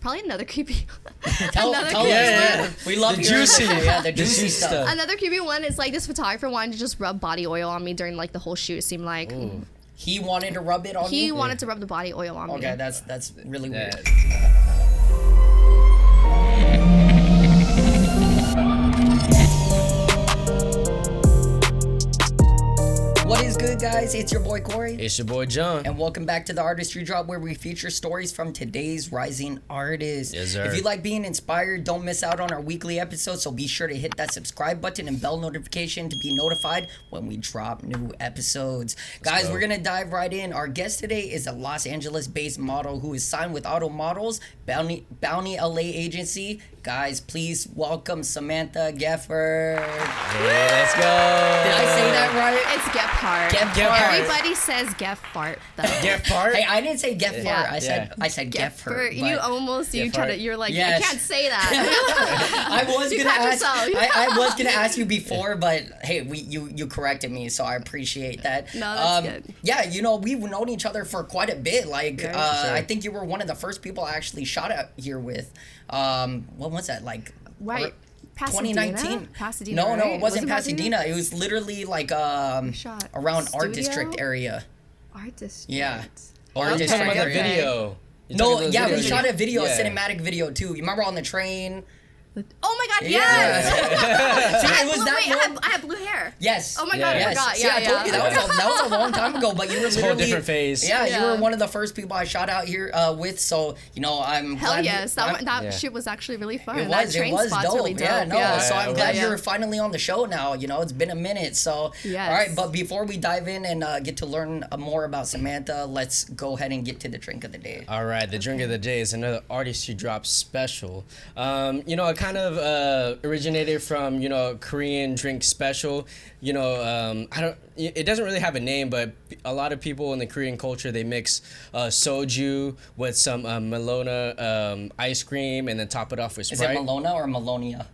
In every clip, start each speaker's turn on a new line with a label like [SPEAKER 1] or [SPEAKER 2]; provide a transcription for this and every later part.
[SPEAKER 1] probably another creepy.
[SPEAKER 2] Tell us. We love
[SPEAKER 3] the juicy,
[SPEAKER 2] the juicy stuff.
[SPEAKER 1] Another creepy one is like this photographer wanted to just rub body oil on me during like the whole shoot. It seemed like
[SPEAKER 2] He wanted to rub it on you?
[SPEAKER 1] he wanted to rub the body oil on me.
[SPEAKER 2] Okay, that's really weird. What is good, guys? It's your boy Corey.
[SPEAKER 3] It's your boy John.
[SPEAKER 2] And welcome back to the Artistry Drop, where we feature stories from today's rising artists.
[SPEAKER 3] Yes, sir.
[SPEAKER 2] If you like being inspired, don't miss out on our weekly episodes, so be sure to hit that subscribe button and bell notification to be notified when we drop new episodes. Guys, we're going to dive right in. Our guest today is a Los Angeles-based model who is signed with Otto Models, Bounty LA agency. Guys, please welcome Samantha Gephart.
[SPEAKER 3] Hey, let's go.
[SPEAKER 2] Did I say that right?
[SPEAKER 1] It's Gephart.
[SPEAKER 2] Gephart.
[SPEAKER 1] Everybody says Gephart though.
[SPEAKER 3] Gephart?
[SPEAKER 2] Hey, I didn't say Gephart.
[SPEAKER 1] Yeah.
[SPEAKER 2] I said Gephart.
[SPEAKER 1] You almost you're like
[SPEAKER 2] Yes.
[SPEAKER 1] I can't say that.
[SPEAKER 2] I was
[SPEAKER 1] You
[SPEAKER 2] gonna
[SPEAKER 1] caught
[SPEAKER 2] ask.
[SPEAKER 1] yourself.
[SPEAKER 2] I was gonna ask you before, but hey, you corrected me, so I appreciate that.
[SPEAKER 1] No, that's good.
[SPEAKER 2] Yeah, we've known each other for quite a bit. Like,
[SPEAKER 1] Sure.
[SPEAKER 2] I think you were one of the first people I actually shot at here with. What was that like?
[SPEAKER 1] Right.
[SPEAKER 2] 2019.
[SPEAKER 1] Pasadena.
[SPEAKER 2] No,
[SPEAKER 1] right?
[SPEAKER 2] it wasn't Pasadena. It was literally like
[SPEAKER 1] Shot.
[SPEAKER 2] around Art
[SPEAKER 1] Studio?
[SPEAKER 2] District area.
[SPEAKER 1] Artist.
[SPEAKER 2] Yeah.
[SPEAKER 3] Oh,
[SPEAKER 2] Art
[SPEAKER 3] I'm talking
[SPEAKER 2] District
[SPEAKER 3] about the
[SPEAKER 2] area.
[SPEAKER 3] video. You're
[SPEAKER 2] No,
[SPEAKER 3] talking about
[SPEAKER 2] yeah,
[SPEAKER 3] the
[SPEAKER 2] we shot a video, a
[SPEAKER 3] Yeah.
[SPEAKER 2] cinematic video too. You remember on the train?
[SPEAKER 1] Oh my God!
[SPEAKER 2] Yeah.
[SPEAKER 1] Yes.
[SPEAKER 2] See,
[SPEAKER 1] I
[SPEAKER 2] it was
[SPEAKER 1] had
[SPEAKER 2] that
[SPEAKER 1] blue-
[SPEAKER 2] one.
[SPEAKER 1] I had blue hair.
[SPEAKER 2] Yes.
[SPEAKER 1] Oh my
[SPEAKER 3] Yeah.
[SPEAKER 1] God! I
[SPEAKER 2] Yes.
[SPEAKER 1] forgot.
[SPEAKER 2] See,
[SPEAKER 1] Yeah,
[SPEAKER 2] I told you that was a long time ago, but you were
[SPEAKER 3] It's a whole
[SPEAKER 2] literally
[SPEAKER 3] different phase.
[SPEAKER 2] Yeah, you
[SPEAKER 1] Yeah.
[SPEAKER 2] were one of the first people I shot out here with. So I'm
[SPEAKER 1] Hell
[SPEAKER 2] glad.
[SPEAKER 1] yes,
[SPEAKER 2] I'm-
[SPEAKER 1] that
[SPEAKER 3] Yeah.
[SPEAKER 1] shit was actually really fun.
[SPEAKER 2] It
[SPEAKER 1] That
[SPEAKER 2] was.
[SPEAKER 1] train
[SPEAKER 2] It was
[SPEAKER 1] spot's
[SPEAKER 2] dope.
[SPEAKER 1] really dope.
[SPEAKER 2] Yeah, no.
[SPEAKER 1] Yeah.
[SPEAKER 2] So I'm glad
[SPEAKER 1] Yeah.
[SPEAKER 2] you're finally on the show now. It's been a minute. So
[SPEAKER 1] Yes.
[SPEAKER 2] all right, but before we dive in and get to learn more about Samantha, let's go ahead and get to the drink of the day.
[SPEAKER 3] All right, the drink of the day is another Artistry Drop special. It kind of originated from Korean drink special. It doesn't really have a name, but a lot of people in the Korean culture, they mix soju with some Melona ice cream and then top it off with
[SPEAKER 2] Is
[SPEAKER 3] Sprite.
[SPEAKER 2] it Melona or Melonia?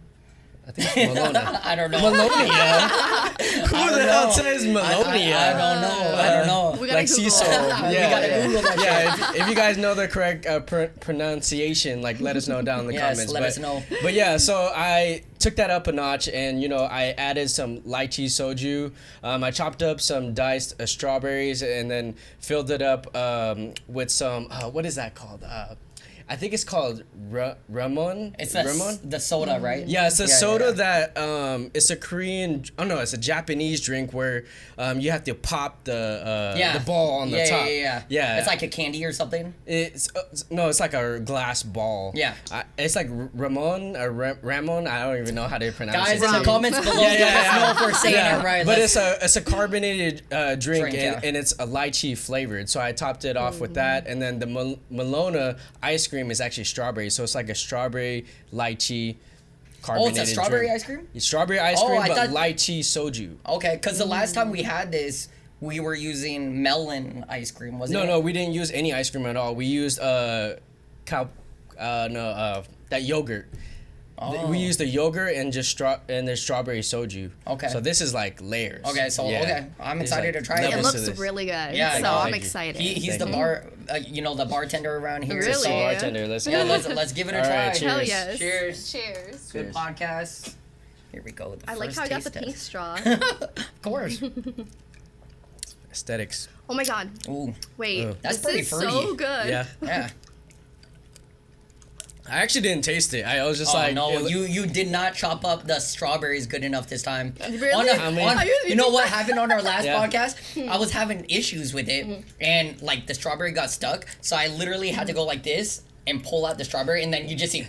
[SPEAKER 3] I think it's Melona.
[SPEAKER 2] I don't know.
[SPEAKER 3] Melonia. Who the hell says Melonia?
[SPEAKER 2] I don't know.
[SPEAKER 1] We gotta
[SPEAKER 3] Like
[SPEAKER 1] Google.
[SPEAKER 3] sea salt.
[SPEAKER 2] We gotta Google that shit.
[SPEAKER 3] Yeah, if you guys know the correct pronunciation, let us know down in the
[SPEAKER 2] Yes,
[SPEAKER 3] comments.
[SPEAKER 2] let us know.
[SPEAKER 3] But yeah, so I took that up a notch, and I added some lychee soju. I chopped up some diced strawberries, and then filled it up with some what is that called? I think it's called Ramon.
[SPEAKER 2] It's
[SPEAKER 3] Ramon?
[SPEAKER 2] the soda, right?
[SPEAKER 3] Yeah, it's a soda
[SPEAKER 2] yeah.
[SPEAKER 3] that it's a Korean. Oh no, it's a Japanese drink where you have to pop the ball on the top. Yeah.
[SPEAKER 2] It's like a candy or something.
[SPEAKER 3] It's like a glass ball.
[SPEAKER 2] Yeah.
[SPEAKER 3] It's like Ramon or Ramon. I don't even know how to pronounce
[SPEAKER 2] Guys
[SPEAKER 3] it.
[SPEAKER 2] in the comments below, let us know if we're saying it right.
[SPEAKER 3] But it's a carbonated drink,
[SPEAKER 2] yeah.
[SPEAKER 3] and it's a lychee flavored. So I topped it off with that, and then the Melona ice cream is actually strawberry. So it's like a strawberry lychee carbonated
[SPEAKER 2] it's a strawberry
[SPEAKER 3] drink.
[SPEAKER 2] ice cream?
[SPEAKER 3] It's strawberry ice
[SPEAKER 2] Oh,
[SPEAKER 3] cream,
[SPEAKER 2] I
[SPEAKER 3] but
[SPEAKER 2] thought-
[SPEAKER 3] lychee soju.
[SPEAKER 2] Okay, because the last time we had this, we were using melon ice cream, wasn't it?
[SPEAKER 3] No, we didn't use any ice cream at all. We used that yogurt.
[SPEAKER 2] Oh.
[SPEAKER 3] We used the yogurt and just the strawberry soju.
[SPEAKER 2] Okay.
[SPEAKER 3] So this is like layers.
[SPEAKER 2] Okay, so I'm
[SPEAKER 3] It's
[SPEAKER 2] excited
[SPEAKER 3] like
[SPEAKER 2] to try it.
[SPEAKER 1] It
[SPEAKER 3] levels to
[SPEAKER 1] looks
[SPEAKER 3] this.
[SPEAKER 1] really good.
[SPEAKER 2] Yeah,
[SPEAKER 1] so
[SPEAKER 2] no,
[SPEAKER 1] I'm
[SPEAKER 3] thank you.
[SPEAKER 1] excited.
[SPEAKER 2] He's the the bartender around here.
[SPEAKER 1] Really?
[SPEAKER 2] So,
[SPEAKER 3] Bartender, let's
[SPEAKER 2] yeah,
[SPEAKER 3] go.
[SPEAKER 2] let's give it a
[SPEAKER 3] All
[SPEAKER 2] try.
[SPEAKER 3] right, cheers.
[SPEAKER 1] Hell yes.
[SPEAKER 2] Cheers.
[SPEAKER 1] Cheers.
[SPEAKER 2] Good podcast. Here we go.
[SPEAKER 1] I like how I got the pink straw.
[SPEAKER 2] Of course.
[SPEAKER 3] Aesthetics.
[SPEAKER 1] Oh my God.
[SPEAKER 2] Ooh.
[SPEAKER 1] Wait,
[SPEAKER 2] That's
[SPEAKER 1] this
[SPEAKER 2] pretty
[SPEAKER 1] is
[SPEAKER 2] fruity.
[SPEAKER 1] so good.
[SPEAKER 3] Yeah.
[SPEAKER 2] Yeah.
[SPEAKER 3] I actually didn't taste it. I was just
[SPEAKER 2] Oh
[SPEAKER 3] like,
[SPEAKER 2] no, you did not chop up the strawberries good enough this time.
[SPEAKER 1] Really?
[SPEAKER 2] You know what happened on our last
[SPEAKER 3] Yeah.
[SPEAKER 2] podcast? I was having issues with it, and the strawberry got stuck. So I literally had to go like this and pull out the strawberry, and then you just see.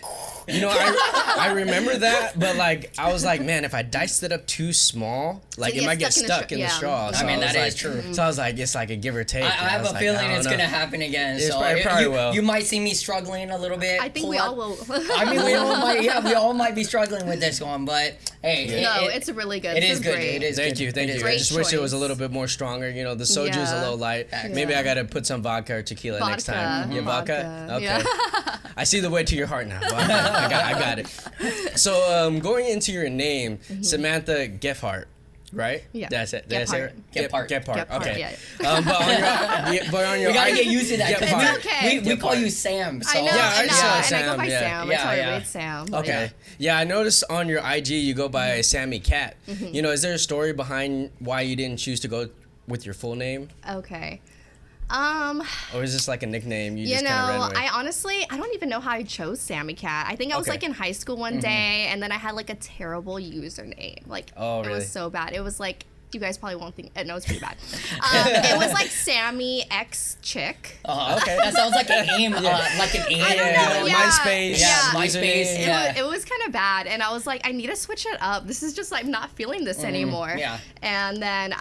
[SPEAKER 3] I remember that, but I was like, man, if I diced it up too small, it might get stuck in the straw.
[SPEAKER 2] I mean,
[SPEAKER 3] was
[SPEAKER 2] that is true.
[SPEAKER 3] So I was like, it's like a give or take.
[SPEAKER 2] I have a feeling it's gonna happen again.
[SPEAKER 3] It's
[SPEAKER 2] so
[SPEAKER 3] probably will.
[SPEAKER 2] You might see me struggling a little bit.
[SPEAKER 1] I think we all will.
[SPEAKER 2] I mean, we all might be struggling with this one, but hey,
[SPEAKER 1] it's really good.
[SPEAKER 2] It
[SPEAKER 1] This
[SPEAKER 2] is good.
[SPEAKER 1] great.
[SPEAKER 2] It is.
[SPEAKER 3] Thank
[SPEAKER 2] good.
[SPEAKER 3] you, thank
[SPEAKER 2] It is
[SPEAKER 3] you. I
[SPEAKER 2] good.
[SPEAKER 3] just wish it was a
[SPEAKER 1] choice.
[SPEAKER 3] little bit more stronger. The soju is a
[SPEAKER 1] Yeah.
[SPEAKER 3] little light. Maybe I gotta put some vodka or tequila next time.
[SPEAKER 1] Vodka.
[SPEAKER 3] Yeah, vodka.
[SPEAKER 1] Vodka.
[SPEAKER 3] Okay.
[SPEAKER 1] Yeah.
[SPEAKER 3] I see the way to your heart now. I got it. So going into your name, Samantha Gephart. right?
[SPEAKER 1] Yeah.
[SPEAKER 3] That's it. That's it.
[SPEAKER 2] Gephart.
[SPEAKER 3] Gephart.
[SPEAKER 1] Gephart,
[SPEAKER 3] Okay.
[SPEAKER 1] yeah.
[SPEAKER 3] But on your
[SPEAKER 2] We gotta get used to that because
[SPEAKER 3] Gephart.
[SPEAKER 1] It's okay.
[SPEAKER 2] we call you Sam. So.
[SPEAKER 1] I know,
[SPEAKER 3] Yeah, I
[SPEAKER 1] and
[SPEAKER 3] saw
[SPEAKER 1] I
[SPEAKER 3] Sam,
[SPEAKER 1] go by
[SPEAKER 3] yeah.
[SPEAKER 1] Sam. I
[SPEAKER 2] Yeah,
[SPEAKER 1] tell
[SPEAKER 2] yeah.
[SPEAKER 1] everybody it's Sam. but
[SPEAKER 3] Okay. Yeah, I noticed on your IG you go by Sammy Cat. You know, is there a story behind why you didn't choose to go with your full name?
[SPEAKER 1] Yeah. Okay.
[SPEAKER 3] Or is this like a nickname you
[SPEAKER 1] You
[SPEAKER 3] just
[SPEAKER 1] know,
[SPEAKER 3] kind of ran with?
[SPEAKER 1] I honestly, I don't even know how I chose Sammy Cat. I think I was
[SPEAKER 3] Okay.
[SPEAKER 1] like in high school one day, and then I had like a terrible username. Like,
[SPEAKER 3] Oh,
[SPEAKER 1] it
[SPEAKER 3] really?
[SPEAKER 1] was so bad. It was like, you guys probably won't think, no, it's pretty bad. It was like Sammy X Chick.
[SPEAKER 3] Okay.
[SPEAKER 2] That sounds like an aim, like an aim.
[SPEAKER 1] I don't know, yeah.
[SPEAKER 3] MySpace.
[SPEAKER 2] Yeah,
[SPEAKER 3] username.
[SPEAKER 2] MySpace. Yeah.
[SPEAKER 1] It was kind of bad, and I was like, I need to switch it up. This is just like not feeling this anymore.
[SPEAKER 2] yeah.
[SPEAKER 1] And then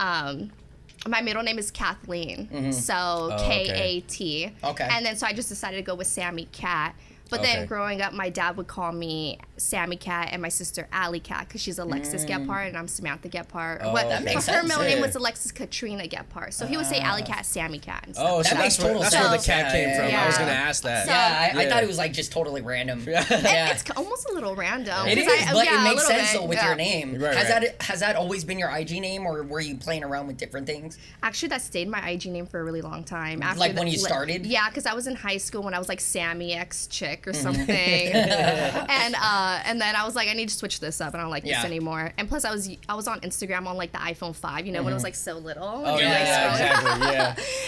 [SPEAKER 1] my middle name is Kathleen, so
[SPEAKER 3] okay.
[SPEAKER 1] K-A-T.
[SPEAKER 2] Okay.
[SPEAKER 1] And then so I just decided to go with Sammy Cat. But then
[SPEAKER 3] Okay.
[SPEAKER 1] growing up, my dad would call me Sammy Cat and my sister Allie Cat because she's Alexis Gephart and I'm Samantha Gephart.
[SPEAKER 3] Oh,
[SPEAKER 1] But
[SPEAKER 3] that
[SPEAKER 2] makes
[SPEAKER 1] her
[SPEAKER 2] sense,
[SPEAKER 1] middle name
[SPEAKER 3] yeah.
[SPEAKER 1] was Alexis Katrina Gephart. So he would say Allie Cat, Sammy Cat. And stuff.
[SPEAKER 3] Oh, so
[SPEAKER 2] That makes
[SPEAKER 3] that's where,
[SPEAKER 2] total
[SPEAKER 3] that's where the
[SPEAKER 1] sense.
[SPEAKER 3] cat came from. I was
[SPEAKER 1] Yeah.
[SPEAKER 3] gonna ask that.
[SPEAKER 1] So-
[SPEAKER 2] Yeah, I
[SPEAKER 3] Yeah.
[SPEAKER 2] thought it was like just totally random.
[SPEAKER 1] And it's almost a little random.
[SPEAKER 2] It
[SPEAKER 1] 'cause
[SPEAKER 2] is, but
[SPEAKER 1] yeah,
[SPEAKER 2] it
[SPEAKER 1] a
[SPEAKER 2] makes
[SPEAKER 1] little
[SPEAKER 2] sense
[SPEAKER 1] bit,
[SPEAKER 2] though with
[SPEAKER 1] yeah.
[SPEAKER 2] your name.
[SPEAKER 3] Right,
[SPEAKER 2] Has that always been your IG name, or were you playing around with different things?
[SPEAKER 1] Actually, that stayed my IG name for a really long time. After
[SPEAKER 2] Like when you started?
[SPEAKER 1] Yeah, because I was in high school when I was like Sammy X Chick or something. And then I was like, I need to switch this up. I don't like
[SPEAKER 2] Yeah.
[SPEAKER 1] this anymore. And plus, I was on Instagram on like the iPhone 5, you know, when it was like so little.
[SPEAKER 3] Oh
[SPEAKER 1] You know,
[SPEAKER 3] yeah,
[SPEAKER 1] like,
[SPEAKER 3] yeah,
[SPEAKER 1] scrolling.
[SPEAKER 3] exactly.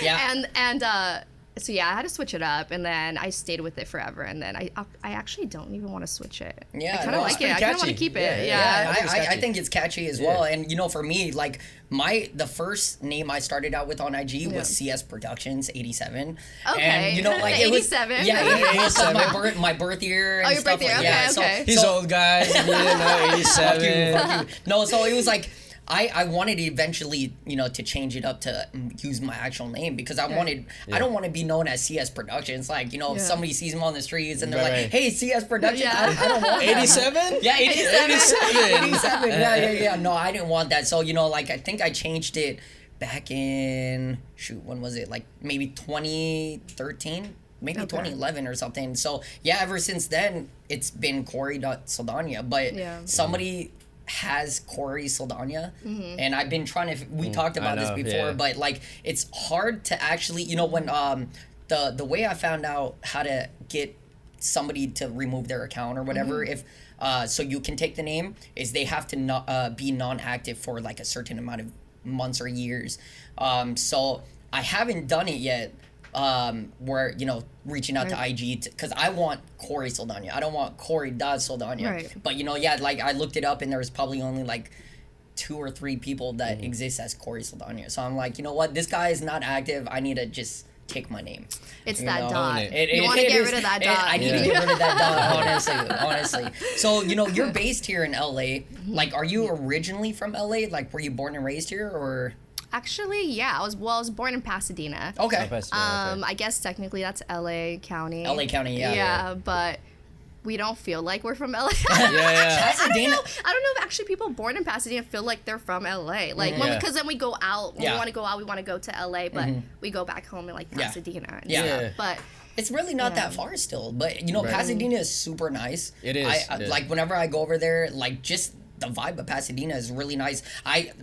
[SPEAKER 3] Yeah.
[SPEAKER 2] Yeah.
[SPEAKER 1] And so yeah, I had to switch it up, and then I stayed with it forever. And then I actually don't even want to switch it.
[SPEAKER 2] Yeah,
[SPEAKER 1] I kind
[SPEAKER 2] no,
[SPEAKER 1] of
[SPEAKER 2] it's
[SPEAKER 1] like it.
[SPEAKER 3] pretty
[SPEAKER 1] I kind of want
[SPEAKER 3] catchy.
[SPEAKER 1] to keep it.
[SPEAKER 3] Yeah,
[SPEAKER 1] Yeah.
[SPEAKER 3] I think it's
[SPEAKER 2] I
[SPEAKER 3] catchy.
[SPEAKER 2] think it's catchy as well. And you know, for me, like the first name I started out with on IG was CS Productions 87.
[SPEAKER 1] Okay.
[SPEAKER 2] And you know, like
[SPEAKER 1] The
[SPEAKER 2] it was
[SPEAKER 1] 87.
[SPEAKER 2] Yeah, it was my birth year and
[SPEAKER 1] Oh, your
[SPEAKER 2] stuff
[SPEAKER 1] birth year,
[SPEAKER 2] like that.
[SPEAKER 1] okay, okay.
[SPEAKER 3] He's old, guys. You know, 87.
[SPEAKER 2] Fuck you. No, so it was like I wanted eventually, you know, to change it up to use my actual name because I don't want to be known as CS Productions. Like, you know, if
[SPEAKER 1] Yeah.
[SPEAKER 2] somebody sees me on the streets and they're
[SPEAKER 3] Right,
[SPEAKER 2] like,
[SPEAKER 3] right.
[SPEAKER 2] hey, CS Productions,
[SPEAKER 1] Yeah.
[SPEAKER 2] I don't want that.
[SPEAKER 3] 87?
[SPEAKER 2] Yeah, 87.
[SPEAKER 3] 87.
[SPEAKER 2] 87. Yeah. No, I didn't want that. So, you know, like, I think I changed it back in, when was it? Like, maybe 2013? Maybe
[SPEAKER 1] Okay.
[SPEAKER 2] 2011 or something. So, yeah, ever since then, it's been Corey.Saldana. But
[SPEAKER 1] Yeah.
[SPEAKER 2] somebody has Corey Saldana, and I've been trying to. We talked
[SPEAKER 3] I
[SPEAKER 2] about this
[SPEAKER 3] know,
[SPEAKER 2] before,
[SPEAKER 3] yeah.
[SPEAKER 2] but like it's hard to actually, you know, when the way I found out how to get somebody to remove their account or whatever, if so you can take the name, is they have to not be non-active for like a certain amount of months or years. So I haven't done it yet. Where, you know, reaching out to IG because I want Corey Saldana. I don't want Corey.Saldana.
[SPEAKER 1] Right.
[SPEAKER 2] But you know, yeah, like I looked it up and there was probably only like 2 or 3 people that exist as Corey Saldana. So I'm like, you know what, this guy is not active. I need to just take my name.
[SPEAKER 1] It's
[SPEAKER 2] You
[SPEAKER 1] that
[SPEAKER 2] know,
[SPEAKER 1] dot.
[SPEAKER 3] it.
[SPEAKER 1] You want to get
[SPEAKER 2] is-
[SPEAKER 1] rid of that
[SPEAKER 2] it-
[SPEAKER 1] dot.
[SPEAKER 2] I need to get rid of that dot, honestly. So, you know, you're based here in LA. Like, are you originally from LA? Like, were you born and raised here or?
[SPEAKER 1] Actually, yeah. I was born in Pasadena.
[SPEAKER 2] Okay.
[SPEAKER 3] Okay.
[SPEAKER 1] I guess technically that's LA County.
[SPEAKER 2] LA County, yeah.
[SPEAKER 1] Yeah, but we don't feel like we're from LA.
[SPEAKER 3] Yeah.
[SPEAKER 2] Pasadena.
[SPEAKER 1] I don't know if actually people born in Pasadena feel like they're from LA. Like,
[SPEAKER 3] Yeah.
[SPEAKER 1] because then we go out. When
[SPEAKER 2] Yeah.
[SPEAKER 1] we want to go out, we want to go to LA, but we go back home in like
[SPEAKER 2] Yeah.
[SPEAKER 1] Pasadena and
[SPEAKER 2] Yeah.
[SPEAKER 1] stuff.
[SPEAKER 3] Yeah.
[SPEAKER 1] But
[SPEAKER 2] It's really not that far still, but you know,
[SPEAKER 3] Right.
[SPEAKER 2] Pasadena is super nice.
[SPEAKER 3] It is,
[SPEAKER 2] I
[SPEAKER 3] it is.
[SPEAKER 2] like whenever I go over there, like just the vibe of Pasadena is really nice.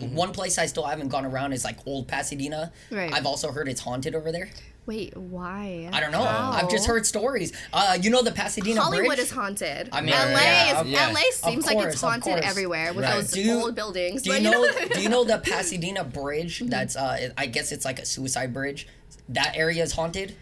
[SPEAKER 2] One place I still haven't gone around is like old Pasadena.
[SPEAKER 1] Right.
[SPEAKER 2] I've also heard it's haunted over there.
[SPEAKER 1] wait, why?
[SPEAKER 2] I don't know.
[SPEAKER 1] How?
[SPEAKER 2] I've just heard stories. You know the Pasadena
[SPEAKER 1] Hollywood
[SPEAKER 2] Bridge?
[SPEAKER 1] is haunted.
[SPEAKER 2] I mean,
[SPEAKER 1] LA
[SPEAKER 2] yeah,
[SPEAKER 1] is
[SPEAKER 3] yeah.
[SPEAKER 1] LA seems
[SPEAKER 2] Of
[SPEAKER 1] like it's
[SPEAKER 2] course, of
[SPEAKER 1] haunted
[SPEAKER 2] course.
[SPEAKER 1] everywhere with
[SPEAKER 3] Right.
[SPEAKER 1] those
[SPEAKER 2] Do you-
[SPEAKER 1] old buildings.
[SPEAKER 2] Do you
[SPEAKER 1] but
[SPEAKER 2] know? Do you know the Pasadena Bridge? That's I guess it's like a suicide bridge. That area is haunted.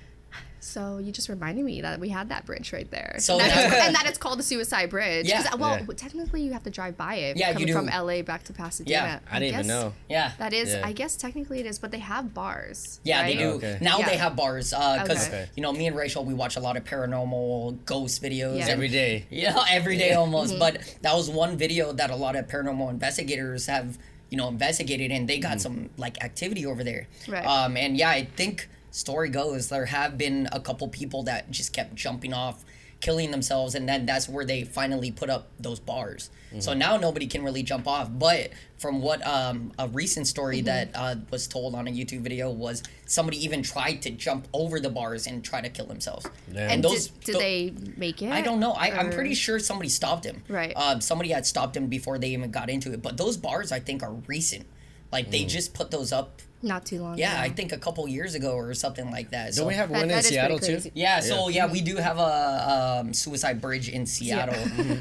[SPEAKER 1] So you just reminded me that we had that bridge right there.
[SPEAKER 2] So
[SPEAKER 1] and,
[SPEAKER 2] that-
[SPEAKER 1] and that it's called the Suicide Bridge. 'Cause,
[SPEAKER 2] Yeah.
[SPEAKER 1] Well,
[SPEAKER 3] Yeah.
[SPEAKER 1] technically you have to drive by it.
[SPEAKER 2] Yeah, you
[SPEAKER 1] coming
[SPEAKER 2] do.
[SPEAKER 1] from LA back to Pasadena.
[SPEAKER 2] Yeah.
[SPEAKER 3] I didn't even
[SPEAKER 1] guess
[SPEAKER 3] know.
[SPEAKER 2] Yeah.
[SPEAKER 1] That is,
[SPEAKER 3] Yeah.
[SPEAKER 1] I guess technically it is, but they have bars.
[SPEAKER 2] Yeah,
[SPEAKER 1] right?
[SPEAKER 2] they do.
[SPEAKER 3] Okay.
[SPEAKER 2] Now
[SPEAKER 1] Yeah.
[SPEAKER 2] they have bars because
[SPEAKER 1] Okay.
[SPEAKER 2] you know me and Rachel we watch a lot of paranormal ghost videos.
[SPEAKER 1] Yeah.
[SPEAKER 2] and-
[SPEAKER 3] Every day.
[SPEAKER 2] Yeah, every day almost.
[SPEAKER 1] Mm-hmm.
[SPEAKER 2] But that was one video that a lot of paranormal investigators have, you know, investigated, and they got some like activity over there.
[SPEAKER 1] Right.
[SPEAKER 2] And yeah, I think story goes there have been a couple people that just kept jumping off killing themselves, and then that's where they finally put up those bars. So now nobody can really jump off. But from what a recent story that was told on a YouTube video was somebody even tried to jump over the bars and try to kill themselves.
[SPEAKER 3] Yeah.
[SPEAKER 1] And did they make it?
[SPEAKER 2] I don't know. I'm pretty sure somebody stopped him.
[SPEAKER 1] Right.
[SPEAKER 2] Somebody had stopped him before they even got into it. But those bars, I think, are recent. Like, they just put those up.
[SPEAKER 1] Not too long ago.
[SPEAKER 2] Yeah, I think a couple years ago or something like that. So
[SPEAKER 3] Don't we have one in
[SPEAKER 1] that is pretty
[SPEAKER 3] Seattle too?
[SPEAKER 1] crazy.
[SPEAKER 2] yeah, so we do have a suicide bridge in Seattle.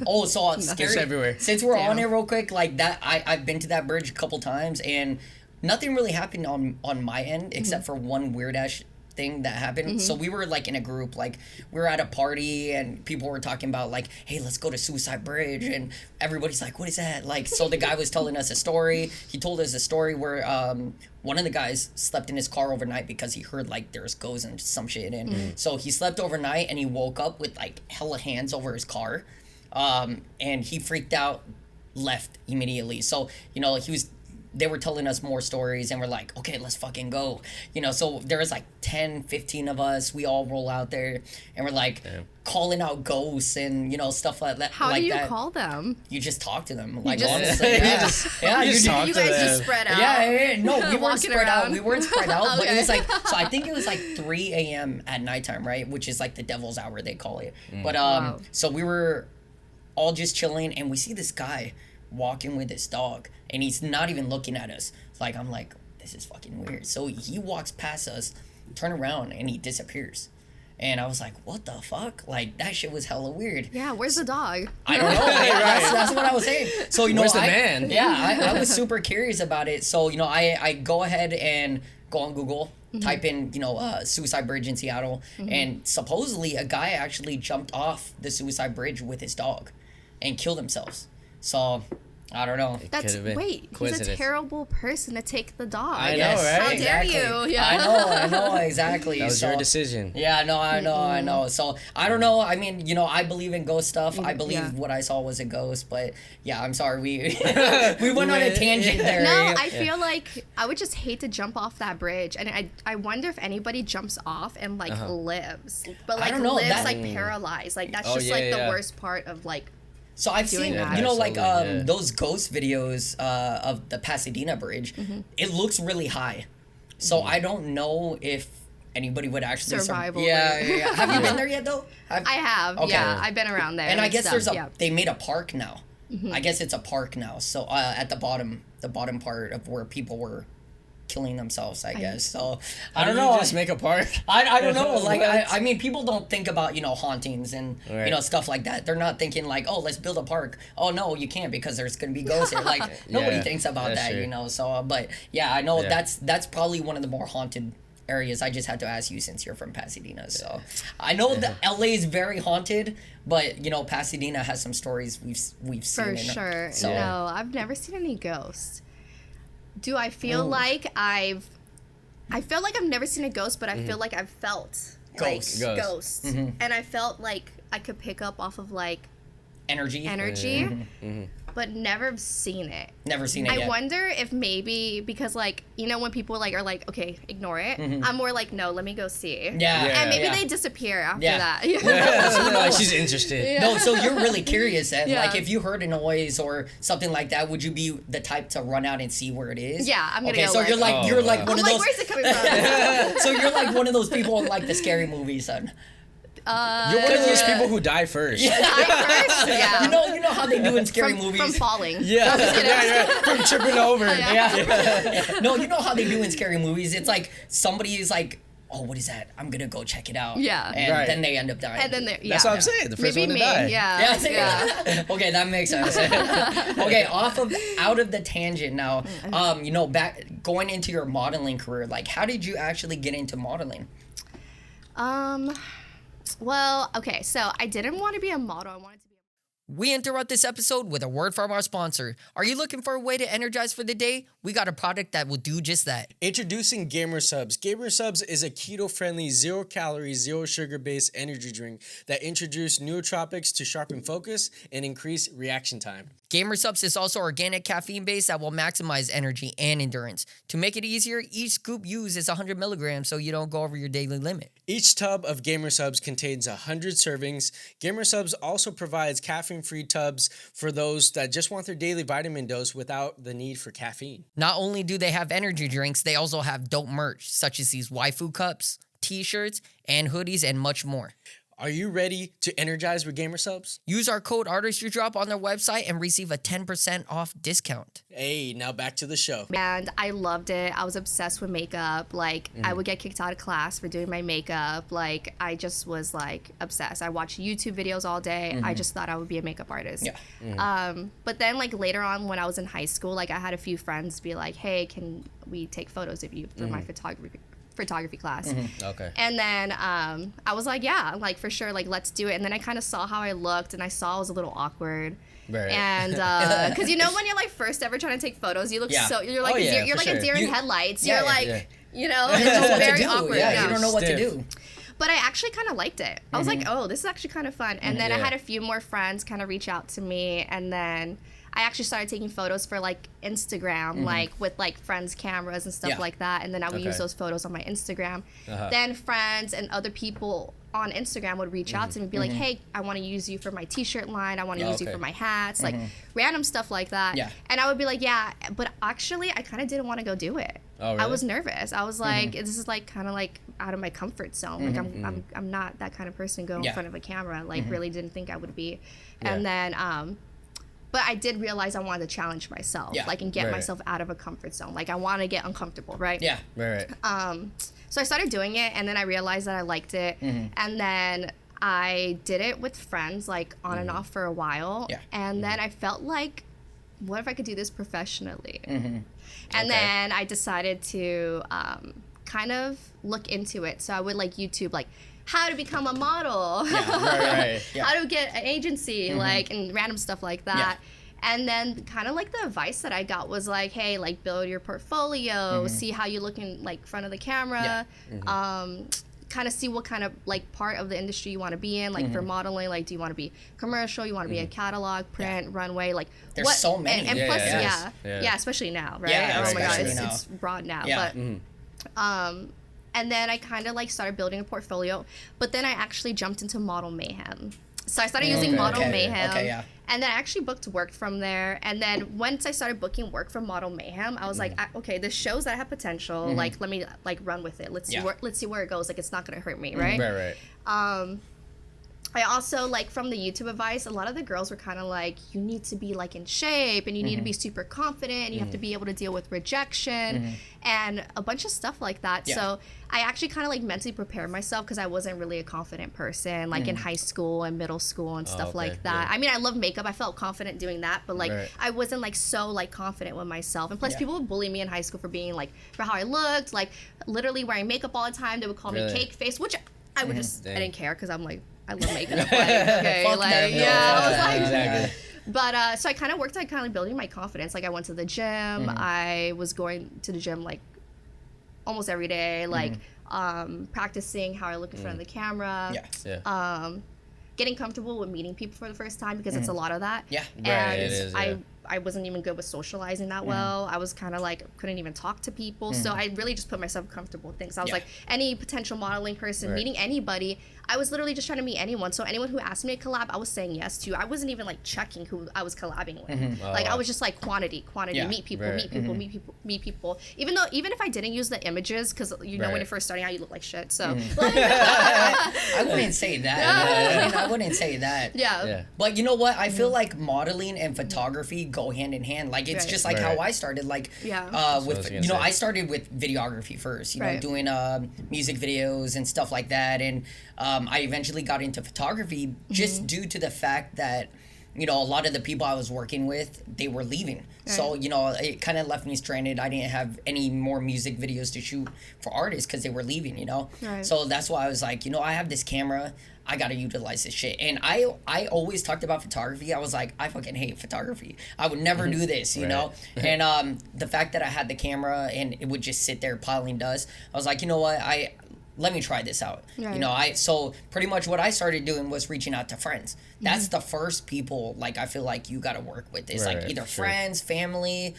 [SPEAKER 2] Oh, so it's scary.
[SPEAKER 3] It's everywhere.
[SPEAKER 2] Since we're on
[SPEAKER 1] Damn.
[SPEAKER 2] it real quick, like that, I've been to that bridge a couple times, and nothing really happened on my end except for one weird ass thing that happened. So we were like in a group, like we were at a party and people were talking about like, hey, let's go to Suicide Bridge, and everybody's like, what is that? Like, so the guy was telling us a story. He told us a story where one of the guys slept in his car overnight because he heard like there's ghosts and some shit, and so he slept overnight and he woke up with like hella hands over his car, and he freaked out, left immediately. So they were telling us more stories, and we're like, okay, let's fucking go. So there was like 10, 15 of us. We all roll out there, and we're like calling out ghosts and, stuff like that.
[SPEAKER 1] How
[SPEAKER 2] like
[SPEAKER 1] do you
[SPEAKER 2] that.
[SPEAKER 1] call them?
[SPEAKER 2] You just talk to them. Like,
[SPEAKER 1] just-
[SPEAKER 2] honestly.
[SPEAKER 3] You
[SPEAKER 2] Yeah.
[SPEAKER 3] just-
[SPEAKER 2] Yeah,
[SPEAKER 3] you just
[SPEAKER 2] do.
[SPEAKER 3] talk
[SPEAKER 1] You
[SPEAKER 3] to
[SPEAKER 1] guys
[SPEAKER 3] them.
[SPEAKER 1] just spread out.
[SPEAKER 2] Yeah. No, we weren't
[SPEAKER 1] Walking
[SPEAKER 2] spread out.
[SPEAKER 1] around.
[SPEAKER 2] We weren't spread out, but it
[SPEAKER 1] Okay.
[SPEAKER 2] was like, so I think it was like 3 a.m. at nighttime, right? Which is like the devil's hour, they call it. But,
[SPEAKER 1] Wow.
[SPEAKER 2] so we were all just chilling, and we see this guy walking with his dog, and he's not even looking at us. Like, I'm like, this is fucking weird. So he walks past us, turn around, and he disappears. And I was like, what the fuck? Like, that shit was hella weird.
[SPEAKER 1] Yeah, where's the dog?
[SPEAKER 2] I don't know. Yeah, that's what I was saying. So,
[SPEAKER 3] Where's the man?
[SPEAKER 2] Yeah, I was super curious about it. So, I go ahead and go on Google, type in, Suicide Bridge in Seattle. And supposedly a guy actually jumped off the Suicide Bridge with his dog and killed themselves. So, I don't know.
[SPEAKER 1] That's
[SPEAKER 3] Could've been
[SPEAKER 1] wait. He's a
[SPEAKER 3] coincidence.
[SPEAKER 1] terrible person to take the dog.
[SPEAKER 3] I know,
[SPEAKER 2] Yes,
[SPEAKER 3] right?
[SPEAKER 1] How dare
[SPEAKER 2] exactly.
[SPEAKER 1] you? Yeah.
[SPEAKER 2] I know, exactly.
[SPEAKER 3] That was your decision.
[SPEAKER 2] Yeah, no, I know. So I don't know. I mean, I believe in ghost stuff. I believe
[SPEAKER 1] Yeah.
[SPEAKER 2] what I saw was a ghost, but yeah, I'm sorry. We went on a tangent there.
[SPEAKER 1] No, I feel like I would just hate to jump off that bridge, and I wonder if anybody jumps off and like lives, but like
[SPEAKER 2] don't know,
[SPEAKER 1] lives
[SPEAKER 2] that-
[SPEAKER 1] like paralyzed. Like that's
[SPEAKER 3] Oh,
[SPEAKER 1] just
[SPEAKER 3] yeah,
[SPEAKER 1] like the
[SPEAKER 3] yeah.
[SPEAKER 1] worst part of like.
[SPEAKER 2] So I've
[SPEAKER 1] doing
[SPEAKER 2] seen,
[SPEAKER 1] that.
[SPEAKER 2] like
[SPEAKER 3] Absolutely, yeah.
[SPEAKER 2] those ghost videos of the Pasadena Bridge. It looks really high, so I don't know if anybody would actually
[SPEAKER 1] Survival
[SPEAKER 2] Yeah,
[SPEAKER 1] rate.
[SPEAKER 2] yeah, yeah. Have you been there yet though?
[SPEAKER 1] I have,
[SPEAKER 2] Okay.
[SPEAKER 1] yeah, I've been around there.
[SPEAKER 2] And I guess
[SPEAKER 1] stuff,
[SPEAKER 2] there's
[SPEAKER 1] yeah.
[SPEAKER 2] they made a park now. I guess it's a park now. So at the bottom part of where people were killing themselves, I guess. So I don't
[SPEAKER 3] How do you
[SPEAKER 2] know.
[SPEAKER 3] Just make a park.
[SPEAKER 2] I don't know. Like
[SPEAKER 3] What?
[SPEAKER 2] I mean, people don't think about hauntings and
[SPEAKER 3] Right.
[SPEAKER 2] stuff like that. They're not thinking like, oh, let's build a park. Oh no, you can't because there's gonna be ghosts here. Like nobody
[SPEAKER 3] Yeah,
[SPEAKER 2] thinks about
[SPEAKER 3] that's
[SPEAKER 2] that,
[SPEAKER 3] true.
[SPEAKER 2] So, but yeah, I know
[SPEAKER 3] Yeah.
[SPEAKER 2] that's probably one of the more haunted areas. I just had to ask you since you're from Pasadena. So I know that LA is very haunted, but Pasadena has some stories we've seen.
[SPEAKER 1] For
[SPEAKER 2] in-
[SPEAKER 1] sure.
[SPEAKER 2] So
[SPEAKER 1] No, I've never seen any ghosts. Do I feel like I feel like I've never seen a ghost, but I feel like I've felt
[SPEAKER 2] Ghosts.
[SPEAKER 1] like
[SPEAKER 3] Ghosts.
[SPEAKER 1] ghosts. And I felt like I could pick up off of like
[SPEAKER 2] energy.
[SPEAKER 1] energy, but never seen it.
[SPEAKER 2] Never seen it
[SPEAKER 1] I
[SPEAKER 2] yet.
[SPEAKER 1] wonder if maybe because like when people like are like, okay, ignore it. I'm more like, no, let me go see.
[SPEAKER 2] Yeah.
[SPEAKER 3] Yeah.
[SPEAKER 1] And maybe
[SPEAKER 2] yeah.
[SPEAKER 1] they disappear after
[SPEAKER 2] Yeah.
[SPEAKER 1] that.
[SPEAKER 3] Like she's interested.
[SPEAKER 2] No, so you're really curious then.
[SPEAKER 1] Yeah.
[SPEAKER 2] Like if you heard a noise or something like that, would you be the type to run out and see where it is?
[SPEAKER 1] Yeah, I'm gonna
[SPEAKER 2] Okay,
[SPEAKER 1] go
[SPEAKER 2] so
[SPEAKER 1] look.
[SPEAKER 2] you're like
[SPEAKER 3] Oh,
[SPEAKER 2] you're like
[SPEAKER 3] wow.
[SPEAKER 2] one
[SPEAKER 1] I'm
[SPEAKER 2] of
[SPEAKER 1] like,
[SPEAKER 2] those
[SPEAKER 1] where's it coming from?
[SPEAKER 2] so you're like one of those people in like the scary movies then.
[SPEAKER 3] You're one of those people who die first.
[SPEAKER 1] I first, yeah.
[SPEAKER 2] You know how they do in scary movies.
[SPEAKER 1] From falling.
[SPEAKER 3] Yeah, yeah, from tripping over.
[SPEAKER 2] Yeah. No, you know how they do in scary movies. It's like somebody is like, oh, what is that? I'm gonna go check it out.
[SPEAKER 1] Yeah.
[SPEAKER 2] And
[SPEAKER 3] Right.
[SPEAKER 2] then they end up dying.
[SPEAKER 1] And then there, yeah.
[SPEAKER 3] That's what I'm saying. The first
[SPEAKER 1] Maybe
[SPEAKER 3] one to
[SPEAKER 1] me,
[SPEAKER 3] die.
[SPEAKER 1] yeah.
[SPEAKER 2] Yeah. Okay, that makes sense. Okay, out of the tangent now. Back going into your modeling career, like how did you actually get into modeling?
[SPEAKER 1] Well, okay, so I didn't want to be a model. I wanted to be
[SPEAKER 2] We interrupt this episode with a word from our sponsor. Are you looking for a way to energize for the day? We got a product that will do just that.
[SPEAKER 3] Introducing Gamer Subs. Gamer Subs is a keto-friendly, zero-calorie, zero-sugar-based energy drink that introduces nootropics to sharpen focus and increase reaction time.
[SPEAKER 2] Gamer Subs is also organic caffeine based that will maximize energy and endurance. To make it easier, each scoop used is 100 milligrams so you don't go over your daily limit.
[SPEAKER 3] Each tub of Gamer Subs contains 100 servings. Gamer Subs also provides caffeine-free tubs for those that just want their daily vitamin dose without the need for caffeine.
[SPEAKER 2] Not only do they have energy drinks, they also have dope merch such as these waifu cups, t-shirts, and hoodies, and much more.
[SPEAKER 3] Are you ready to energize with Gamer Subs?
[SPEAKER 2] Use our code Artistry Drop on their website and receive a 10% off discount.
[SPEAKER 3] Hey, now back to the show.
[SPEAKER 1] And I loved it. I was obsessed with makeup. Like, I would get kicked out of class for doing my makeup. Like, I just was, like, obsessed. I watched YouTube videos all day. I just thought I would be a makeup artist.
[SPEAKER 2] Yeah.
[SPEAKER 1] But then, like, later on when I was in high school, like, I had a few friends be like, hey, can we take photos of you for my photography class?
[SPEAKER 3] Okay.
[SPEAKER 1] And then I was like, yeah, like, for sure, like, let's do it. And then I kind of saw how I looked, and I saw I was a little awkward.
[SPEAKER 3] Right.
[SPEAKER 1] And because you know when you're like first ever trying to take photos, you look so you're like you're like
[SPEAKER 3] sure.
[SPEAKER 1] a deer in headlights.
[SPEAKER 2] Yeah,
[SPEAKER 1] you're like
[SPEAKER 3] yeah.
[SPEAKER 1] you know, it's just very awkward.
[SPEAKER 2] Yeah, you don't know what to
[SPEAKER 3] Stiff.
[SPEAKER 2] do.
[SPEAKER 1] But I actually kind of liked it. I was like, oh, this is actually kind of fun. And then I had a few more friends kind of reach out to me, and then I actually started taking photos for like Instagram, like with like friends' cameras and stuff like that. And then I would use those photos on my Instagram. Then friends and other people on Instagram would reach out to me and be like, hey, I want to use you for my t-shirt line. I want to use you for my hats, like random stuff like that.
[SPEAKER 2] Yeah.
[SPEAKER 1] And I would be like, yeah, but actually I kind of didn't want to go do it.
[SPEAKER 3] Oh, really?
[SPEAKER 1] I was nervous. I was like, this is like kind of like out of my comfort zone. Like I'm not that kind of person to go in front of a camera. Like really didn't think I would be. And then but I did realize I wanted to challenge myself, like, and get myself out of a comfort zone. Like, I want to get uncomfortable, right?
[SPEAKER 2] Yeah.
[SPEAKER 3] Right.
[SPEAKER 1] So I started doing it, and then I realized that I liked it. And then I did it with friends, like, on and off for a while.
[SPEAKER 2] Yeah.
[SPEAKER 1] And then I felt like, what if I could do this professionally? And then I decided to kind of look into it. So I would, like, YouTube, like, how to become a model,
[SPEAKER 3] Right.
[SPEAKER 1] how to get an agency, like, and random stuff like that. And then kind of like the advice that I got was like, hey, like, build your portfolio, see how you look in like front of the camera, kind of see what kind of like part of the industry you want to be in, like for modeling, like do you want to be commercial, you want to be a catalog, print, runway, like
[SPEAKER 2] There's so many.
[SPEAKER 1] and plus
[SPEAKER 2] Yes.
[SPEAKER 1] especially now, right?
[SPEAKER 2] Yeah,
[SPEAKER 1] oh my god,
[SPEAKER 2] especially now.
[SPEAKER 1] it's broad now.
[SPEAKER 2] Yeah.
[SPEAKER 1] But and then I kind of like started building a portfolio, but then I actually jumped into Model Mayhem. So I started using Model Mayhem, and then I actually booked work from there. And then once I started booking work from Model Mayhem, I was like, okay, this shows that I have potential. Like, let me like run with it. Let's see where it goes. Like, it's not gonna hurt me, right?
[SPEAKER 3] Right.
[SPEAKER 1] I also, like, from the YouTube advice, a lot of the girls were kind of like, you need to be, like, in shape, and you need to be super confident, and you have to be able to deal with rejection, and a bunch of stuff like that. So I actually kind of, like, mentally prepared myself, because I wasn't really a confident person, like, in high school and middle school and stuff like that. I mean, I love makeup. I felt confident doing that, but, like, I wasn't, like, so, like, confident with myself. And plus, people would bully me in high school for being, like, for how I looked, like, literally wearing makeup all the time. They would call me cake face, which I would just, I didn't care, because I'm, like, I love makeup. Like, okay,
[SPEAKER 2] Fuck
[SPEAKER 1] like,
[SPEAKER 2] them, no,
[SPEAKER 1] yeah, I was like,
[SPEAKER 3] Exactly.
[SPEAKER 1] But so I kind of worked on kind of building my confidence. Like, I went to the gym. I was going to the gym like almost every day. Like, practicing how I look in front of the camera. Getting comfortable with meeting people for the first time, because it's a lot of that.
[SPEAKER 2] Yeah.
[SPEAKER 1] And
[SPEAKER 3] it is,
[SPEAKER 1] I wasn't even good with socializing that well. I was kind of like, couldn't even talk to people. So I really just put myself comfortable with things. I was like, any potential modeling person, meeting anybody, I was literally just trying to meet anyone. So anyone who asked me to collab, I was saying yes to. I wasn't even like checking who I was collabing with. Like, I was just like quantity, meet people, meet people. Even if I didn't use the images, because you know when you're first starting out, you look like shit. So
[SPEAKER 2] I wouldn't say that. I mean, I wouldn't say that.
[SPEAKER 1] Yeah.
[SPEAKER 2] But you know what? I feel like modeling and photography go hand in hand. Like, it's just like how I started. Like, with I started with videography first. You know, doing music videos and stuff like that, and I eventually got into photography just due to the fact that, you know, a lot of the people I was working with, they were leaving. So, you know, it kind of left me stranded. I didn't have any more music videos to shoot for artists because they were leaving, you know? So that's why I was like, you know, I have this camera. I got to utilize this shit. And I always talked about photography. I was like, I fucking hate photography. I would never do this, you know? And the fact that I had the camera and it would just sit there piling dust, I was like, you know what? let me try this out.
[SPEAKER 1] Right.
[SPEAKER 2] You know, so pretty much what I started doing was reaching out to friends. That's the first people, like, I feel like you got to work with. It's like either friends, family,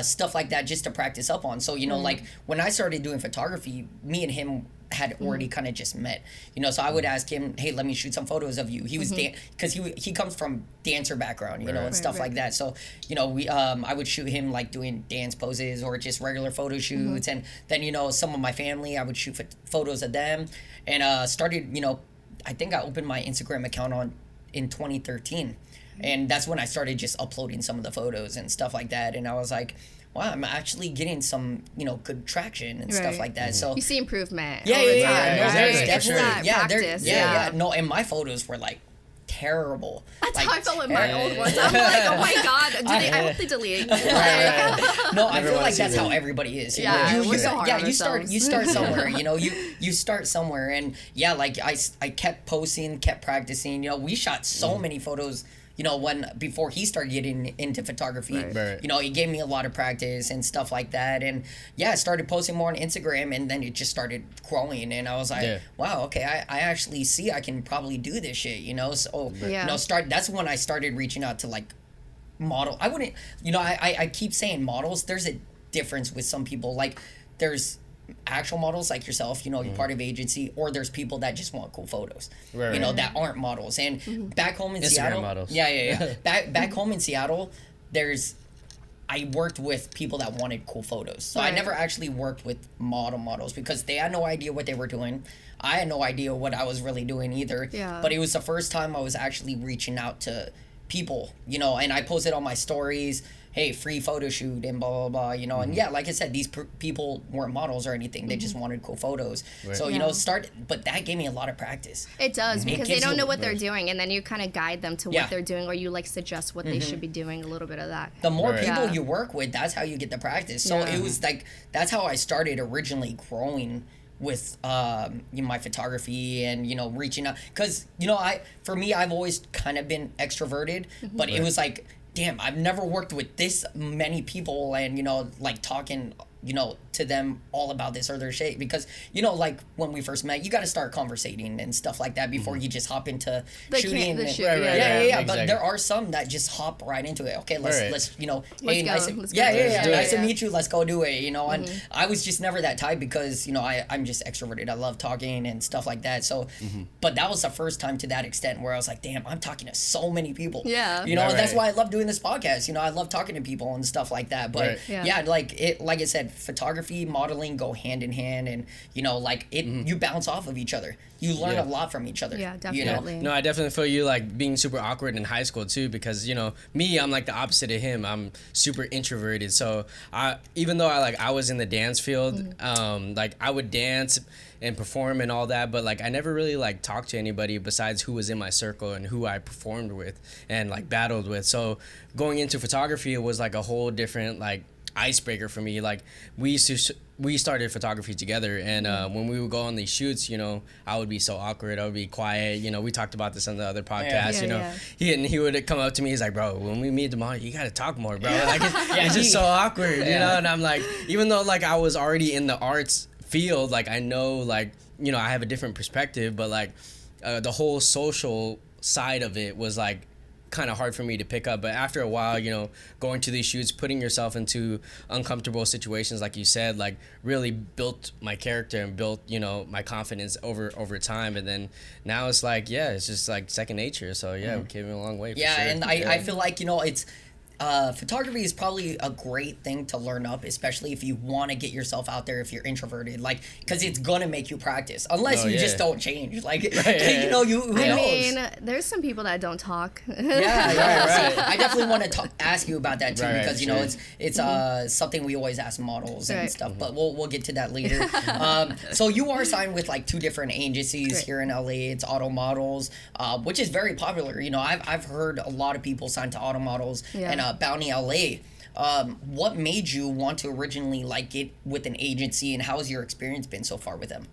[SPEAKER 2] stuff like that, just to practice up on. So, you know, like when I started doing photography, me and him had already kind of just met, you know, so I would ask him, hey, let me shoot some photos of you. He was because he comes from dancer background, you know, and stuff like that. So, you know, we I would shoot him like doing dance poses or just regular photo shoots, and then, you know, some of my family, I would shoot photos of them, and started, you know, I think I opened my Instagram account in 2013, and that's when I started just uploading some of the photos and stuff like that, and I was like, wow, I'm actually getting some, you know, good traction and stuff like that. So
[SPEAKER 1] you see improvement.
[SPEAKER 2] Yeah,
[SPEAKER 1] over
[SPEAKER 2] yeah,
[SPEAKER 1] time,
[SPEAKER 2] yeah. No,
[SPEAKER 1] right?
[SPEAKER 2] there's
[SPEAKER 1] It's
[SPEAKER 2] definitely,
[SPEAKER 1] that
[SPEAKER 2] yeah,
[SPEAKER 1] practice.
[SPEAKER 2] yeah. No, and my photos were like terrible.
[SPEAKER 1] That's
[SPEAKER 2] like,
[SPEAKER 1] how I felt with my old ones. I'm like, oh my god, I hope they delete.
[SPEAKER 2] No, I feel like that's how everybody is.
[SPEAKER 1] Yeah, we're so hard on
[SPEAKER 2] you start
[SPEAKER 1] ourselves.
[SPEAKER 2] somewhere. You know, you start somewhere, and yeah, like I kept posting, kept practicing. You know, we shot so many photos. You know, before he started getting into photography, you know, he gave me a lot of practice and stuff like that. And yeah, I started posting more on Instagram, and then it just started growing. And I was like, wow, okay, I actually see I can probably do this shit, you know? So, you know, that's when I started reaching out to like model. I wouldn't, you know, I keep saying models. There's a difference with some people. Like, there's actual models like yourself, you know, you're part of agency, or there's people that just want cool photos, you know, that aren't models. And back home in
[SPEAKER 3] Instagram
[SPEAKER 2] Seattle,
[SPEAKER 3] models.
[SPEAKER 2] back home in Seattle, I worked with people that wanted cool photos. So I never actually worked with models because they had no idea what they were doing. I had no idea what I was really doing either.
[SPEAKER 1] Yeah.
[SPEAKER 2] But it was the first time I was actually reaching out to people, you know, and I posted on my stories, hey, free photo shoot and blah, blah, blah, you know. And yeah, like I said, these people weren't models or anything. They just wanted cool photos. So, you know, but that gave me a lot of practice.
[SPEAKER 1] It does, because they don't know what they're
[SPEAKER 3] Right.
[SPEAKER 1] doing, and then you kind of guide them to what they're doing, or you like suggest what they should be doing, a little bit of that.
[SPEAKER 2] The more
[SPEAKER 3] Right.
[SPEAKER 2] people you work with, that's how you get the practice. So it was like, that's how I started originally growing with you know, my photography and, you know, reaching out. Because, you know, for me, I've always kind of been extroverted, but it was like, damn, I've never worked with this many people and, you know, like talking, you know, to them all about this or their shit. Because, you know, like when we first met, you got to start conversating and stuff like that before you just hop into shooting.
[SPEAKER 1] The shoot,
[SPEAKER 3] Right, right,
[SPEAKER 2] Yeah.
[SPEAKER 3] Exactly.
[SPEAKER 2] But there are some that just hop right into it. Okay, let's you know,
[SPEAKER 1] Let's
[SPEAKER 2] hey,
[SPEAKER 1] go.
[SPEAKER 2] nice,
[SPEAKER 1] Let's go.
[SPEAKER 2] yeah,
[SPEAKER 3] do
[SPEAKER 2] nice
[SPEAKER 3] it.
[SPEAKER 2] to meet you. Let's go do it. You know, and I was just never that type because, you know, I'm just extroverted. I love talking and stuff like that. So, but that was the first time to that extent where I was like, damn, I'm talking to so many people.
[SPEAKER 1] Yeah.
[SPEAKER 2] You know,
[SPEAKER 3] Right,
[SPEAKER 2] and that's
[SPEAKER 3] right.
[SPEAKER 2] why I love doing this podcast. You know, I love talking to people and stuff like that. But
[SPEAKER 3] Right.
[SPEAKER 1] Yeah.
[SPEAKER 2] like I said, photography, modeling go hand in hand, and, you know, like you bounce off of each other. You learn a lot from each other.
[SPEAKER 1] Yeah,
[SPEAKER 2] You know?
[SPEAKER 1] definitely.
[SPEAKER 3] No, I definitely feel you like being super awkward in high school too, because, you know, me, I'm like the opposite of him. I'm super introverted. So even though I was in the dance field, like I would dance and perform and all that, but like I never really like talked to anybody besides who was in my circle and who I performed with and like battled with. So going into photography, it was like a whole different like icebreaker for me. Like we started photography together, and when we would go on these shoots, you know, I would be so awkward. I would be quiet. You know, we talked about this on the other podcast.
[SPEAKER 1] Yeah,
[SPEAKER 3] you know, he would come up to me. He's like, "Bro, when we meet tomorrow, you gotta talk more, bro." Like it's just so awkward, you know. And I'm like, even though like I was already in the arts field, like I know, like, you know, I have a different perspective, but like the whole social side of it was like kind of hard for me to pick up. But after a while, you know, going to these shoots, putting yourself into uncomfortable situations, like you said, like really built my character and built, you know, my confidence over time. And then now it's like, yeah, it's just like second nature. So yeah, we came a long way. For
[SPEAKER 2] Yeah,
[SPEAKER 3] sure.
[SPEAKER 2] and I feel like, you know, it's photography is probably a great thing to learn up, especially if you want to get yourself out there, if you're introverted, like, because it's gonna make you practice unless you just don't change, like, you know, who knows?
[SPEAKER 1] I mean, there's some people that don't talk.
[SPEAKER 2] Yeah. So I definitely want to ask you about that too,
[SPEAKER 3] Right,
[SPEAKER 2] because, you know, it's something we always ask models and stuff, but we'll get to that later. So you are signed with like 2 different agencies here in LA. It's Otto Models, which is very popular. You know, I've heard a lot of people signed to Otto Models and Bounty LA. What made you want to originally like get with an agency, and how has your experience been so far with them?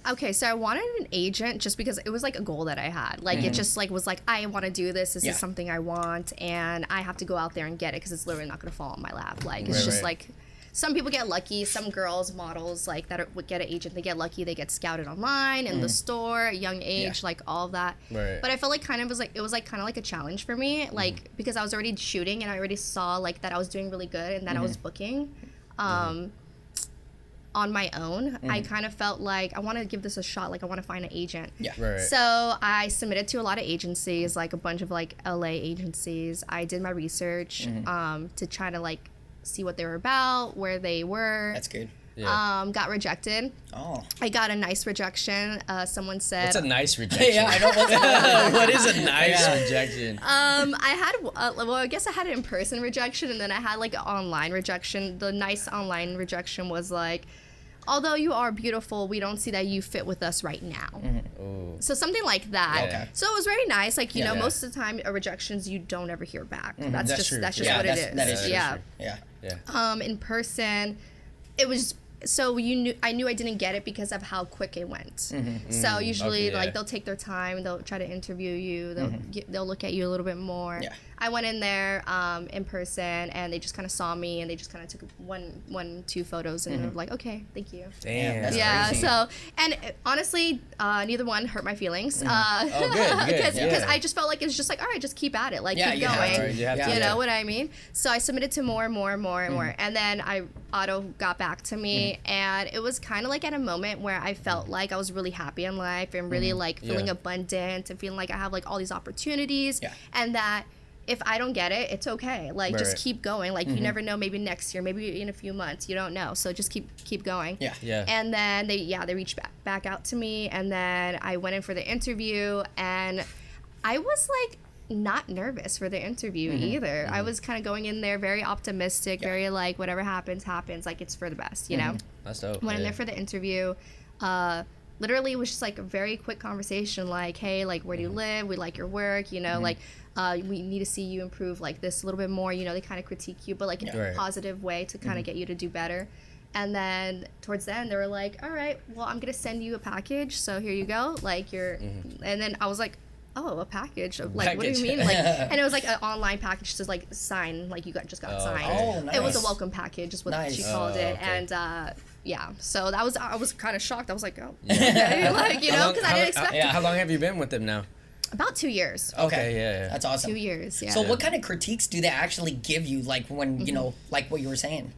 [SPEAKER 1] Okay, so I wanted an agent just because it was like a goal that I had. Like it just like was like, I want to do this. This is something I want, and I have to go out there and get it because it's literally not going to fall on my lap. Like it's just like. some people get lucky. Some girls, models, like that would get an agent. They get lucky. They get scouted online in the store, at a young age, like all of that.
[SPEAKER 3] Right.
[SPEAKER 1] But I felt like it was like kind of like a challenge for me, like because I was already shooting and I already saw like that I was doing really good and that I was booking. On my own, I kind of felt like I want to give this a shot. Like I want to find an agent.
[SPEAKER 2] Yeah.
[SPEAKER 3] Right.
[SPEAKER 1] So I submitted to a lot of agencies, like a bunch of like LA agencies. I did my research to try to like see what they were about, where they were.
[SPEAKER 2] That's good.
[SPEAKER 3] Yeah.
[SPEAKER 1] Got rejected.
[SPEAKER 2] Oh.
[SPEAKER 1] I got a nice rejection. Someone said.
[SPEAKER 3] What's a nice rejection?
[SPEAKER 2] Yeah, I know what's
[SPEAKER 3] What is a nice rejection?
[SPEAKER 1] I had, well, I guess I had an in-person rejection, and then I had like an online rejection. The nice online rejection was like, although you are beautiful, we don't see that you fit with us right now. So something like that.
[SPEAKER 2] Okay.
[SPEAKER 1] So it was very nice. Like, you know,
[SPEAKER 3] Yeah.
[SPEAKER 1] most of the time, rejections, you don't ever hear back.
[SPEAKER 3] That's
[SPEAKER 1] That's
[SPEAKER 3] true.
[SPEAKER 1] just
[SPEAKER 2] Yeah,
[SPEAKER 1] what it is.
[SPEAKER 2] that is true.
[SPEAKER 1] Yeah.
[SPEAKER 2] Yeah.
[SPEAKER 3] Yeah.
[SPEAKER 1] In person, it was. So I knew I didn't get it because of how quick it went. So usually,
[SPEAKER 3] Okay, yeah.
[SPEAKER 1] like they'll take their time, they'll try to interview you, they'll look at you a little bit more.
[SPEAKER 2] Yeah.
[SPEAKER 1] I went in there in person, and they just kind of saw me, and they just kind of took two photos, and they were like, okay, thank you.
[SPEAKER 3] Damn.
[SPEAKER 2] That's
[SPEAKER 1] Yeah.
[SPEAKER 2] crazy.
[SPEAKER 1] So, and honestly, neither one hurt my feelings.
[SPEAKER 3] Oh, good.
[SPEAKER 1] Because
[SPEAKER 3] Yeah.
[SPEAKER 1] I just felt like it's just like, all right, just keep at it, like
[SPEAKER 2] Yeah,
[SPEAKER 1] keep
[SPEAKER 2] you have
[SPEAKER 1] going.
[SPEAKER 2] to.
[SPEAKER 3] Right, you have to.
[SPEAKER 1] You
[SPEAKER 3] Yeah.
[SPEAKER 1] know what I mean? So I submitted to more and more, and then Otto got back to me, and it was kind of like at a moment where I felt like I was really happy in life and really like feeling
[SPEAKER 3] Yeah.
[SPEAKER 1] abundant and feeling like I have like all these opportunities,
[SPEAKER 2] Yeah.
[SPEAKER 1] and that if I don't get it, it's okay. Like just
[SPEAKER 3] Right.
[SPEAKER 1] keep going. Like you never know. Maybe next year, maybe in a few months, you don't know. So just keep going.
[SPEAKER 2] Yeah.
[SPEAKER 3] Yeah.
[SPEAKER 1] And then they reached back out to me, and then I went in for the interview, and I was like not nervous for the interview either. I was kind of going in there very optimistic, very like whatever happens, like it's for the best, you know.
[SPEAKER 3] That's dope.
[SPEAKER 1] Went in
[SPEAKER 3] yeah.
[SPEAKER 1] there for the interview. Literally, it was just like a very quick conversation, like, hey, like, where do you live? We like your work, you know, like, we need to see you improve like this a little bit more. You know, they kind of critique you, but like in a
[SPEAKER 3] Right.
[SPEAKER 1] positive way to kind of get you to do better. And then towards the end, they were like, all right, well, I'm going to send you a package. So here you go. Like, and then I was like, oh, a package? Like, what do you
[SPEAKER 3] Package.
[SPEAKER 1] mean? Like, and it was like an online package to like sign, like you just got signed.
[SPEAKER 2] Oh, nice.
[SPEAKER 1] It was a welcome package, is what
[SPEAKER 2] Nice.
[SPEAKER 1] she called
[SPEAKER 3] Oh,
[SPEAKER 1] it.
[SPEAKER 3] okay.
[SPEAKER 1] And yeah, so I was kind of shocked. I was like, oh, okay. Like, you know, because I didn't expect
[SPEAKER 3] Yeah.
[SPEAKER 1] it.
[SPEAKER 3] How long have you been with them now?
[SPEAKER 1] About 2 years.
[SPEAKER 3] Okay, yeah.
[SPEAKER 2] That's awesome.
[SPEAKER 1] 2 years, yeah.
[SPEAKER 2] So what kind of critiques do they actually give you, like when, you know, like what you were saying?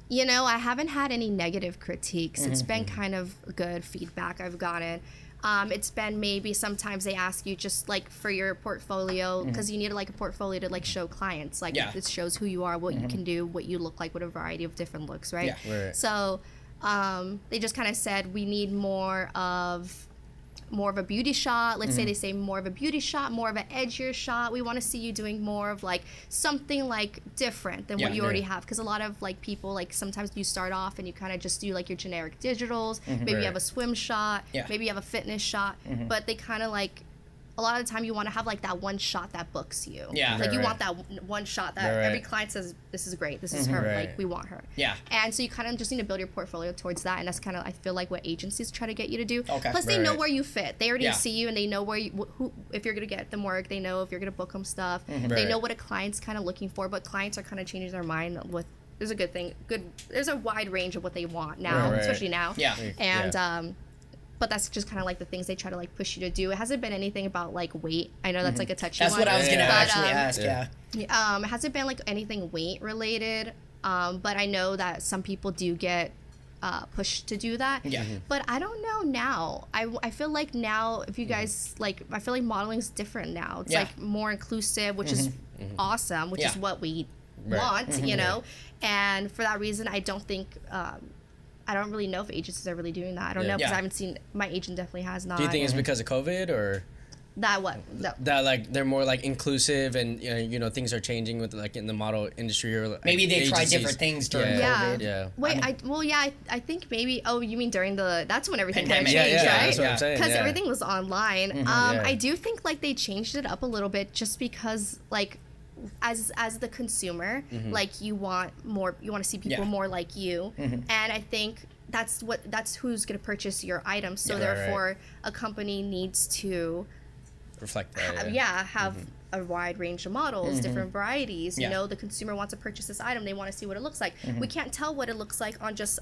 [SPEAKER 1] You know, I haven't had any negative critiques. It's been kind of good feedback I've gotten. It's been maybe sometimes they ask you just like for your portfolio, because you need like a portfolio to like show clients. Like
[SPEAKER 2] Yeah.
[SPEAKER 1] this shows who you are, what you can do, what you look like with a variety of different looks, right?
[SPEAKER 2] Yeah.
[SPEAKER 3] Right.
[SPEAKER 1] So they just kind of said we need more of a beauty shot. Let's say they say more of a beauty shot, more of an edgier shot. We want to see you doing more of like something like different than what
[SPEAKER 2] Yeah.
[SPEAKER 1] you already have. Because a lot of like people, like sometimes you start off and you kind of just do like your generic digitals. Maybe you
[SPEAKER 3] Right.
[SPEAKER 1] have a swim shot.
[SPEAKER 2] Yeah.
[SPEAKER 1] Maybe you have a fitness shot. But they kind of like, a lot of the time you want to have like that one shot that books you.
[SPEAKER 2] Yeah.
[SPEAKER 1] Like you
[SPEAKER 3] Right.
[SPEAKER 1] want that one shot that
[SPEAKER 3] Right.
[SPEAKER 1] every client says, this is great. This is her.
[SPEAKER 3] Right.
[SPEAKER 1] Like we want her.
[SPEAKER 2] Yeah.
[SPEAKER 1] And so you kind of just need to build your portfolio towards that, and that's kind of, I feel like, what agencies try to get you to do.
[SPEAKER 2] Okay.
[SPEAKER 1] Plus, they know
[SPEAKER 3] Right.
[SPEAKER 1] where you fit. They already
[SPEAKER 2] Yeah.
[SPEAKER 1] see you, and they know where you, who, if you're gonna get them work. They know if you're gonna book them stuff. They
[SPEAKER 3] Right.
[SPEAKER 1] know what a client's kind of looking for, but clients are kind of changing their mind with. There's a good thing. There's a wide range of what they want now,
[SPEAKER 3] Right.
[SPEAKER 1] especially now.
[SPEAKER 2] Yeah.
[SPEAKER 1] And but that's just kind of like the things they try to like push you to do. It hasn't been anything about like weight. I know that's like a touchy
[SPEAKER 2] That's
[SPEAKER 1] one.
[SPEAKER 2] what I was going to
[SPEAKER 3] Yeah.
[SPEAKER 2] actually
[SPEAKER 1] But,
[SPEAKER 2] ask, yeah.
[SPEAKER 1] It hasn't been like anything weight related, but I know that some people do get pushed to do that.
[SPEAKER 2] Yeah.
[SPEAKER 1] But I don't know now. I feel like now, if you guys like, I feel like modeling is different now. It's
[SPEAKER 2] Yeah.
[SPEAKER 1] like more inclusive, which is awesome, which is
[SPEAKER 2] Yeah.
[SPEAKER 1] what we
[SPEAKER 3] Right.
[SPEAKER 1] want, you know. And for that reason, I don't think. I don't really know if agencies are really doing that. I don't
[SPEAKER 3] Yeah.
[SPEAKER 1] know because
[SPEAKER 2] Yeah.
[SPEAKER 1] I haven't seen. My agent definitely has not.
[SPEAKER 3] Do you think it's because of COVID or
[SPEAKER 1] that what? No.
[SPEAKER 3] that like they're more like inclusive and you know things are changing with like in the model industry or like,
[SPEAKER 2] Maybe they tried
[SPEAKER 3] agencies?
[SPEAKER 2] different things during
[SPEAKER 1] Yeah.
[SPEAKER 2] COVID.
[SPEAKER 3] Yeah.
[SPEAKER 1] Wait, I think maybe. Oh, you mean during that's when everything kind of
[SPEAKER 2] Pandemic.
[SPEAKER 1] changed,
[SPEAKER 3] Yeah,
[SPEAKER 1] right?
[SPEAKER 3] that's what I'm saying.
[SPEAKER 1] Because
[SPEAKER 3] yeah.
[SPEAKER 1] everything was online.
[SPEAKER 3] yeah.
[SPEAKER 1] I do think like they changed it up a little bit just because like as the consumer, like you want to see people
[SPEAKER 2] Yeah.
[SPEAKER 1] more like you, and I think that's who's going to purchase your items. So
[SPEAKER 3] Yeah, right,
[SPEAKER 1] therefore, a company needs to
[SPEAKER 3] reflect that.
[SPEAKER 1] have a wide range of models, different varieties. You
[SPEAKER 2] Yeah.
[SPEAKER 1] know, the consumer wants to purchase this item, they want to see what it looks like. We can't tell what it looks like on just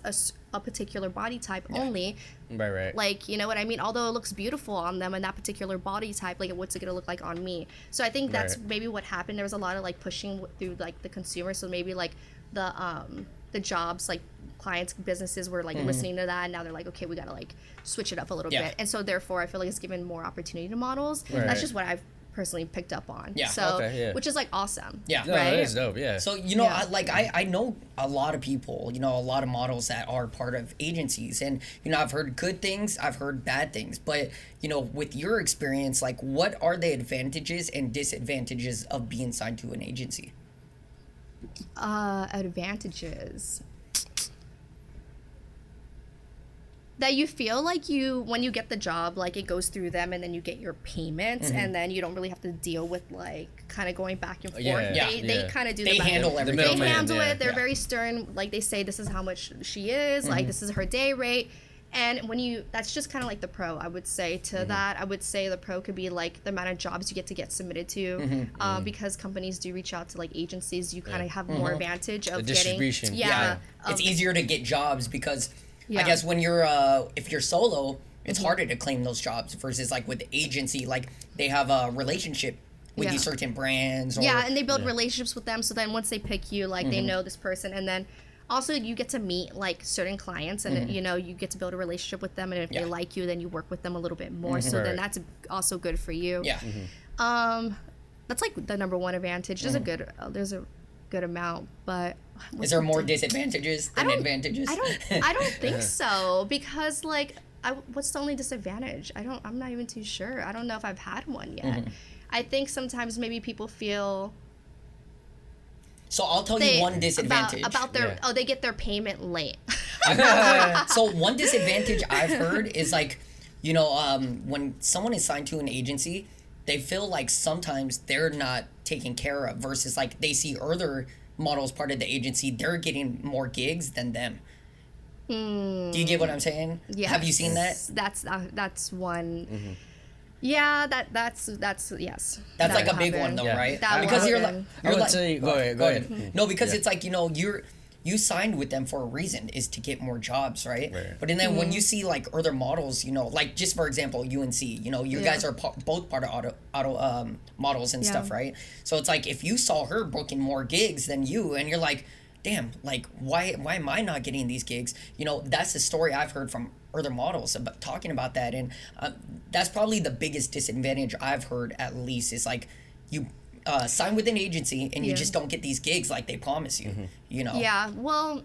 [SPEAKER 1] a particular body type only.
[SPEAKER 3] Right.
[SPEAKER 1] Like, you know what I mean? Although it looks beautiful on them and that particular body type, like, what's it gonna look like on me? So I think that's maybe what happened. There was a lot of like pushing through like the consumer. So maybe like the jobs, like clients, businesses were like listening to that, and now they're like, okay, we gotta like switch it up a little bit. And so therefore, I feel like it's given more opportunity to models. That's just what I've personally picked up on. So which is like awesome.
[SPEAKER 2] Yeah.
[SPEAKER 3] No,
[SPEAKER 1] right?
[SPEAKER 3] that is dope. Yeah.
[SPEAKER 2] So, you know, I know a lot of people, you know, a lot of models that are part of agencies. And, you know, I've heard good things, I've heard bad things. But, you know, with your experience, like, what are the advantages and disadvantages of being signed to an agency?
[SPEAKER 1] Advantages. That you feel like when you get the job, like it goes through them and then you get your payments and then you don't really have to deal with like kind of going back and forth. They kind of do
[SPEAKER 2] they handle everything.
[SPEAKER 1] They handle it. They're very stern. Like they say, this is how much she is. Like this is her day rate. And that's just kind of like the pro, I would say to that. I would say the pro could be like the amount of jobs you get submitted to, because companies do reach out to like agencies. You kind of have more advantage of
[SPEAKER 3] the distribution.
[SPEAKER 1] getting.
[SPEAKER 2] It's easier to get jobs because I guess when you're if you're solo, it's harder to claim those jobs versus like with the agency, like they have a relationship with these certain brands. Or,
[SPEAKER 1] and they build relationships with them. So then once they pick you, like they know this person, and then also you get to meet like certain clients, and you know you get to build a relationship with them, and if they like you, then you work with them a little bit more. So then that's also good for you. That's like the number one advantage. There's there's a good amount, but
[SPEAKER 2] is there more disadvantages than advantages?
[SPEAKER 1] I don't think so, because like what's the only disadvantage? I'm not even too sure. I don't know if I've had one yet. I think sometimes maybe people feel.
[SPEAKER 2] So I'll tell you one disadvantage
[SPEAKER 1] about their they get their payment late.
[SPEAKER 2] So one disadvantage I've heard is like, you know, when someone is signed to an agency, they feel like sometimes they're not taken care of versus like they see other models part of the agency, they're getting more gigs than them. Do you get what I'm saying?
[SPEAKER 1] Yeah.
[SPEAKER 2] Have you seen that?
[SPEAKER 1] That's one. Yeah, that's yes.
[SPEAKER 2] That's like a big one though, right? Because you're like,
[SPEAKER 3] go ahead.
[SPEAKER 2] No, because it's like, you know, you signed with them for a reason, is to get more jobs, right? But then when you see like other models, you know, like just for example, UNC, you know, you guys are both part of Otto Models and stuff, right? So it's like if you saw her booking more gigs than you, and you're like, damn, like why am I not getting these gigs? You know, that's the story I've heard from other models about talking about that, and that's probably the biggest disadvantage I've heard, at least, is like you sign with an agency and you just don't get these gigs like they promise you. You know.
[SPEAKER 1] Yeah. Well,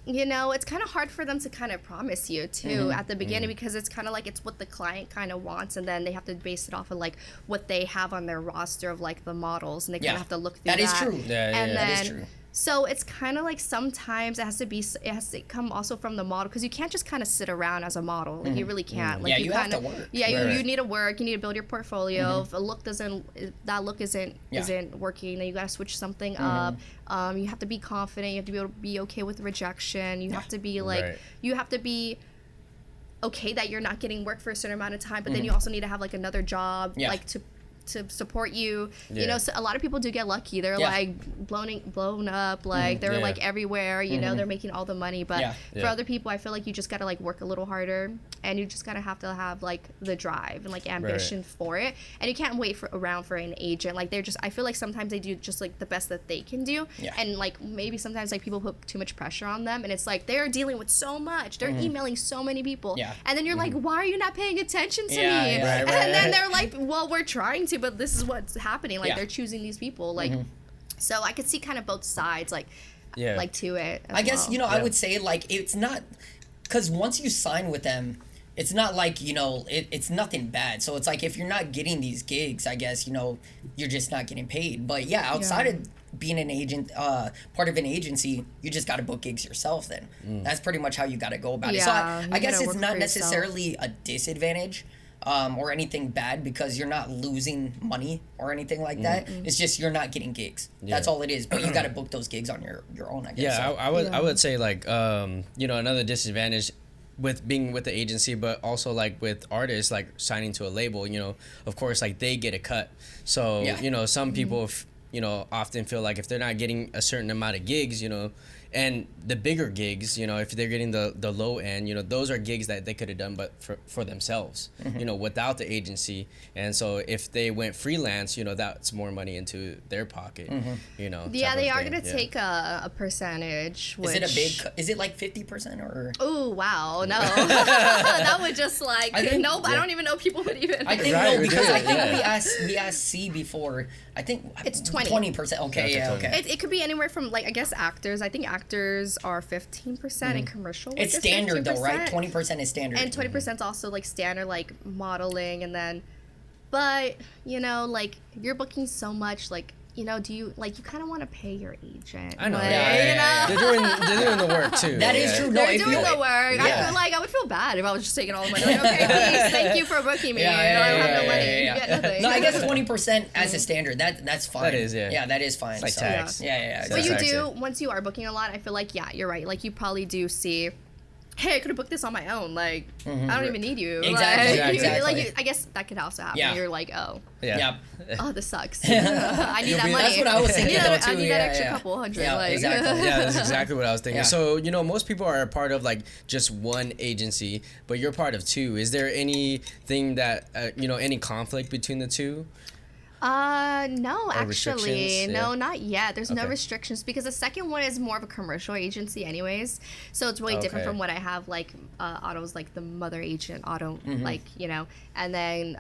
[SPEAKER 1] you know, it's kind of hard for them to kind of promise you too at the beginning, because it's kind of like it's what the client kind of wants, and then they have to base it off of like what they have on their roster of like the models, and they kind of have to look through that.
[SPEAKER 2] That is true.
[SPEAKER 1] That
[SPEAKER 2] is true.
[SPEAKER 1] So it's kind of like sometimes it has to come also from the model, because you can't just kind of sit around as a model. Like, you really can't. Like,
[SPEAKER 2] you have to work.
[SPEAKER 1] Yeah, you need to work. You need to build your portfolio. If that look isn't working, then you got to switch something up. You have to be confident. You have to be able to be okay with rejection. You have to be like you have to be okay that you're not getting work for a certain amount of time, but then you also need to have like another job, like to support you. You know, so a lot of people do get lucky. They're like blown up, like they're like everywhere, you know, they're making all the money. But for other people, I feel like you just gotta like work a little harder, and you just gotta have to have like the drive and like ambition for it. And you can't wait around for an agent. Like I feel like sometimes they do just like the best that they can do. And like maybe sometimes like people put too much pressure on them, and it's like they're dealing with so much. They're emailing so many people. And then you're like, why are you not paying attention to me? And then they're like, well, we're trying to, but this is what's happening. Like they're choosing these people. Like so I could see kind of both sides, like to it.
[SPEAKER 2] I guess, you know, I would say like it's not, because once you sign with them, it's not like, you know, it's nothing bad. So it's like if you're not getting these gigs, I guess, you know, you're just not getting paid. But outside of being an agent, part of an agency, you just got to book gigs yourself then. That's pretty much how you got to go about it. So I guess it's not necessarily a disadvantage or anything bad, because you're not losing money or anything like that. It's just you're not getting gigs. That's all it is. But you got to book those gigs on your own, I guess.
[SPEAKER 3] I would say like you know, another disadvantage with being with the agency, but also like with artists like signing to a label, you know, of course like they get a cut. So you know, some people you know, often feel like if they're not getting a certain amount of gigs, you know, and the bigger gigs, you know, if they're getting the low end, you know, those are gigs that they could have done but for themselves, you know, without the agency. And so if they went freelance, you know, that's more money into their pocket, you know.
[SPEAKER 1] Yeah, they are going to take a percentage. Which...
[SPEAKER 2] Is it a big, is it like 50% or?
[SPEAKER 1] Oh, wow, no. That would just like, I don't even know people would even.
[SPEAKER 2] I think no, because I think we asked C before. I think
[SPEAKER 1] it's
[SPEAKER 2] 20%. Okay, okay.
[SPEAKER 1] It could be anywhere from like, I guess actors. I think actors are 15% and commercial.
[SPEAKER 2] It's standard 15%. Though, right? 20% is standard.
[SPEAKER 1] And 20% is also like standard, like modeling, and then, but you know, like if you're booking so much, like. You know, do you like you kind of want to pay your agent?
[SPEAKER 3] I know.
[SPEAKER 1] Like,
[SPEAKER 3] yeah. They're doing the work too.
[SPEAKER 2] That is true. No,
[SPEAKER 1] they're doing the work. I feel like I would feel bad if I was just taking all the money. Like, okay, please, thank you for booking me. I don't have no money. You get nothing.
[SPEAKER 2] No, I guess 20% as a standard. That's fine.
[SPEAKER 3] That is, yeah.
[SPEAKER 2] Yeah, that is fine.
[SPEAKER 3] It's like tax.
[SPEAKER 2] Yeah.
[SPEAKER 1] But you do once you are booking a lot. I feel like you're right. Like you probably do see. Hey, I could have booked this on my own. Like, I don't even need you.
[SPEAKER 2] Exactly.
[SPEAKER 1] Like,
[SPEAKER 2] exactly.
[SPEAKER 1] Like, I guess that could also happen.
[SPEAKER 2] Yeah.
[SPEAKER 1] You're like, oh.
[SPEAKER 3] Yeah.
[SPEAKER 1] Oh, this sucks. I need that money.
[SPEAKER 2] That's what I was thinking though, too.
[SPEAKER 1] I need that extra couple hundred.
[SPEAKER 2] Yeah,
[SPEAKER 1] like.
[SPEAKER 2] exactly.
[SPEAKER 3] Yeah, that's exactly what I was thinking.
[SPEAKER 2] Yeah.
[SPEAKER 3] So, you know, most people are a part of like just one agency, but you're part of two. Is there anything that, you know, any conflict between the two?
[SPEAKER 1] No, actually,
[SPEAKER 3] Yeah.
[SPEAKER 1] no, not yet. There's no
[SPEAKER 3] Okay.
[SPEAKER 1] restrictions because the second one is more of a commercial agency anyways. So it's really different from what I have, like, Otto's like the mother agent, Otto, like, you know, and then,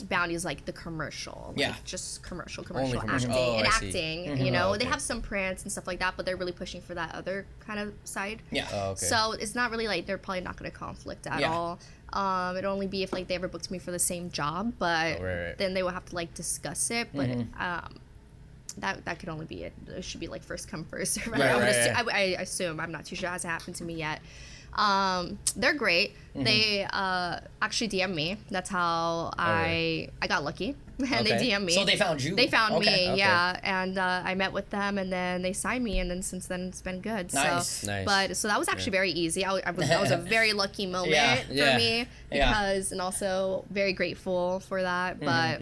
[SPEAKER 1] Bounty's like the commercial, like just commercial
[SPEAKER 3] commercial.
[SPEAKER 1] acting
[SPEAKER 3] Oh,
[SPEAKER 1] and
[SPEAKER 3] I see.
[SPEAKER 1] acting, you know,
[SPEAKER 3] Oh, okay.
[SPEAKER 1] they have some prints and stuff like that, but they're really pushing for that other kind of side.
[SPEAKER 2] Yeah.
[SPEAKER 3] Oh, okay.
[SPEAKER 1] So it's not really like they're probably not going to conflict at all. It'd only be if like they ever booked me for the same job, but then they will have to like discuss it. But that could only be it. It should be like first come first. Right? I assume. I'm not too sure. It hasn't happened to me yet. They're great. They actually DM'd me. That's how I got lucky. And they DM'd me.
[SPEAKER 2] So they found you?
[SPEAKER 1] They found me,
[SPEAKER 3] Okay.
[SPEAKER 1] yeah. And I met with them, and then they signed me, and then since then it's been good.
[SPEAKER 2] Nice.
[SPEAKER 1] So,
[SPEAKER 3] Nice.
[SPEAKER 1] But so that was actually very easy. That was a very lucky moment for me because, and also very grateful for that. But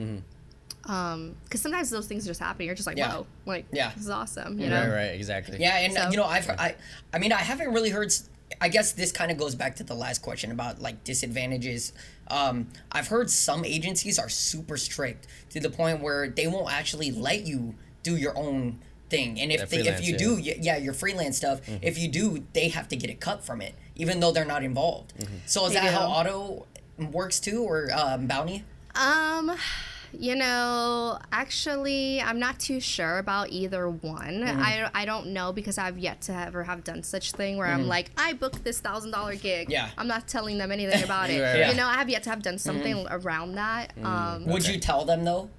[SPEAKER 1] because sometimes those things just happen. You're just like, whoa, like this is awesome. You know?
[SPEAKER 3] Right, exactly.
[SPEAKER 2] Yeah, and you know, I mean, I haven't really heard. I guess this kind of goes back to the last question about like disadvantages. I've heard some agencies are super strict to the point where they won't actually let you do your own thing, and if you do, your freelance stuff. If you do, they have to get a cut from it, even though they're not involved. So is that how Otto works too, or Bounty?
[SPEAKER 1] You know, actually, I'm not too sure about either one. I don't know because I've yet to ever have done such thing where I'm like, I booked this $1,000 gig.
[SPEAKER 2] Yeah.
[SPEAKER 1] I'm not telling them anything about it. You know, I have yet to have done something around that.
[SPEAKER 2] Would you tell them though?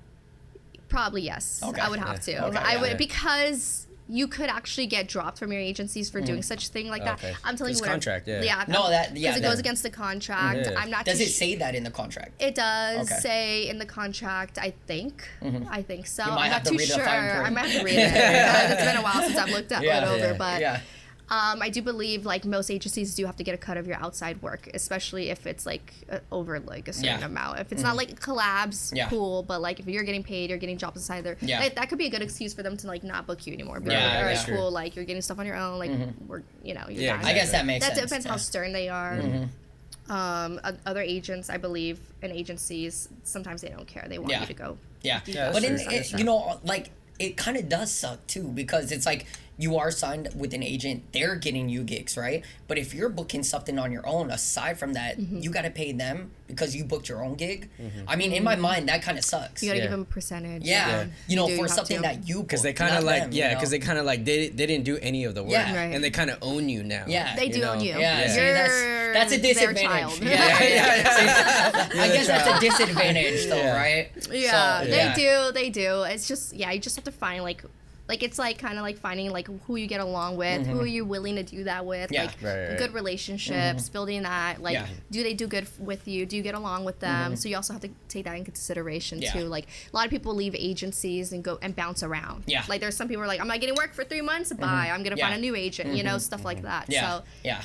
[SPEAKER 1] Probably yes.
[SPEAKER 2] Okay.
[SPEAKER 1] I would have to.
[SPEAKER 2] Okay,
[SPEAKER 1] I would because you could actually get dropped from your agencies for doing such thing like that.
[SPEAKER 3] Okay.
[SPEAKER 1] I'm telling you what.
[SPEAKER 3] Contract,
[SPEAKER 1] because it goes against the contract. I'm not.
[SPEAKER 2] Does it say that in the contract?
[SPEAKER 1] It does say in the contract. I think. I think so.
[SPEAKER 2] You might
[SPEAKER 1] I'm
[SPEAKER 2] have
[SPEAKER 1] not
[SPEAKER 2] to
[SPEAKER 1] too
[SPEAKER 2] read the
[SPEAKER 1] sure.
[SPEAKER 2] fine print.
[SPEAKER 1] I might have to read it because it's been a while since I've looked it over. But I do believe like most agencies do have to get a cut of your outside work, especially if it's like over like a certain amount. If it's not like collabs, cool. But like if you're getting paid, you're getting jobs inside there. That could be a good excuse for them to like not book you anymore. Be like, all right, cool. Like you're getting stuff on your own. Like we're, you know, you're
[SPEAKER 2] I guess that makes sense.
[SPEAKER 1] That depends how stern they are. Other agents, I believe, and agencies, sometimes they don't care. They want you to go.
[SPEAKER 2] But you know, like it kind of does suck too because it's like you are signed with an agent, they're getting you gigs, right? But if you're booking something on your own, aside from that, you got to pay them because you booked your own gig. I mean, in my mind, that kind of sucks.
[SPEAKER 1] You got to give them a percentage.
[SPEAKER 2] You know, for something that you booked.
[SPEAKER 3] Because they kind of like, because they kind of like, they didn't do any of the work. And they kind of own you now.
[SPEAKER 1] They do own you.
[SPEAKER 2] That's a disadvantage. I guess that's a disadvantage though, right?
[SPEAKER 1] They do. It's just, you just have to find like like it's like kind of like finding like who you get along with, who are you willing to do that with, like good relationships, building that, like do they do good with you, do you get along with them? So you also have to take that in consideration too. Like a lot of people leave agencies and go and bounce around. Like there's some people who are like, I'm not getting work for 3 months, bye, I'm gonna find a new agent, you know, stuff like that. So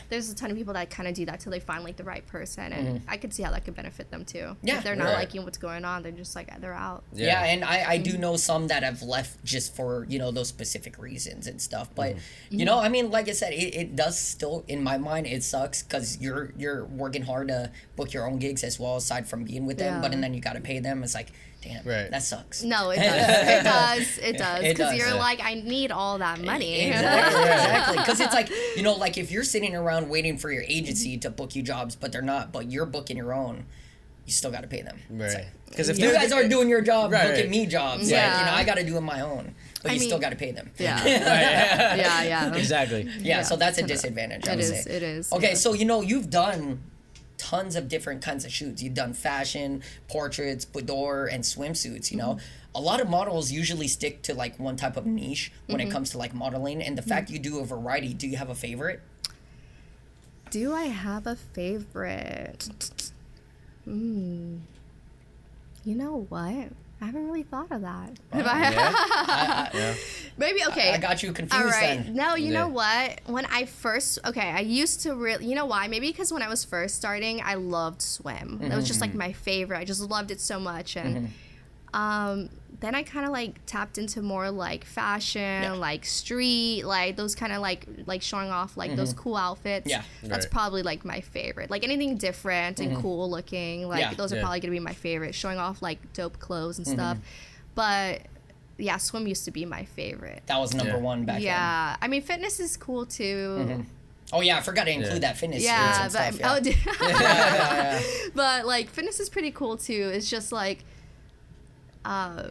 [SPEAKER 1] there's a ton of people that kind of do that till they find like the right person, and I could see how that could benefit them too. If they're not liking what's going on, they're just like, they're out.
[SPEAKER 2] And I do know some that have left just for, you know, those specific reasons and stuff. But you know, I mean, like I said, it does still, in my mind, it sucks because you're working hard to book your own gigs as well, aside from being with them. But and then you got to pay them. It's like, damn, that sucks.
[SPEAKER 1] No, it does. It does. Because you're like, I need all that money.
[SPEAKER 2] Exactly. Because it's like, you know, like if you're sitting around waiting for your agency to book you jobs, but they're not, but you're booking your own, you still got to pay them. Because if you guys aren't doing your job, booking me jobs, like, you know, I got to do it my own. But you still got to pay them.
[SPEAKER 3] Exactly.
[SPEAKER 2] So that's a disadvantage, I would say.
[SPEAKER 1] It is.
[SPEAKER 2] Okay, so, you know, you've done tons of different kinds of shoots. You've done fashion, portraits, boudoir, and swimsuits, you know. A lot of models usually stick to, like, one type of niche when it comes to, like, modeling. And the fact you do a variety, do you have a favorite?
[SPEAKER 1] Do I have a favorite? You know what? I haven't really thought of that. Maybe, okay.
[SPEAKER 2] I got you confused.
[SPEAKER 1] All right.
[SPEAKER 2] Then.
[SPEAKER 1] No, you know what? When I first, I used to really, you know why? Maybe because when I was first starting, I loved swim. That was just like my favorite. I just loved it so much. And then I kind of like tapped into more like fashion, like street, like those kind of like showing off like those cool outfits. That's probably like my favorite. Like anything different and cool looking, like those are probably gonna be my favorite. Showing off like dope clothes and stuff. But yeah, swim used to be my favorite.
[SPEAKER 2] That was number one back then.
[SPEAKER 1] Yeah, I mean fitness is cool too.
[SPEAKER 2] Oh yeah, I forgot to include that fitness. And stuff,
[SPEAKER 1] but like fitness is pretty cool too. It's just like. I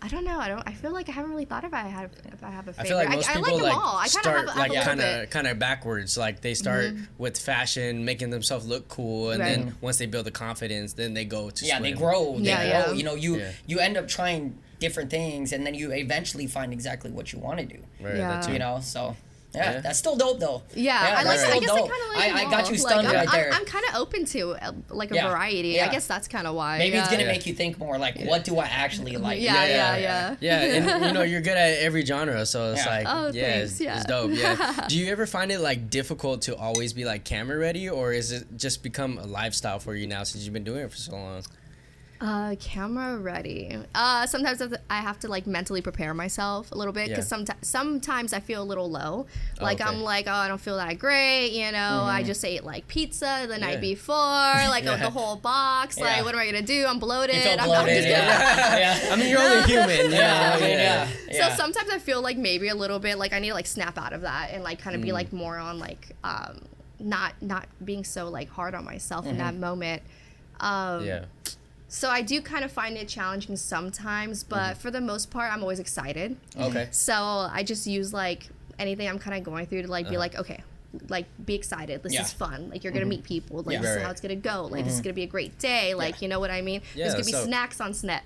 [SPEAKER 1] don't know. I feel like I haven't really thought if I have a favorite.
[SPEAKER 3] I feel like most people
[SPEAKER 1] I like them
[SPEAKER 3] like
[SPEAKER 1] all. I
[SPEAKER 3] start
[SPEAKER 1] have
[SPEAKER 3] like kind of backwards. Like they start with fashion, making themselves look cool, and then once they build the confidence, then they go to swim.
[SPEAKER 2] They grow. You know, you end up trying different things, and then you eventually find exactly what you want to do. You know, so. Yeah, that's still dope though.
[SPEAKER 1] I guess I kind of like
[SPEAKER 2] I got you stunned right there.
[SPEAKER 1] I'm kind of open to like a variety. I guess that's kind of why.
[SPEAKER 2] Maybe it's gonna make you think more like, what do I actually like?
[SPEAKER 1] Yeah,
[SPEAKER 3] and you know you're good at every genre, so it's like
[SPEAKER 1] thanks.
[SPEAKER 3] It's dope. Do you ever find it like difficult to always be like camera ready, or is it just become a lifestyle for you now since you've been doing it for so long?
[SPEAKER 1] Camera ready. Sometimes I have to like mentally prepare myself a little bit because sometimes I feel a little low. Like I'm like, I don't feel that great, you know. I just ate like pizza the night before, like the whole box. Like, what am I gonna do? I'm bloated.
[SPEAKER 2] You feel bloated.
[SPEAKER 3] I mean, you're only human.
[SPEAKER 1] So sometimes I feel like maybe a little bit like I need to like snap out of that and like kind of be like more on like not being so like hard on myself in that moment. So I do kind of find it challenging sometimes, but for the most part, I'm always excited. So I just use like anything I'm kind of going through to like be like, okay, like be excited. This is fun. Like you're gonna meet people. Like this is how it's gonna go. Like this is gonna be a great day. Like you know what I mean. There's gonna be snacks on set.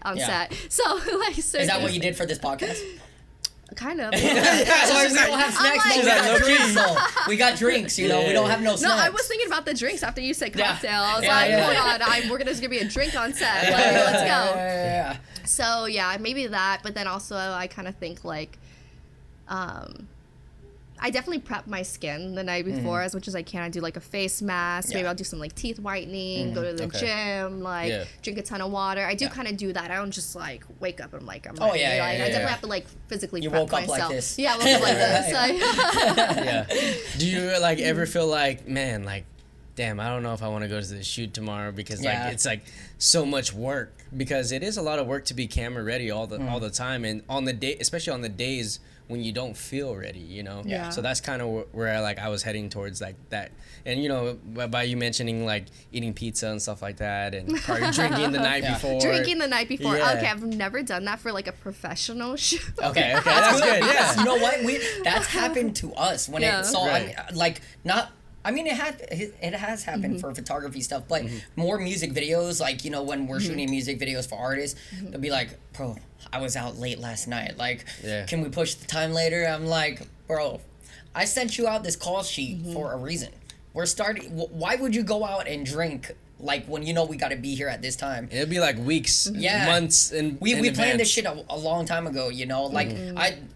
[SPEAKER 1] So like, is
[SPEAKER 2] that what you did for this podcast?
[SPEAKER 1] Kind of.
[SPEAKER 2] So we don't have snacks, but we got drinks. So we got drinks, you know. We don't have no snacks.
[SPEAKER 1] No, I was thinking about the drinks after you said cocktail. I was like, hold on, there's gonna be a drink on set. Like, let's go. So yeah, maybe that. But then also, I kind of think like, I definitely prep my skin the night before as much as I can. I do like a face mask. Maybe I'll do some like teeth whitening, go to the gym, like drink a ton of water. I do kind of do that. I don't just like wake up and I'm like, I'm ready. I definitely have to like physically prep myself. You woke up like this. Yeah, I woke up like this.
[SPEAKER 3] Do you like ever feel like, man, like, damn, I don't know if I want to go to the shoot tomorrow because like it's like so much work, because it is a lot of work to be camera ready all the time, and on the day, especially on the days when you don't feel ready, you know. So that's kind of where I was heading towards, like that. And you know, by you mentioning like eating pizza and stuff like that, and probably drinking the night before.
[SPEAKER 1] Drinking the night before. Okay, I've never done that for like a professional shoot.
[SPEAKER 2] Okay, that's good. Yeah. You know what? That's happened to us when it's all like not I mean, it has happened for photography stuff, but more music videos, like, you know, when we're shooting music videos for artists, they'll be like, bro, I was out late last night. Like, can we push the time later? I'm like, bro, I sent you out this call sheet for a reason. We're starting. Why would you go out and drink like when you know we got to be here at this time?
[SPEAKER 3] It'll be like weeks, months, and
[SPEAKER 2] we planned this shit a long time ago. You know, like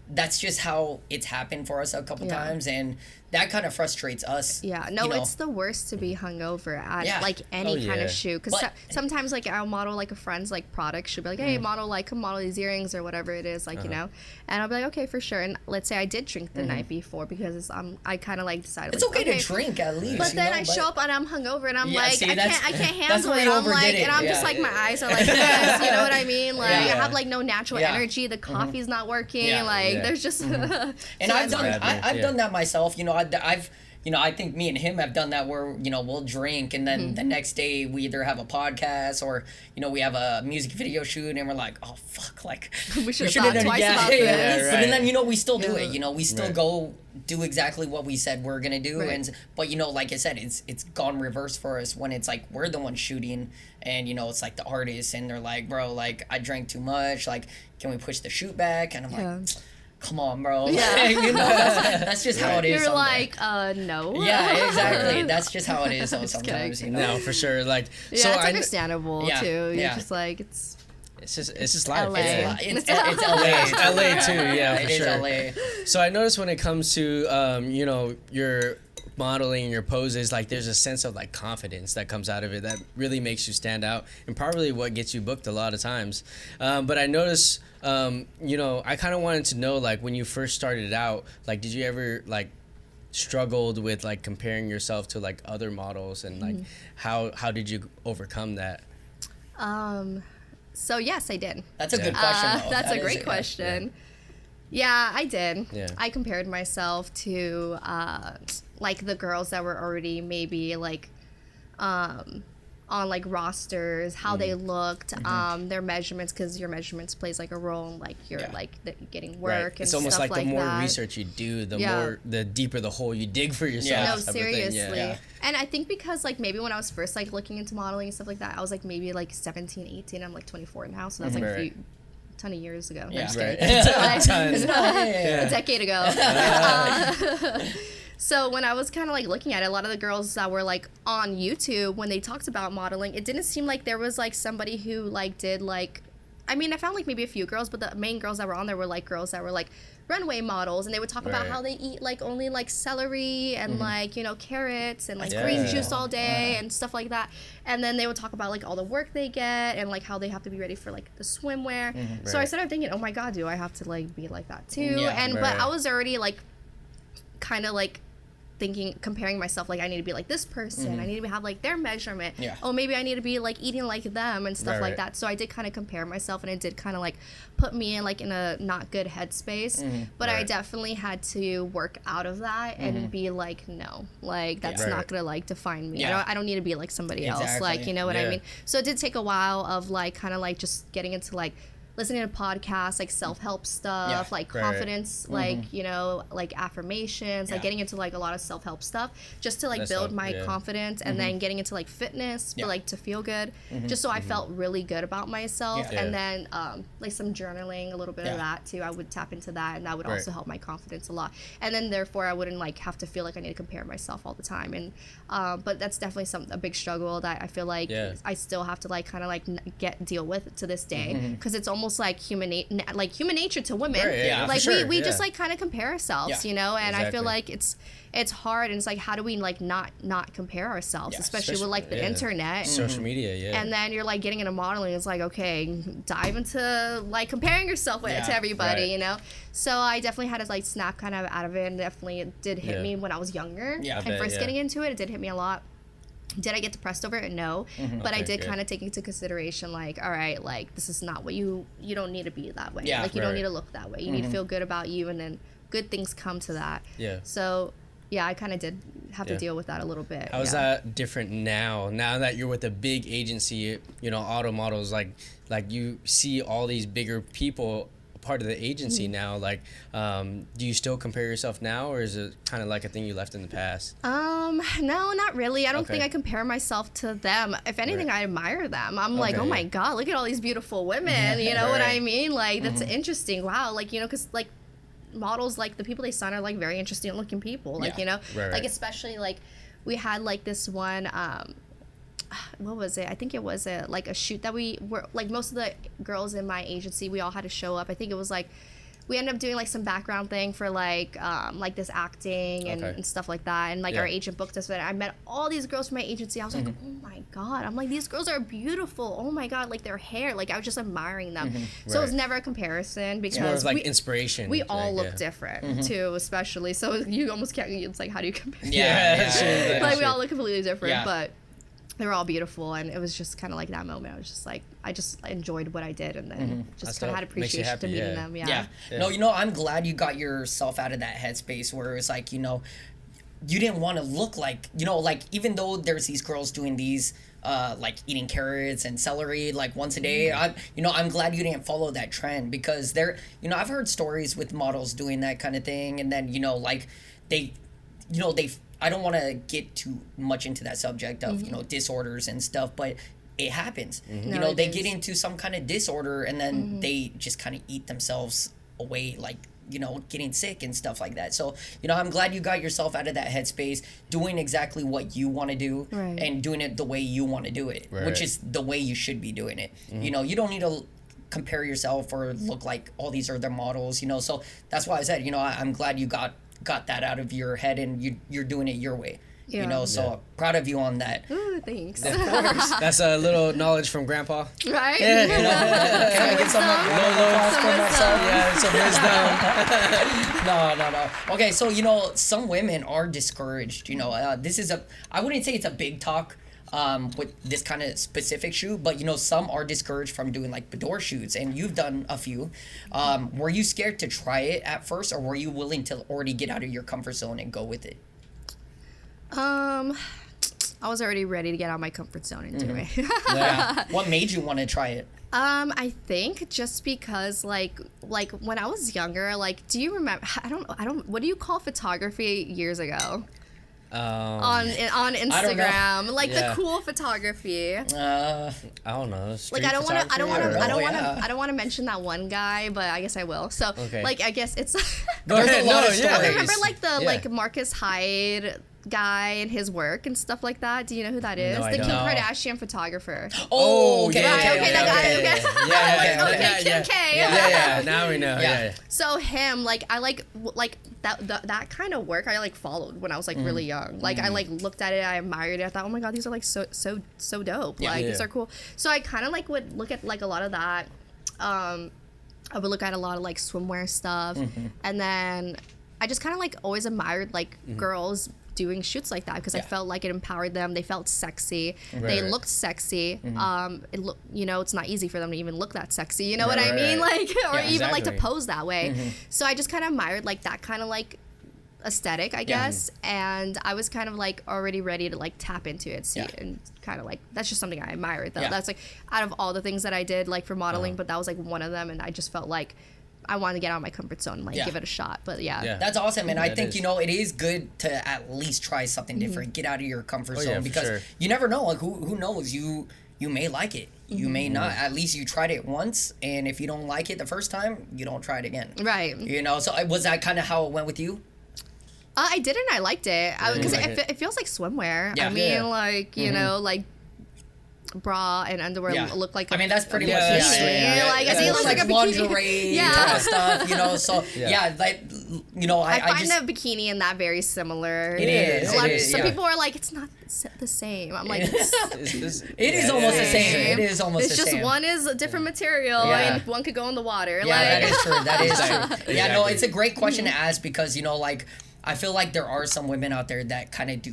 [SPEAKER 2] that's just how it's happened for us a couple times, and that kind of frustrates us.
[SPEAKER 1] Yeah, no,
[SPEAKER 2] you know?
[SPEAKER 1] it's the worst to be hungover at like any kind of shoot. Because sometimes like I'll model like a friend's like product. She'll be like, hey, come model these earrings or whatever it is, like you know. And I'll be like, okay, for sure. And let's say I did drink the night before because I kind of like decided
[SPEAKER 2] it's
[SPEAKER 1] like,
[SPEAKER 2] okay to drink at least.
[SPEAKER 1] But then I show up and I'm hungover and I'm like,
[SPEAKER 2] see,
[SPEAKER 1] I can't handle it. I'm like, and I'm just like my eyes are like this. You know what I mean? Like I have like no natural energy. The coffee's not working. Like there's just.
[SPEAKER 2] And I've done that myself. You know, I've you know, I think me and him have done that where, you know, we'll drink and then the next day we either have a podcast or, you know, we have a music video shoot and we're like, oh, fuck, like,
[SPEAKER 1] we should have thought twice about this.
[SPEAKER 2] Yeah, right. But then, you know, we still do it. You know, we still go do exactly what we said we're going to do. But, you know, like I said, it's gone reverse for us when it's like we're the ones shooting and, you know, it's like the artists and they're like, bro, like, I drank too much. Like, can we push the shoot back? And I'm like, come on, bro.
[SPEAKER 1] Yeah.
[SPEAKER 2] You know, that's just how it is.
[SPEAKER 1] You're like, no.
[SPEAKER 2] Yeah, exactly. That's just how it is sometimes, you know.
[SPEAKER 3] No, for sure. Like,
[SPEAKER 1] yeah, so it's understandable too. You're just like
[SPEAKER 3] it's just life.
[SPEAKER 1] LA.
[SPEAKER 2] It's LA.
[SPEAKER 3] It's LA too. Yeah, for sure.
[SPEAKER 2] It is LA.
[SPEAKER 3] So I noticed when it comes to you know, your modeling and your poses, like there's a sense of like confidence that comes out of it that really makes you stand out and probably what gets you booked a lot of times. But I noticed you know, I kind of wanted to know, like, when you first started out, like, did you ever like struggled with like comparing yourself to like other models and like how did you overcome that?
[SPEAKER 1] So yes, I did.
[SPEAKER 2] That's a good question though.
[SPEAKER 1] That's a great question. Yeah, I did.
[SPEAKER 3] Yeah.
[SPEAKER 1] I compared myself to like the girls that were already maybe like on like rosters, how they looked, their measurements, because your measurements plays like a role in like your like getting work and
[SPEAKER 3] it's almost
[SPEAKER 1] stuff
[SPEAKER 3] like the more
[SPEAKER 1] that.
[SPEAKER 3] research you do, the deeper the hole you dig for yourself.
[SPEAKER 1] No, seriously. And I think because like maybe when I was first like looking into modeling and stuff like that, I was like maybe like 17, 18. I'm like 24 now, so that's like a ton of years ago.
[SPEAKER 2] Yeah,
[SPEAKER 1] a decade ago. So when I was kind of like looking at it, a lot of the girls that were like on YouTube, when they talked about modeling, it didn't seem like there was like somebody who like did like, I mean, I found like maybe a few girls, but the main girls that were on there were like girls that were like runway models, and they would talk about how they eat like only like celery and like, you know, carrots and like green juice all day and stuff like that. And then they would talk about like all the work they get and like how they have to be ready for like the swimwear. So I started thinking, oh my God, do I have to like be like that too? But I was already like kind of like comparing myself, like I need to be like this person, I need to have like their measurement, oh maybe I need to be like eating like them and stuff like that. So I did kind of compare myself, and it did kind of like put me in like in a not good headspace. But I definitely had to work out of that and be like, no, like that's not gonna like define me. I don't need to be like somebody else, like, you know what I mean? So it did take a while of like kind of like just getting into like listening to podcasts, like self-help stuff, like confidence, like, you know, like affirmations, like getting into like a lot of self-help stuff just to like build my confidence, and then getting into like fitness, but like to feel good, just so I felt really good about myself. And then like some journaling, a little bit of that too. I would tap into that, and that would also help my confidence a lot. And then therefore I wouldn't like have to feel like I need to compare myself all the time. And but that's definitely a big struggle that I feel like I still have to like kind of like deal with to this day, because it's almost like human nature to women, like we just like kind of compare ourselves, you know. And I feel like it's hard, and it's like, how do we like not compare ourselves, especially with like the internet,
[SPEAKER 3] social media,
[SPEAKER 1] and then you're like getting into modeling, it's like, okay, dive into like comparing yourself to everybody, you know. So I definitely had to like snap kind of out of it, and definitely it did hit me when I was younger and first getting into it. It did hit me a lot. Did I get depressed over it? No. But I did kind of take into consideration, like, all right, like, this is not what you don't need to be that way. Like, you don't need to look that way. You need to feel good about you, and then good things come to that. So, yeah, I kind of did have to deal with that a little bit.
[SPEAKER 3] How is that different now that you're with a big agency, you know, Otto Models, like you see all these bigger people part of the agency now, like, do you still compare yourself now, or is it kind of like a thing you left in the past?
[SPEAKER 1] No, not really. I don't
[SPEAKER 3] Okay.
[SPEAKER 1] think I compare myself to them. If anything,
[SPEAKER 3] Right.
[SPEAKER 1] I admire them. I'm like,
[SPEAKER 3] Okay,
[SPEAKER 1] oh my
[SPEAKER 3] yeah.
[SPEAKER 1] God, look at all these beautiful women. You know what I
[SPEAKER 3] Right.
[SPEAKER 1] mean? Like, that's interesting. Wow. Like, you know, because like models, like the people they sign are like very interesting looking people. Like,
[SPEAKER 2] Yeah.
[SPEAKER 1] you know,
[SPEAKER 3] Right,
[SPEAKER 1] like
[SPEAKER 3] right.
[SPEAKER 1] especially like we had like this one, what was it? I think it was like a shoot that we were like most of the girls in my agency, we all had to show up. I think it was like we ended up doing like some background thing for like this acting and,
[SPEAKER 3] Okay.
[SPEAKER 1] and stuff like that, and like
[SPEAKER 3] Yeah.
[SPEAKER 1] our agent booked us. But I met all these girls from my agency. I was like, oh my God, I'm like, these girls are beautiful. Oh my God, like their hair, like I was just admiring them. So it was
[SPEAKER 3] Right.
[SPEAKER 1] never a comparison because
[SPEAKER 3] It's more of like
[SPEAKER 1] we,
[SPEAKER 3] inspiration.
[SPEAKER 1] we all
[SPEAKER 3] like,
[SPEAKER 1] look different too, especially. So you almost can't. It's like, how do you compare?
[SPEAKER 2] Yeah,
[SPEAKER 3] that's true, that's
[SPEAKER 1] Like we
[SPEAKER 3] true.
[SPEAKER 1] all look completely different,
[SPEAKER 2] Yeah.
[SPEAKER 1] but they were all beautiful, and it was just kind of like that moment. I was just like, I just enjoyed what I did, and then just
[SPEAKER 3] That's
[SPEAKER 1] kind of had
[SPEAKER 3] dope. Makes you
[SPEAKER 1] appreciation to
[SPEAKER 3] happy,
[SPEAKER 1] meeting
[SPEAKER 3] yeah.
[SPEAKER 1] them.
[SPEAKER 2] Yeah.
[SPEAKER 3] Yeah.
[SPEAKER 2] No, you know, I'm glad you got yourself out of that headspace where it's like, you know, you didn't want to look like, you know, like even though there's these girls doing these like eating carrots and celery like once a day, I'm glad you didn't follow that trend, because there, you know, I've heard stories with models doing that kind of thing, and then, you know, like they I don't want to get too much into that subject of, you know, disorders and stuff, but it happens. You
[SPEAKER 1] No,
[SPEAKER 2] know,
[SPEAKER 1] it
[SPEAKER 2] they
[SPEAKER 1] is.
[SPEAKER 2] get into some kind of disorder, and then they just kind of eat themselves away, like, you know, getting sick and stuff like that. So, you know, I'm glad you got yourself out of that headspace, doing exactly what you want to do,
[SPEAKER 1] Right.
[SPEAKER 2] and doing it the way you want to do it, which
[SPEAKER 3] Right.
[SPEAKER 2] is the way you should be doing it. You know, you don't need to compare yourself or look like all these other models, you know. So that's why I said, you know, I'm glad you got that out of your head, and you're doing it your way. You
[SPEAKER 1] Yeah.
[SPEAKER 2] know, so
[SPEAKER 3] Yeah.
[SPEAKER 2] proud of you on that.
[SPEAKER 1] Ooh, thanks.
[SPEAKER 3] That's a little knowledge from Grandpa.
[SPEAKER 1] Right?
[SPEAKER 2] Can I get some applause for myself?
[SPEAKER 3] Yeah, some wisdom.
[SPEAKER 2] No. Okay, so, you know, some women are discouraged. You know, this is I wouldn't say it's a big talk with this kind of specific shoot, but, you know, some are discouraged from doing like boudoir shoots, and you've done a few. Were you scared to try it at first, or were you willing to already get out of your comfort zone and go with it?
[SPEAKER 1] I was already ready to get out of my comfort zone and do it.
[SPEAKER 2] Yeah. What made you want to try it?
[SPEAKER 1] I think just because like when I was younger, like, do you remember? I don't. What do you call photography years ago on Instagram? Like
[SPEAKER 3] Yeah.
[SPEAKER 1] the cool photography.
[SPEAKER 3] I don't know.
[SPEAKER 1] Like I don't want to. I don't want to.
[SPEAKER 3] photography, or-
[SPEAKER 1] I don't
[SPEAKER 2] Oh,
[SPEAKER 1] want to.
[SPEAKER 2] yeah.
[SPEAKER 1] I don't want to mention that one guy, but I guess I will. So
[SPEAKER 3] Okay.
[SPEAKER 1] like I guess it's.
[SPEAKER 3] Go
[SPEAKER 2] There's
[SPEAKER 3] ahead.
[SPEAKER 2] a lot
[SPEAKER 3] No,
[SPEAKER 2] of
[SPEAKER 3] yeah.
[SPEAKER 2] stories.
[SPEAKER 1] Remember like the
[SPEAKER 3] Yeah.
[SPEAKER 1] like Marcus Hyde guy and his work and stuff like that? Do you know who that is?
[SPEAKER 3] No, I
[SPEAKER 1] The Kim
[SPEAKER 3] don't.
[SPEAKER 1] Kardashian photographer.
[SPEAKER 2] Oh, okay.
[SPEAKER 3] yeah,
[SPEAKER 1] okay,
[SPEAKER 3] yeah,
[SPEAKER 1] that guy,
[SPEAKER 3] yeah,
[SPEAKER 1] okay.
[SPEAKER 3] yeah,
[SPEAKER 1] Okay,
[SPEAKER 3] yeah,
[SPEAKER 1] Kim
[SPEAKER 3] yeah,
[SPEAKER 1] K.
[SPEAKER 3] Yeah. Now we know.
[SPEAKER 2] Yeah.
[SPEAKER 3] Yeah.
[SPEAKER 1] So him, like I like that kind of work I like followed when I was like really young. Like I like looked at it, I admired it. I thought, oh my God, these are like so dope.
[SPEAKER 2] Yeah.
[SPEAKER 1] Like these
[SPEAKER 3] Yeah.
[SPEAKER 1] are cool. So I kind of like would look at like a lot of that. I would look at a lot of like swimwear stuff, and then I just kind of like always admired like girls doing shoots like that because I
[SPEAKER 2] Yeah.
[SPEAKER 1] felt like it empowered them. They felt sexy.
[SPEAKER 3] Right,
[SPEAKER 1] They
[SPEAKER 3] right.
[SPEAKER 1] looked sexy. You know, it's not easy for them to even look that sexy. You know what
[SPEAKER 3] Right,
[SPEAKER 1] I mean?
[SPEAKER 3] right.
[SPEAKER 1] Like, or
[SPEAKER 3] Yeah,
[SPEAKER 1] even like to
[SPEAKER 3] exactly.
[SPEAKER 1] pose that way. So I just kind of admired like that kind of like aesthetic, I guess. And I was kind of like already ready to like tap into it, see
[SPEAKER 2] Yeah.
[SPEAKER 1] it, and kind of like that's just something I admired though.
[SPEAKER 2] Yeah.
[SPEAKER 1] That's like out of all the things that I did like for modeling, but that was like one of them, and I just felt like I wanted to get out of my comfort zone and like
[SPEAKER 2] Yeah.
[SPEAKER 1] give it a shot. But yeah.
[SPEAKER 3] Yeah.
[SPEAKER 2] That's awesome, and I
[SPEAKER 3] That
[SPEAKER 2] think
[SPEAKER 3] is.
[SPEAKER 2] you know it is good to at least try something different, get out of your comfort
[SPEAKER 3] Oh,
[SPEAKER 2] zone,
[SPEAKER 3] yeah, for
[SPEAKER 2] because
[SPEAKER 3] sure.
[SPEAKER 2] you never know. Like who knows? You may like it, you may not. At least you tried it once, and if you don't like it the first time, you don't try it again.
[SPEAKER 1] Right.
[SPEAKER 2] You know, so was that kind of how it went with you?
[SPEAKER 1] I did, and I liked it because
[SPEAKER 3] like
[SPEAKER 1] it feels like swimwear.
[SPEAKER 2] Yeah.
[SPEAKER 1] I mean,
[SPEAKER 3] Yeah.
[SPEAKER 1] like you know, like bra and underwear
[SPEAKER 2] Yeah.
[SPEAKER 1] look like.
[SPEAKER 2] I mean, that's pretty
[SPEAKER 3] Yeah,
[SPEAKER 2] much
[SPEAKER 3] yeah,
[SPEAKER 1] Like I
[SPEAKER 2] It's
[SPEAKER 1] think it
[SPEAKER 2] almost
[SPEAKER 1] looks like a bikini.
[SPEAKER 2] lingerie
[SPEAKER 1] Yeah.
[SPEAKER 2] type of stuff, you know. So
[SPEAKER 3] Yeah.
[SPEAKER 2] yeah, like you know,
[SPEAKER 1] I find
[SPEAKER 2] just
[SPEAKER 1] the bikini and that very similar.
[SPEAKER 2] It is,
[SPEAKER 1] A lot
[SPEAKER 2] it
[SPEAKER 1] of-
[SPEAKER 2] is,
[SPEAKER 1] some
[SPEAKER 2] yeah.
[SPEAKER 1] people are like, it's not the same. I'm like, it's
[SPEAKER 2] it is almost the same. It is almost
[SPEAKER 1] it's
[SPEAKER 2] the
[SPEAKER 1] just
[SPEAKER 2] same.
[SPEAKER 1] one is a different material
[SPEAKER 2] Yeah.
[SPEAKER 1] and one could go in the water.
[SPEAKER 2] Yeah,
[SPEAKER 1] like,
[SPEAKER 2] that is true. That is
[SPEAKER 3] Exactly.
[SPEAKER 2] true. Yeah, no,
[SPEAKER 3] Exactly.
[SPEAKER 2] it's a great question to ask because you know, like, I feel like there are some women out there that kind of do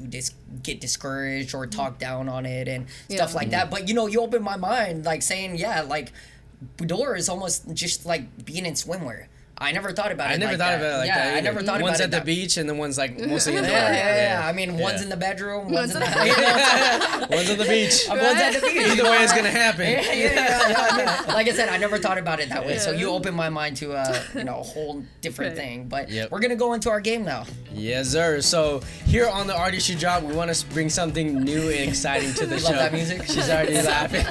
[SPEAKER 2] get discouraged or talk down on it and stuff
[SPEAKER 1] Yeah.
[SPEAKER 2] like that. But you know, you open my mind, like saying, yeah, like boudoir is almost just like being in swimwear. I never thought about it.
[SPEAKER 3] I never
[SPEAKER 2] like
[SPEAKER 3] thought
[SPEAKER 2] that.
[SPEAKER 3] about it like
[SPEAKER 2] yeah,
[SPEAKER 3] that.
[SPEAKER 2] I
[SPEAKER 3] Either.
[SPEAKER 2] never thought
[SPEAKER 3] One's
[SPEAKER 2] about
[SPEAKER 3] at the
[SPEAKER 2] it.
[SPEAKER 3] beach and then one's like mostly indoor.
[SPEAKER 2] Yeah. I mean, one's in the bedroom, one's in the
[SPEAKER 3] One's on the beach.
[SPEAKER 2] One's at the beach.
[SPEAKER 3] Either way, it's gonna happen.
[SPEAKER 2] I mean, like I said, I never thought about it that way. So you opened my mind to a whole different thing. But we're gonna go into our game now.
[SPEAKER 3] Yes, sir. So here on the Artistry Drop, we want to bring something new and exciting to the show.
[SPEAKER 2] Love that music.
[SPEAKER 3] She's already laughing.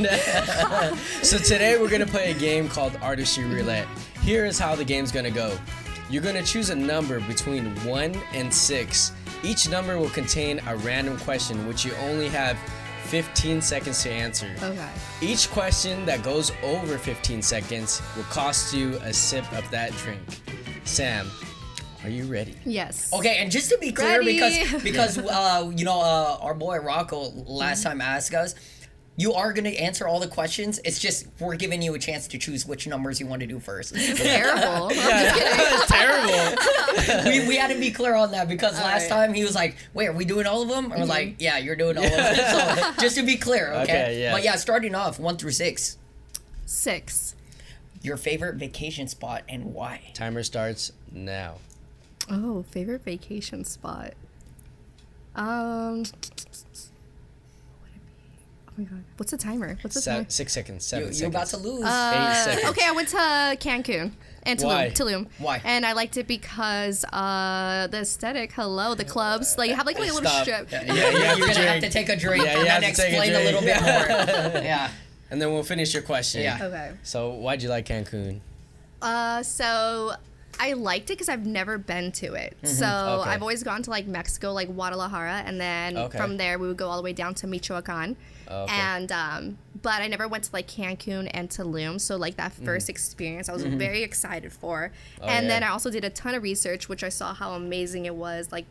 [SPEAKER 3] So today we're gonna play a game called Artistry Relay. Here is how the game's gonna go. You're gonna choose a number between 1 and 6. Each number will contain a random question, which you only have 15 seconds to answer.
[SPEAKER 1] Okay.
[SPEAKER 3] Each question that goes over 15 seconds will cost you a sip of that drink. Sam, are you ready?
[SPEAKER 1] Yes.
[SPEAKER 2] Okay, and just to be clear,
[SPEAKER 1] Ready.
[SPEAKER 2] because our boy Rocco last time asked us, you are gonna answer all the questions. It's just we're giving you a chance to choose which numbers you want to do first.
[SPEAKER 1] Terrible.
[SPEAKER 3] That's terrible.
[SPEAKER 2] we had to be clear on that because last time he was like, "Wait, are we doing all of them?" And we're like, "Yeah, you're doing all of them." So just to be clear, okay?
[SPEAKER 3] Okay, yeah.
[SPEAKER 2] But yeah, starting off 1 through 6.
[SPEAKER 1] 6.
[SPEAKER 2] Your favorite vacation spot and why?
[SPEAKER 3] Timer starts now.
[SPEAKER 1] Oh, favorite vacation spot. Oh my god. What's the timer? What's the timer?
[SPEAKER 3] 6 seconds. 7 seconds.
[SPEAKER 2] You're about to lose.
[SPEAKER 3] 8 seconds.
[SPEAKER 1] Okay, I went to Cancun and
[SPEAKER 3] Why?
[SPEAKER 1] Tulum.
[SPEAKER 2] Why?
[SPEAKER 1] And I liked it because the aesthetic, the clubs, like you have like a little
[SPEAKER 3] Stop.
[SPEAKER 1] strip.
[SPEAKER 3] Yeah,
[SPEAKER 2] You're gonna have to take a drink
[SPEAKER 3] Yeah, you
[SPEAKER 2] and
[SPEAKER 3] have
[SPEAKER 2] then
[SPEAKER 3] to take a
[SPEAKER 2] explain a little
[SPEAKER 3] drink.
[SPEAKER 2] bit more. Yeah.
[SPEAKER 3] And then we'll finish your question.
[SPEAKER 2] Yeah.
[SPEAKER 1] Okay.
[SPEAKER 3] So why'd you like Cancun?
[SPEAKER 1] So I liked it because I've never been to it. So
[SPEAKER 3] Okay.
[SPEAKER 1] I've always gone to like Mexico, like Guadalajara, and then from there we would go all the way down to Michoacan.
[SPEAKER 3] Okay.
[SPEAKER 1] And but I never went to like Cancun and Tulum. So like that first experience, I was very excited for. And then I also did a ton of research, which I saw how amazing it was, like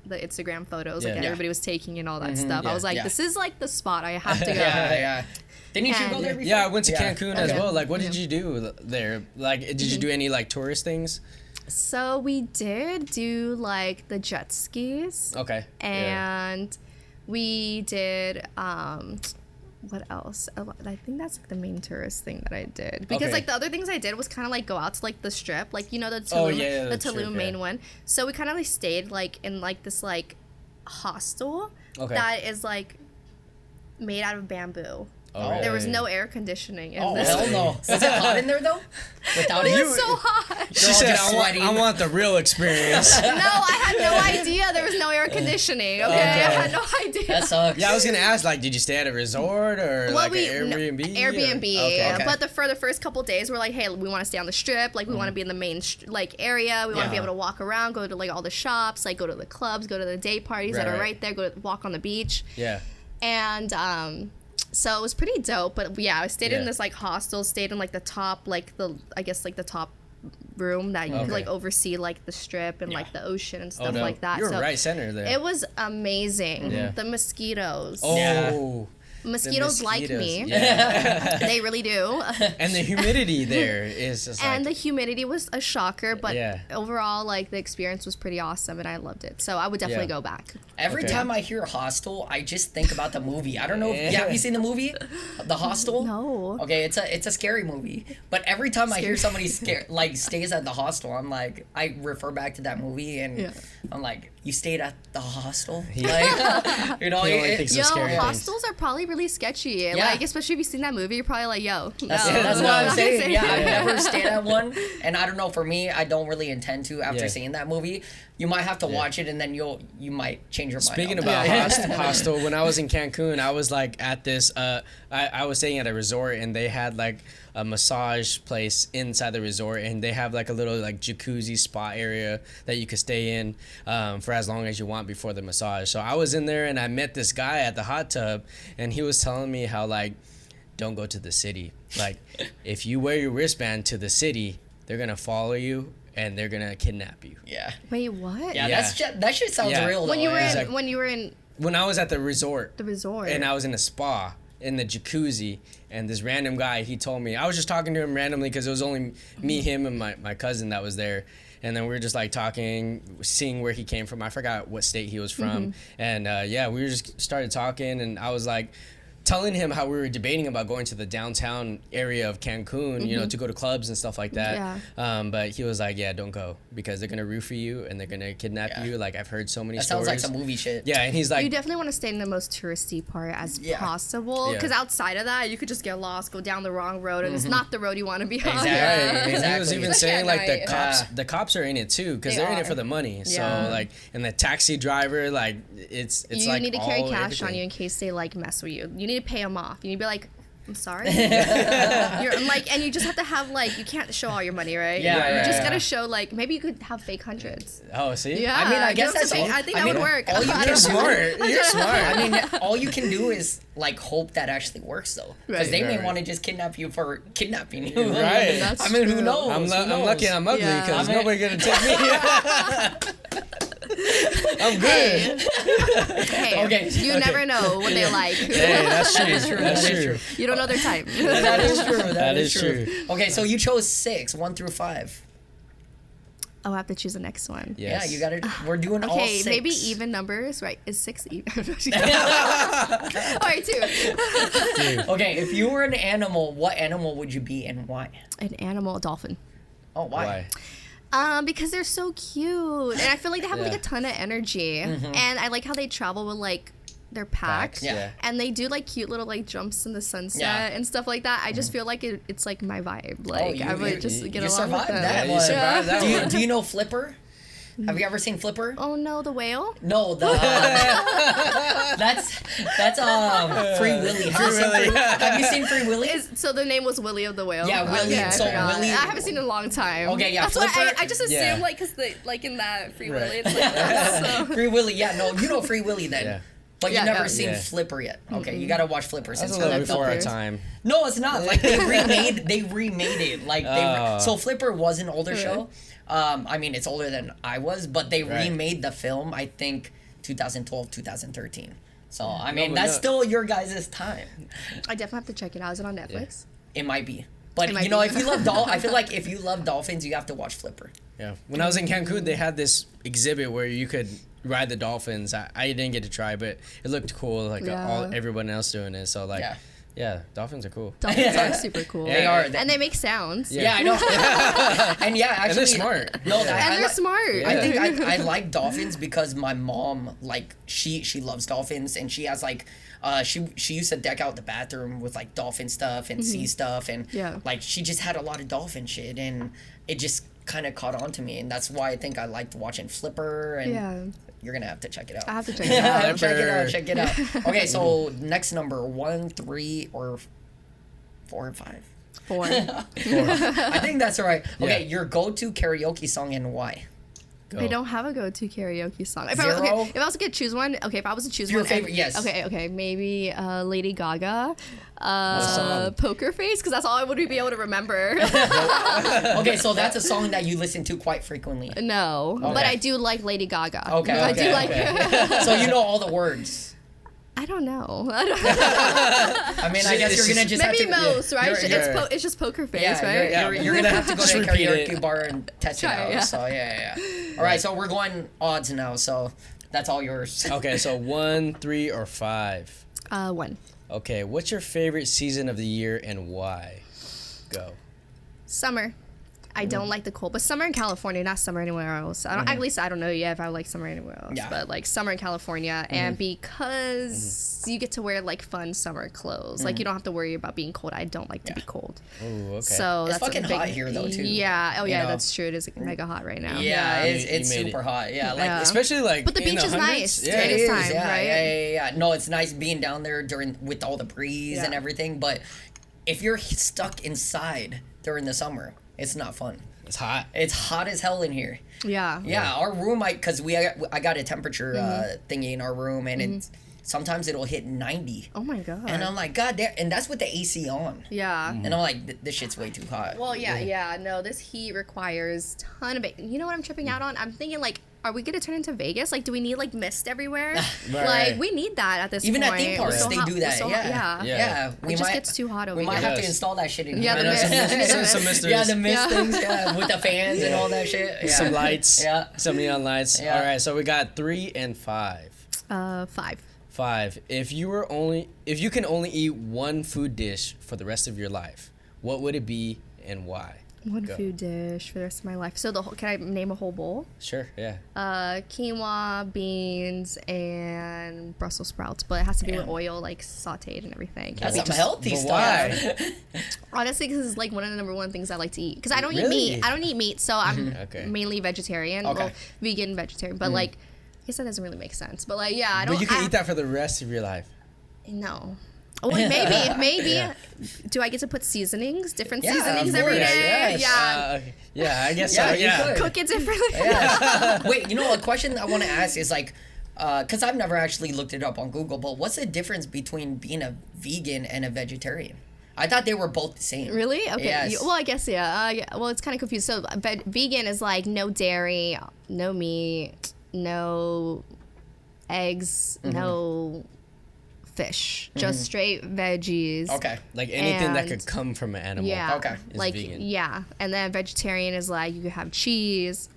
[SPEAKER 1] the Instagram photos, like
[SPEAKER 3] Yeah.
[SPEAKER 1] that everybody was taking and all that stuff. I was like,
[SPEAKER 2] Yeah.
[SPEAKER 1] this is like the spot I have to go.
[SPEAKER 2] Yeah. Didn't you go there before?
[SPEAKER 3] Yeah, I went to
[SPEAKER 2] Yeah.
[SPEAKER 3] Cancun as
[SPEAKER 2] Okay.
[SPEAKER 3] well. Like, what did you do there? Like, did you do any like tourist things?
[SPEAKER 1] So we did do like the jet skis.
[SPEAKER 3] Okay. Yeah.
[SPEAKER 1] And we did what else? I think that's like the main tourist thing that I did, because
[SPEAKER 3] Okay.
[SPEAKER 1] like the other things I did was kind of like go out to like the strip, like the Tulum,
[SPEAKER 3] Oh, yeah,
[SPEAKER 1] the
[SPEAKER 3] the
[SPEAKER 1] Tulum
[SPEAKER 3] strip,
[SPEAKER 1] main
[SPEAKER 3] yeah.
[SPEAKER 1] one. So we kind of like stayed like in like this like hostel
[SPEAKER 3] Okay.
[SPEAKER 1] that is like made out of bamboo.
[SPEAKER 3] Oh, really?
[SPEAKER 1] There was no air conditioning in
[SPEAKER 2] Oh,
[SPEAKER 1] this.
[SPEAKER 2] hell no. Was it hot in there though? Without
[SPEAKER 1] It
[SPEAKER 2] it?
[SPEAKER 1] was so hot.
[SPEAKER 3] She
[SPEAKER 2] all
[SPEAKER 3] said,
[SPEAKER 2] just sweating.
[SPEAKER 3] I want the real experience.
[SPEAKER 1] No, I had no idea there was no air conditioning. Okay, I had no idea.
[SPEAKER 2] That sucks.
[SPEAKER 3] Yeah, I was gonna ask, like, did you stay at a resort or like an Airbnb?
[SPEAKER 1] Airbnb.
[SPEAKER 3] Okay.
[SPEAKER 1] But for the first couple days, we're like, hey, we want to stay on the strip. Like, we want to be in the main like area. We want to be able to walk around, go to like all the shops, like go to the clubs, go to the day parties that are
[SPEAKER 3] Right.
[SPEAKER 1] right there. Go to walk on the beach.
[SPEAKER 3] Yeah.
[SPEAKER 1] And so it was pretty dope. But yeah, I stayed in
[SPEAKER 3] Yeah.
[SPEAKER 1] this like hostel. Stayed in like the top, like the top room that you could like oversee like the strip and like the ocean and stuff
[SPEAKER 3] Oh no,
[SPEAKER 1] like that.
[SPEAKER 3] you're
[SPEAKER 1] So
[SPEAKER 3] right center there.
[SPEAKER 1] it was amazing.
[SPEAKER 3] Yeah.
[SPEAKER 1] The mosquitoes.
[SPEAKER 3] Oh.
[SPEAKER 2] Yeah.
[SPEAKER 3] the
[SPEAKER 1] Mosquitoes like me.
[SPEAKER 3] Yeah.
[SPEAKER 1] They really do.
[SPEAKER 3] And the humidity there is just
[SPEAKER 1] And the
[SPEAKER 3] like,
[SPEAKER 1] humidity was a shocker, but
[SPEAKER 3] Yeah.
[SPEAKER 1] overall, like, the experience was pretty awesome, and I loved it. So I would definitely
[SPEAKER 3] Yeah.
[SPEAKER 1] go back.
[SPEAKER 2] Every
[SPEAKER 3] Okay.
[SPEAKER 2] time I hear Hostel, I just think about the movie. I don't know.
[SPEAKER 3] Yeah.
[SPEAKER 2] Have you seen the movie, The Hostel?
[SPEAKER 1] No.
[SPEAKER 2] Okay, it's a scary movie. But every time I hear somebody stays at the hostel, I'm like, I refer back to that movie, and
[SPEAKER 1] Yeah.
[SPEAKER 2] I'm like, you stayed at the hostel?
[SPEAKER 3] Yeah.
[SPEAKER 2] Like, you know,
[SPEAKER 3] He only
[SPEAKER 2] it-
[SPEAKER 3] thinks
[SPEAKER 1] Yo,
[SPEAKER 3] of scary things.
[SPEAKER 1] hostels are probably really sketchy.
[SPEAKER 2] Yeah.
[SPEAKER 1] Like, especially if you've seen that movie, you're probably like, yo.
[SPEAKER 2] That's,
[SPEAKER 1] no,
[SPEAKER 2] that's
[SPEAKER 1] no,
[SPEAKER 2] what I'm
[SPEAKER 1] not
[SPEAKER 2] saying.
[SPEAKER 1] saying.
[SPEAKER 2] Yeah, I've never stayed at one, and I don't know. For me, I don't really intend to after
[SPEAKER 3] Yeah.
[SPEAKER 2] seeing that movie. You might have to watch it, and then you might change your mind.
[SPEAKER 3] Speaking
[SPEAKER 2] on
[SPEAKER 3] about
[SPEAKER 2] that.
[SPEAKER 3] hostel, when I was in Cancun, I was like at this. I was staying at a resort, and they had like a massage place inside the resort, and they have like a little like jacuzzi spa area that you could stay in for as long as you want before the massage. So I was in there, and I met this guy at the hot tub, and he was telling me how like, don't go to the city. Like, if you wear your wristband to the city, they're gonna follow you and they're gonna kidnap you.
[SPEAKER 2] Yeah.
[SPEAKER 1] Wait, what?
[SPEAKER 2] Yeah,
[SPEAKER 3] Yeah.
[SPEAKER 2] that shit sounds
[SPEAKER 3] Yeah.
[SPEAKER 2] real.
[SPEAKER 1] When
[SPEAKER 2] though,
[SPEAKER 1] you were
[SPEAKER 2] yeah.
[SPEAKER 1] in,
[SPEAKER 3] Exactly.
[SPEAKER 1] when you were in
[SPEAKER 3] When I was at the resort,
[SPEAKER 1] the resort.
[SPEAKER 3] and I was in a spa in the jacuzzi, and this random guy, he told me, I was just talking to him randomly because it was only me, him, and my cousin that was there. And then we were just like talking, seeing where he came from. I forgot what state he was from. And yeah, we just started talking, and I was like telling him how we were debating about going to the downtown area of Cancun, you know, to go to clubs and stuff like that. But he was like, yeah, don't go because they're gonna roofie you and they're gonna kidnap you. Like I've heard so many stories.
[SPEAKER 2] That sounds like some movie shit.
[SPEAKER 3] Yeah, and he's like,
[SPEAKER 1] you definitely want to stay in the most touristy part as possible, because outside of that, you could just get lost, go down the wrong road, and it's not the road you want to be on.
[SPEAKER 2] Exactly.
[SPEAKER 3] And he was even
[SPEAKER 1] Especially
[SPEAKER 3] saying
[SPEAKER 1] at
[SPEAKER 3] like
[SPEAKER 1] night.
[SPEAKER 3] the cops are in it too because they're in it for the money. So like, and the taxi driver, like it's
[SPEAKER 1] you
[SPEAKER 3] like
[SPEAKER 1] need to carry
[SPEAKER 3] all
[SPEAKER 1] cash
[SPEAKER 3] everything.
[SPEAKER 1] on you in case they like mess with you. You need to pay them off. You need to be like, I'm sorry. I'm like, and you just have to have like, you can't show all your money, right? You just gotta show like, maybe you could have fake hundreds.
[SPEAKER 3] Oh, see?
[SPEAKER 1] Yeah.
[SPEAKER 2] I mean, I guess that's
[SPEAKER 1] I think that would work.
[SPEAKER 3] You're smart. You're smart.
[SPEAKER 2] I mean, all you can do is like hope that actually works though, because they may
[SPEAKER 3] Right.
[SPEAKER 2] want to just kidnap you for kidnapping you.
[SPEAKER 3] Right.
[SPEAKER 1] That's
[SPEAKER 2] I mean, who
[SPEAKER 1] true.
[SPEAKER 2] knows?
[SPEAKER 3] I'm
[SPEAKER 2] Who knows?
[SPEAKER 3] lucky I'm ugly
[SPEAKER 1] Yeah.
[SPEAKER 3] because
[SPEAKER 2] I mean-
[SPEAKER 3] nobody gonna take me. I'm good.
[SPEAKER 1] Hey,
[SPEAKER 2] Okay.
[SPEAKER 1] you never know what they like.
[SPEAKER 3] Hey, that's true.
[SPEAKER 2] That is true.
[SPEAKER 3] That's
[SPEAKER 2] That is
[SPEAKER 3] true.
[SPEAKER 2] true.
[SPEAKER 1] You don't know their type.
[SPEAKER 2] That is true.
[SPEAKER 3] That is true.
[SPEAKER 2] Okay, so you chose 6, 1 through 5.
[SPEAKER 1] Oh, I have to choose the next one.
[SPEAKER 3] Yes.
[SPEAKER 2] Yeah, you got to. We're doing all
[SPEAKER 1] Okay,
[SPEAKER 2] 6.
[SPEAKER 1] maybe even numbers, right? Is 6 even? All right, 2.
[SPEAKER 2] Okay, if you were an animal, what animal would you be and why?
[SPEAKER 1] An animal, a dolphin.
[SPEAKER 2] Oh, why?
[SPEAKER 1] Because they're so cute, and I feel like they have like
[SPEAKER 3] Yeah.
[SPEAKER 1] a ton of energy, and I like how they travel with like their packs,
[SPEAKER 2] Yeah.
[SPEAKER 1] and they do like cute little like jumps in the sunset
[SPEAKER 2] Yeah.
[SPEAKER 1] and stuff like that. I just feel like it's like my vibe. Like I would just get
[SPEAKER 2] you
[SPEAKER 1] along with
[SPEAKER 2] survived
[SPEAKER 1] them.
[SPEAKER 2] that
[SPEAKER 3] Yeah,
[SPEAKER 2] one.
[SPEAKER 3] you survived that one.
[SPEAKER 2] Do you know Flipper? Have you ever seen Flipper?
[SPEAKER 1] Oh no, the whale.
[SPEAKER 2] No, the that's Free Willy. Have you seen Free Willy?
[SPEAKER 1] So the name was Willie of the Whale.
[SPEAKER 2] Yeah, Willie.
[SPEAKER 1] Okay, I
[SPEAKER 2] So
[SPEAKER 1] forgot.
[SPEAKER 2] Willie-
[SPEAKER 1] I haven't seen it in a long time.
[SPEAKER 2] Okay, yeah,
[SPEAKER 1] That's why
[SPEAKER 2] Flipper-
[SPEAKER 1] I just assumed
[SPEAKER 3] Yeah.
[SPEAKER 1] like because like in that Free
[SPEAKER 3] Right.
[SPEAKER 1] Willy, it's like that. So.
[SPEAKER 2] Free Willy. Yeah, no, you know Free Willy then.
[SPEAKER 3] Yeah.
[SPEAKER 2] But
[SPEAKER 1] Yeah,
[SPEAKER 2] you've never
[SPEAKER 1] yeah.
[SPEAKER 2] seen
[SPEAKER 3] Yeah.
[SPEAKER 2] Flipper yet. Okay, you gotta watch Flipper
[SPEAKER 3] That's
[SPEAKER 2] since
[SPEAKER 3] a
[SPEAKER 2] you
[SPEAKER 3] little
[SPEAKER 2] love
[SPEAKER 3] before our
[SPEAKER 1] Flippers.
[SPEAKER 3] time.
[SPEAKER 2] No, it's not. Like they remade it. Like
[SPEAKER 3] Oh.
[SPEAKER 2] so Flipper was an older show. I mean, it's older than I was, but they
[SPEAKER 3] Right.
[SPEAKER 2] remade the film. I think 2012, 2013. So I mean,
[SPEAKER 3] but
[SPEAKER 2] that's
[SPEAKER 3] no.
[SPEAKER 2] still your guys' time.
[SPEAKER 1] I definitely have to check it out. Is it on Netflix?
[SPEAKER 2] It might be, but
[SPEAKER 1] It might
[SPEAKER 2] you know,
[SPEAKER 1] be.
[SPEAKER 2] if you love I feel like if you love dolphins, you have to watch Flipper.
[SPEAKER 3] Yeah. When I was in Cancun, they had this exhibit where you could ride the dolphins. I didn't get to try, but it looked cool. Like
[SPEAKER 1] Yeah.
[SPEAKER 3] everyone else doing it. So like, yeah, dolphins are cool.
[SPEAKER 1] Dolphins are super cool.
[SPEAKER 3] They are.
[SPEAKER 1] And they make sounds.
[SPEAKER 3] Yeah.
[SPEAKER 2] Yeah, I know. And yeah, actually,
[SPEAKER 3] And they're smart.
[SPEAKER 2] No,
[SPEAKER 3] Yeah.
[SPEAKER 1] And
[SPEAKER 2] I
[SPEAKER 1] they're smart.
[SPEAKER 2] I think I like dolphins because my mom, like, she loves dolphins, and she has like she used to deck out the bathroom with like dolphin stuff and sea stuff, and like she just had a lot of dolphin shit, and it just kind of caught on to me, and that's why I think I liked watching Flipper. And you're gonna have to check it out.
[SPEAKER 1] I have to check it out.
[SPEAKER 2] Check it out. Okay, so next number 1, 3, or 4 or 5.
[SPEAKER 1] 4.
[SPEAKER 2] I think that's right. Okay,
[SPEAKER 3] Yeah.
[SPEAKER 2] your go-to karaoke song and why?
[SPEAKER 3] Go.
[SPEAKER 1] I don't have a go-to karaoke song. If
[SPEAKER 2] Zero?
[SPEAKER 1] if I was to choose one, if I was to choose
[SPEAKER 2] Your
[SPEAKER 1] one,
[SPEAKER 2] favorite, yes.
[SPEAKER 1] Okay, maybe Lady Gaga,
[SPEAKER 3] song?
[SPEAKER 1] Poker Face, because that's all I would be able to remember.
[SPEAKER 2] Okay, so that's a song that you listen to quite frequently.
[SPEAKER 1] No, but I do like Lady Gaga.
[SPEAKER 2] Okay,
[SPEAKER 1] I do like her.
[SPEAKER 2] So you know all the words.
[SPEAKER 1] I don't know.
[SPEAKER 2] I mean, I guess you're gonna just
[SPEAKER 1] Maybe
[SPEAKER 2] have to.
[SPEAKER 1] most, right? It's just Poker Face,
[SPEAKER 2] Yeah,
[SPEAKER 1] right?
[SPEAKER 2] you're gonna have to go to a
[SPEAKER 3] Just repeat
[SPEAKER 2] karaoke
[SPEAKER 3] it.
[SPEAKER 2] bar and test
[SPEAKER 1] Try
[SPEAKER 2] it out.
[SPEAKER 1] it, yeah.
[SPEAKER 2] So yeah. All right, so we're going odds now. So that's all yours.
[SPEAKER 3] Okay, so 1, 3, or 5.
[SPEAKER 1] 1.
[SPEAKER 3] Okay, what's your favorite season of the year and why? Go.
[SPEAKER 1] Summer. I don't like the cold, but summer in California, not summer anywhere else. I don't, At least I don't know yet if I like summer anywhere else.
[SPEAKER 2] Yeah.
[SPEAKER 1] But like summer in California, and because you get to wear like fun summer clothes, like you don't have to worry about being cold. I don't like to be cold.
[SPEAKER 3] Ooh, okay.
[SPEAKER 1] So
[SPEAKER 2] It's
[SPEAKER 1] that's
[SPEAKER 2] fucking
[SPEAKER 1] a big,
[SPEAKER 2] hot here, though, too.
[SPEAKER 1] Yeah. Oh
[SPEAKER 2] You
[SPEAKER 1] yeah,
[SPEAKER 2] know?
[SPEAKER 1] that's true. It is mega hot right now.
[SPEAKER 2] Yeah,
[SPEAKER 3] You
[SPEAKER 2] it's
[SPEAKER 3] made
[SPEAKER 2] super
[SPEAKER 3] it.
[SPEAKER 2] hot. Yeah, like
[SPEAKER 1] Yeah.
[SPEAKER 3] Especially like
[SPEAKER 1] But the
[SPEAKER 3] in
[SPEAKER 1] beach is
[SPEAKER 3] hundreds?
[SPEAKER 1] nice
[SPEAKER 3] Yeah,
[SPEAKER 1] during
[SPEAKER 2] it
[SPEAKER 1] this
[SPEAKER 2] is,
[SPEAKER 1] time,
[SPEAKER 2] yeah,
[SPEAKER 1] right?
[SPEAKER 2] yeah. No, it's nice being down there with all the breeze and
[SPEAKER 1] Yeah.
[SPEAKER 2] everything, but if you're stuck inside during the summer, it's not fun.
[SPEAKER 3] It's hot.
[SPEAKER 2] It's hot as hell in here.
[SPEAKER 1] Yeah.
[SPEAKER 2] Yeah, our room, because I got a temperature thingy in our room, and it's sometimes it'll hit 90.
[SPEAKER 1] Oh my god.
[SPEAKER 2] And I'm like, God damn, and that's with the AC on.
[SPEAKER 1] Yeah.
[SPEAKER 2] And I'm like, this shit's way too hot.
[SPEAKER 1] Well, yeah. No, this heat requires ton of. You know what I'm tripping out on? I'm thinking like, are we gonna turn into Vegas? Like, do we need like mist everywhere?
[SPEAKER 3] Right.
[SPEAKER 1] Like, we need that at this
[SPEAKER 2] Even
[SPEAKER 1] point.
[SPEAKER 2] at theme parks,
[SPEAKER 1] We're so
[SPEAKER 2] they
[SPEAKER 1] hot-
[SPEAKER 2] do
[SPEAKER 1] we're
[SPEAKER 2] that.
[SPEAKER 1] so hot-
[SPEAKER 2] Yeah.
[SPEAKER 3] Yeah.
[SPEAKER 2] We
[SPEAKER 1] It just
[SPEAKER 2] might,
[SPEAKER 1] gets too hot over
[SPEAKER 2] we might
[SPEAKER 1] here.
[SPEAKER 2] have to
[SPEAKER 3] Yes.
[SPEAKER 2] install that shit in
[SPEAKER 1] Yeah,
[SPEAKER 2] here.
[SPEAKER 1] the mist.
[SPEAKER 3] some misters.
[SPEAKER 2] Yeah, the mist
[SPEAKER 1] Yeah.
[SPEAKER 2] things, yeah, with the fans and all that shit. Yeah.
[SPEAKER 3] Some lights.
[SPEAKER 2] Yeah.
[SPEAKER 3] Some neon lights.
[SPEAKER 2] Yeah.
[SPEAKER 3] All right, so we got 3 and 5.
[SPEAKER 1] 5.
[SPEAKER 3] 5. If you can only eat one food dish for the rest of your life, what would it be and why?
[SPEAKER 1] One food dish for the rest of my life. So can I name a whole bowl?
[SPEAKER 3] Sure, yeah.
[SPEAKER 1] Quinoa, beans, and Brussels sprouts, but it has to be with oil, like sautéed and everything.
[SPEAKER 2] That's some healthy stuff.
[SPEAKER 3] Why?
[SPEAKER 1] Honestly, because it's like one of the number one things I like to eat. Because I don't eat
[SPEAKER 3] Really?
[SPEAKER 1] meat. I don't eat meat, so I'm
[SPEAKER 3] Okay.
[SPEAKER 1] mainly vegetarian.
[SPEAKER 2] Okay.
[SPEAKER 1] Well, vegan, vegetarian. But like, I guess that doesn't really make sense. But like, yeah, I don't.
[SPEAKER 3] But you can eat that for the rest of your life.
[SPEAKER 1] No. Oh, wait, maybe.
[SPEAKER 3] Yeah.
[SPEAKER 1] Do I get to put seasonings, different
[SPEAKER 2] Yeah,
[SPEAKER 1] seasonings
[SPEAKER 2] of
[SPEAKER 1] every
[SPEAKER 2] course,
[SPEAKER 1] day?
[SPEAKER 2] yes.
[SPEAKER 1] Yeah.
[SPEAKER 3] Yeah, I guess
[SPEAKER 2] Yeah,
[SPEAKER 3] so.
[SPEAKER 2] you
[SPEAKER 3] Yeah.
[SPEAKER 2] could.
[SPEAKER 1] Cook it differently.
[SPEAKER 2] Yeah. Wait, a question I want to ask is like, because I've never actually looked it up on Google, but what's the difference between being a vegan and a vegetarian? I thought they were both the same.
[SPEAKER 1] Really? Okay.
[SPEAKER 2] Yes.
[SPEAKER 1] Well, I guess, yeah. Well, it's kind of confused. So, vegan is like no dairy, no meat, no eggs, no fish, just straight veggies.
[SPEAKER 2] Okay.
[SPEAKER 3] Like anything that
[SPEAKER 1] And-
[SPEAKER 3] could come from an animal.
[SPEAKER 1] Yeah.
[SPEAKER 2] Okay.
[SPEAKER 3] Is
[SPEAKER 1] Like,
[SPEAKER 3] vegan.
[SPEAKER 1] yeah. And then vegetarian is like you can have cheese,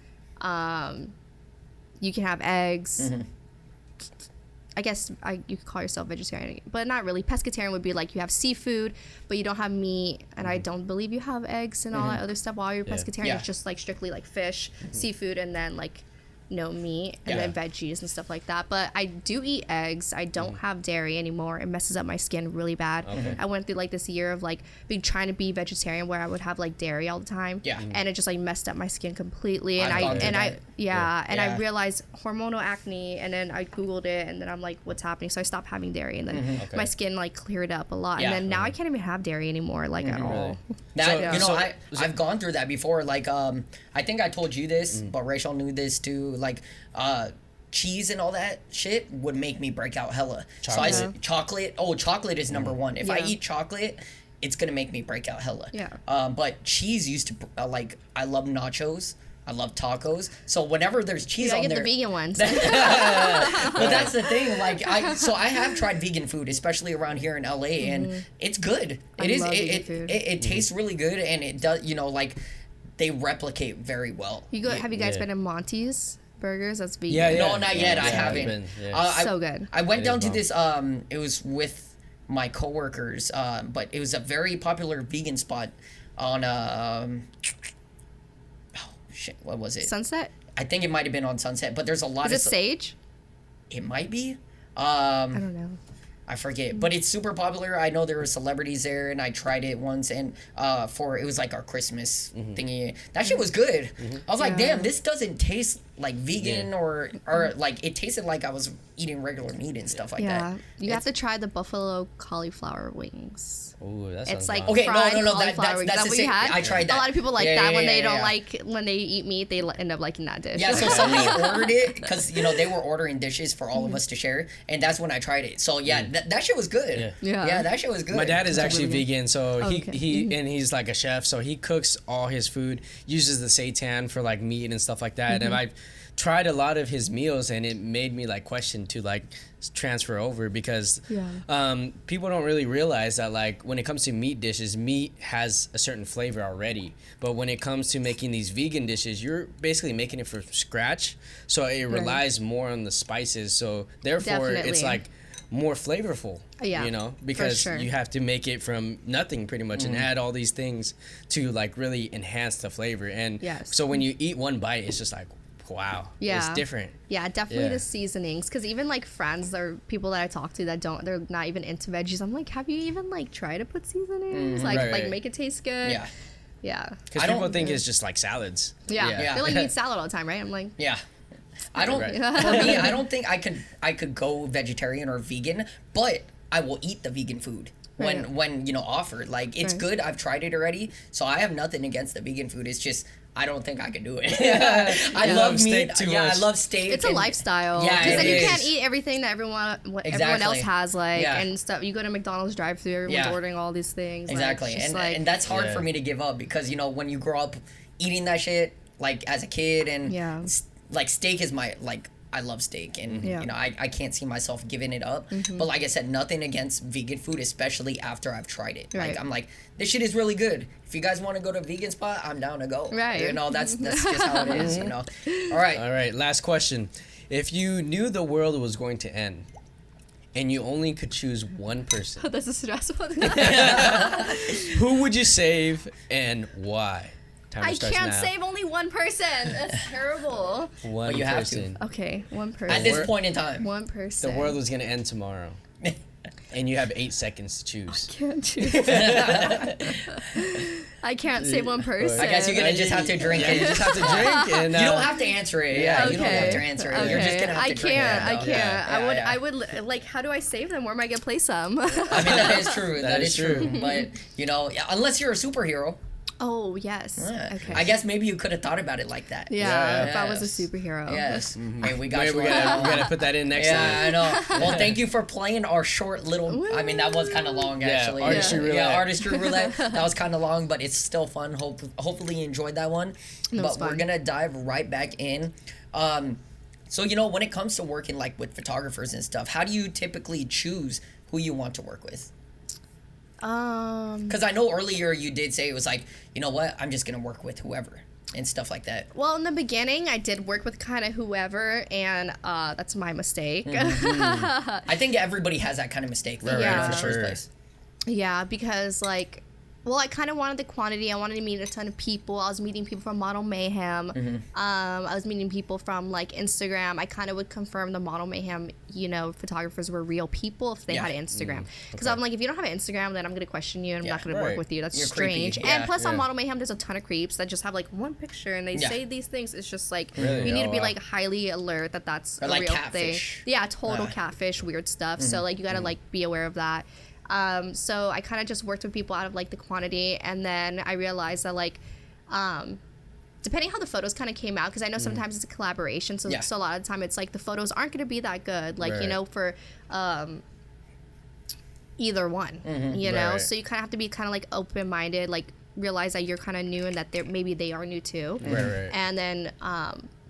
[SPEAKER 1] you can have eggs. I guess you could call yourself vegetarian, but not really. Pescatarian would be like you have seafood, but you don't have meat, and I don't believe you have eggs and all that other stuff while you're pescatarian.
[SPEAKER 2] Yeah.
[SPEAKER 1] It's just like strictly like fish, seafood, and then like no meat, and
[SPEAKER 2] Yeah.
[SPEAKER 1] then veggies and stuff like that. But I do eat eggs. I don't have dairy anymore. It messes up my skin really bad.
[SPEAKER 3] Okay.
[SPEAKER 1] I went through like this year of like trying to be vegetarian where I would have like dairy all the time.
[SPEAKER 2] Yeah.
[SPEAKER 1] And it just like messed up my skin completely. And
[SPEAKER 2] I've gone through that.
[SPEAKER 1] and
[SPEAKER 2] Yeah.
[SPEAKER 1] I realized hormonal acne, and then I googled it, and then I'm like, what's happening? So I stopped having dairy, and then
[SPEAKER 3] Okay.
[SPEAKER 1] my skin like cleared up a lot.
[SPEAKER 2] Yeah.
[SPEAKER 1] And then now I can't even have dairy anymore, like at all.
[SPEAKER 2] That
[SPEAKER 3] So-
[SPEAKER 2] I've gone through that before. Like I think I told you this, but Rachel knew this too. Like cheese and all that shit would make me break out hella.
[SPEAKER 3] Chocolate.
[SPEAKER 2] So chocolate. Oh, chocolate is number one. If I
[SPEAKER 1] Yeah.
[SPEAKER 2] eat chocolate, it's gonna make me break out hella.
[SPEAKER 1] Yeah.
[SPEAKER 2] But cheese used to like I love nachos. I love tacos. So whenever there's cheese
[SPEAKER 1] I
[SPEAKER 2] on
[SPEAKER 1] get
[SPEAKER 2] there,
[SPEAKER 1] the vegan ones.
[SPEAKER 2] but that's the thing. Like I have tried vegan food, especially around here in LA, and it's good.
[SPEAKER 1] I
[SPEAKER 2] It is.
[SPEAKER 1] love
[SPEAKER 2] It
[SPEAKER 1] vegan food.
[SPEAKER 2] it tastes really good, and it does. Like they replicate very well.
[SPEAKER 1] Have you guys
[SPEAKER 3] Yeah.
[SPEAKER 1] been to Monty's Burgers? That's vegan.
[SPEAKER 3] Yeah, yeah.
[SPEAKER 2] No, not yet. I
[SPEAKER 3] Yeah,
[SPEAKER 2] haven't.
[SPEAKER 3] been, yeah.
[SPEAKER 2] I-
[SPEAKER 1] So good.
[SPEAKER 2] I went
[SPEAKER 3] It
[SPEAKER 2] down
[SPEAKER 3] is
[SPEAKER 2] to
[SPEAKER 3] bomb.
[SPEAKER 2] this. It was with my coworkers. But it was a very popular vegan spot on. Oh shit! What was it?
[SPEAKER 1] Sunset?
[SPEAKER 2] I think it might have been on Sunset. But there's a lot
[SPEAKER 1] Is
[SPEAKER 2] of.
[SPEAKER 1] it Sage?
[SPEAKER 2] It might be.
[SPEAKER 1] I don't know.
[SPEAKER 2] I forget, but it's super popular. I know there were celebrities there, and I tried it once, and it was like our Christmas thingy. That shit was good. I was like,
[SPEAKER 1] Yeah.
[SPEAKER 2] damn, this doesn't taste like vegan
[SPEAKER 3] Yeah.
[SPEAKER 2] or like it tasted like I was eating regular meat and stuff like
[SPEAKER 1] Yeah.
[SPEAKER 2] that.
[SPEAKER 1] You have to try the buffalo cauliflower wings.
[SPEAKER 3] Ooh, that sounds
[SPEAKER 1] It's like
[SPEAKER 3] bomb.
[SPEAKER 2] Okay,
[SPEAKER 1] fried
[SPEAKER 2] no,
[SPEAKER 1] cauliflower wings.
[SPEAKER 2] that's
[SPEAKER 1] Is
[SPEAKER 2] the
[SPEAKER 1] that
[SPEAKER 2] same.
[SPEAKER 1] what you had?
[SPEAKER 2] I tried that.
[SPEAKER 1] A lot of people like
[SPEAKER 2] Yeah,
[SPEAKER 1] that
[SPEAKER 2] yeah,
[SPEAKER 1] when
[SPEAKER 2] yeah,
[SPEAKER 1] they don't
[SPEAKER 2] yeah.
[SPEAKER 1] like when they eat meat, they end up liking that dish.
[SPEAKER 2] Yeah, so somebody ordered it because they were ordering dishes for all of us to share, and that's when I tried it. So yeah, that shit was good.
[SPEAKER 1] Yeah.
[SPEAKER 2] that shit was good.
[SPEAKER 3] My dad is actually
[SPEAKER 1] really
[SPEAKER 3] vegan, so
[SPEAKER 1] Okay.
[SPEAKER 3] and he's like a chef, so he cooks all his food, uses the seitan for like meat and stuff like that. And I've tried a lot of his meals, and it made me like question to like transfer over because people don't really realize that like when it comes to meat dishes, meat has a certain flavor already, but when it comes to making these vegan dishes, you're basically making it from scratch, so it relies more on the spices, so therefore it's
[SPEAKER 1] Definitely.
[SPEAKER 3] like more flavorful.
[SPEAKER 1] Yeah,
[SPEAKER 3] Because
[SPEAKER 1] sure.
[SPEAKER 3] you have to make it from nothing pretty much and add all these things to like really enhance the flavor. And
[SPEAKER 1] Yes.
[SPEAKER 3] so when you eat one bite, it's just like, wow,
[SPEAKER 1] Yeah.
[SPEAKER 3] it's different.
[SPEAKER 1] Yeah, definitely
[SPEAKER 3] Yeah.
[SPEAKER 1] the seasonings. Because even like friends or people that I talk to that they're not even into veggies. I'm like, have you even like tried to put seasonings? Like
[SPEAKER 3] Right,
[SPEAKER 1] like
[SPEAKER 3] right.
[SPEAKER 1] make it taste good.
[SPEAKER 2] Yeah,
[SPEAKER 1] Yeah.
[SPEAKER 3] Because
[SPEAKER 2] I
[SPEAKER 3] people
[SPEAKER 2] don't-
[SPEAKER 3] think it's just like salads.
[SPEAKER 1] Yeah.
[SPEAKER 2] Yeah.
[SPEAKER 1] They're like, you eat salad all the time, right? I'm like,
[SPEAKER 2] yeah. I don't.
[SPEAKER 3] Right.
[SPEAKER 2] For me, I don't think I could go vegetarian or vegan, but I will eat the vegan food
[SPEAKER 1] Right.
[SPEAKER 2] when offered. Like it's
[SPEAKER 1] Right.
[SPEAKER 2] good. I've tried it already, so I have nothing against the vegan food. It's just I don't think I could do it. I
[SPEAKER 3] You
[SPEAKER 2] love
[SPEAKER 3] love steak
[SPEAKER 2] meat.
[SPEAKER 3] too
[SPEAKER 2] Yeah, I
[SPEAKER 3] much.
[SPEAKER 2] love steak.
[SPEAKER 1] it's a
[SPEAKER 2] and-
[SPEAKER 1] lifestyle.
[SPEAKER 2] Yeah,
[SPEAKER 1] Because then
[SPEAKER 2] it
[SPEAKER 1] you can't
[SPEAKER 2] is.
[SPEAKER 1] eat everything that everyone else
[SPEAKER 2] Exactly.
[SPEAKER 1] has, like,
[SPEAKER 2] Yeah.
[SPEAKER 1] and stuff. You go to McDonald's drive-through, everyone's
[SPEAKER 2] Yeah.
[SPEAKER 1] ordering all these things. like,
[SPEAKER 2] Exactly,
[SPEAKER 1] it's just
[SPEAKER 2] and
[SPEAKER 1] like,
[SPEAKER 2] and that's hard
[SPEAKER 3] Yeah.
[SPEAKER 2] for me to give up because when you grow up eating that shit like as a kid and
[SPEAKER 1] Yeah.
[SPEAKER 2] like steak is my like I love steak and
[SPEAKER 1] Yeah.
[SPEAKER 2] I can't see myself giving it up. But like I said, nothing against vegan food, especially after I've tried it.
[SPEAKER 1] Right.
[SPEAKER 2] Like I'm like this shit is really good. If you guys want to go to a vegan spot, I'm down to go.
[SPEAKER 1] Right.
[SPEAKER 2] That's just how it is. All right.
[SPEAKER 3] All right, last question. If you knew the world was going to end and you only could choose one person,
[SPEAKER 1] This is stressful.
[SPEAKER 3] who would you save and why? Timer
[SPEAKER 1] I
[SPEAKER 3] starts
[SPEAKER 1] can't
[SPEAKER 3] now.
[SPEAKER 1] save only one person. That's terrible.
[SPEAKER 3] One
[SPEAKER 2] But you have to.
[SPEAKER 3] person.
[SPEAKER 1] Okay, one
[SPEAKER 2] At
[SPEAKER 1] person.
[SPEAKER 2] this point in time.
[SPEAKER 1] One person.
[SPEAKER 3] The world was gonna end tomorrow, and you have 8 seconds to choose.
[SPEAKER 1] Can't choose. I can't save one person.
[SPEAKER 2] I guess you're gonna just have to drink
[SPEAKER 3] Yeah,
[SPEAKER 2] it.
[SPEAKER 3] you just have to drink, and
[SPEAKER 2] You don't have to answer it. Yeah, you don't have to answer it. You're just gonna have to drink it.
[SPEAKER 1] I can't.
[SPEAKER 2] Yeah.
[SPEAKER 1] I would like. How do I save them? Where am I gonna place them?
[SPEAKER 2] I mean, that is true.
[SPEAKER 3] That is true.
[SPEAKER 2] But, you know, unless you're a superhero.
[SPEAKER 1] Oh yes.
[SPEAKER 2] Yeah.
[SPEAKER 1] Okay.
[SPEAKER 2] I guess maybe you could have thought about it like that.
[SPEAKER 1] Yeah, if I was a
[SPEAKER 2] Yes.
[SPEAKER 1] superhero.
[SPEAKER 2] Yes. Hey, we got
[SPEAKER 3] Maybe
[SPEAKER 2] you.
[SPEAKER 3] we gotta put that in next
[SPEAKER 2] Yeah,
[SPEAKER 3] time.
[SPEAKER 2] I know. Well, thank you for playing our short little. I mean, that was kind of long, actually.
[SPEAKER 3] Artistry Relay.
[SPEAKER 2] Yeah, Artistry Relay. That was kind of long, but it's still fun. Hopefully, you enjoyed that one.
[SPEAKER 1] It was
[SPEAKER 2] But we're
[SPEAKER 1] fun.
[SPEAKER 2] gonna dive right back in. So you know, when it comes to working like with photographers and stuff, how do you typically choose who you want to work with? Because I know earlier you did say it was like, you know what, I'm just gonna work with whoever and stuff like that.
[SPEAKER 1] Well, in the beginning, I did work with kind of whoever, and that's my mistake.
[SPEAKER 2] I think everybody has that kind of mistake, though,
[SPEAKER 1] Yeah.
[SPEAKER 2] right, in the
[SPEAKER 3] For
[SPEAKER 2] first
[SPEAKER 3] sure.
[SPEAKER 2] place.
[SPEAKER 1] Yeah, because like, well, I kind of wanted the quantity. I wanted to meet a ton of people. I was meeting people from Model Mayhem. I was meeting people from like Instagram. I kind of would confirm the Model Mayhem, you know, photographers were real people if they
[SPEAKER 2] Yeah.
[SPEAKER 1] had Instagram. Because
[SPEAKER 3] Okay.
[SPEAKER 1] I'm like, if you don't have an Instagram, then I'm gonna question you and I'm
[SPEAKER 2] Yeah.
[SPEAKER 1] not gonna
[SPEAKER 3] Right.
[SPEAKER 1] work with you. That's
[SPEAKER 2] You're
[SPEAKER 1] strange.
[SPEAKER 2] creepy.
[SPEAKER 1] And
[SPEAKER 2] Yeah.
[SPEAKER 1] plus on
[SPEAKER 3] Yeah.
[SPEAKER 1] Model Mayhem, there's a ton of creeps that just have like one picture and they
[SPEAKER 2] Yeah.
[SPEAKER 1] say these things. It's just like
[SPEAKER 3] Really?
[SPEAKER 1] you need
[SPEAKER 3] Oh,
[SPEAKER 1] to be
[SPEAKER 3] wow.
[SPEAKER 1] like highly alert that that's
[SPEAKER 2] Or
[SPEAKER 1] a
[SPEAKER 2] like
[SPEAKER 1] real
[SPEAKER 2] catfish.
[SPEAKER 1] thing. Yeah, total
[SPEAKER 2] Yeah.
[SPEAKER 1] catfish, weird stuff. So like you gotta like be aware of that. So I kind of just worked with people out of like the quantity, and then I realized that like, depending how the photos kind of came out, because I know sometimes it's a collaboration, so,
[SPEAKER 2] Yeah.
[SPEAKER 1] so a lot of the time it's like the photos aren't going to be that good, like you
[SPEAKER 3] Right.
[SPEAKER 1] know, for either one, you know.
[SPEAKER 3] Right.
[SPEAKER 1] So you kind of have to be kind of like open minded, like realize that you're kind of new and that maybe they are new too,
[SPEAKER 3] Right.
[SPEAKER 1] and then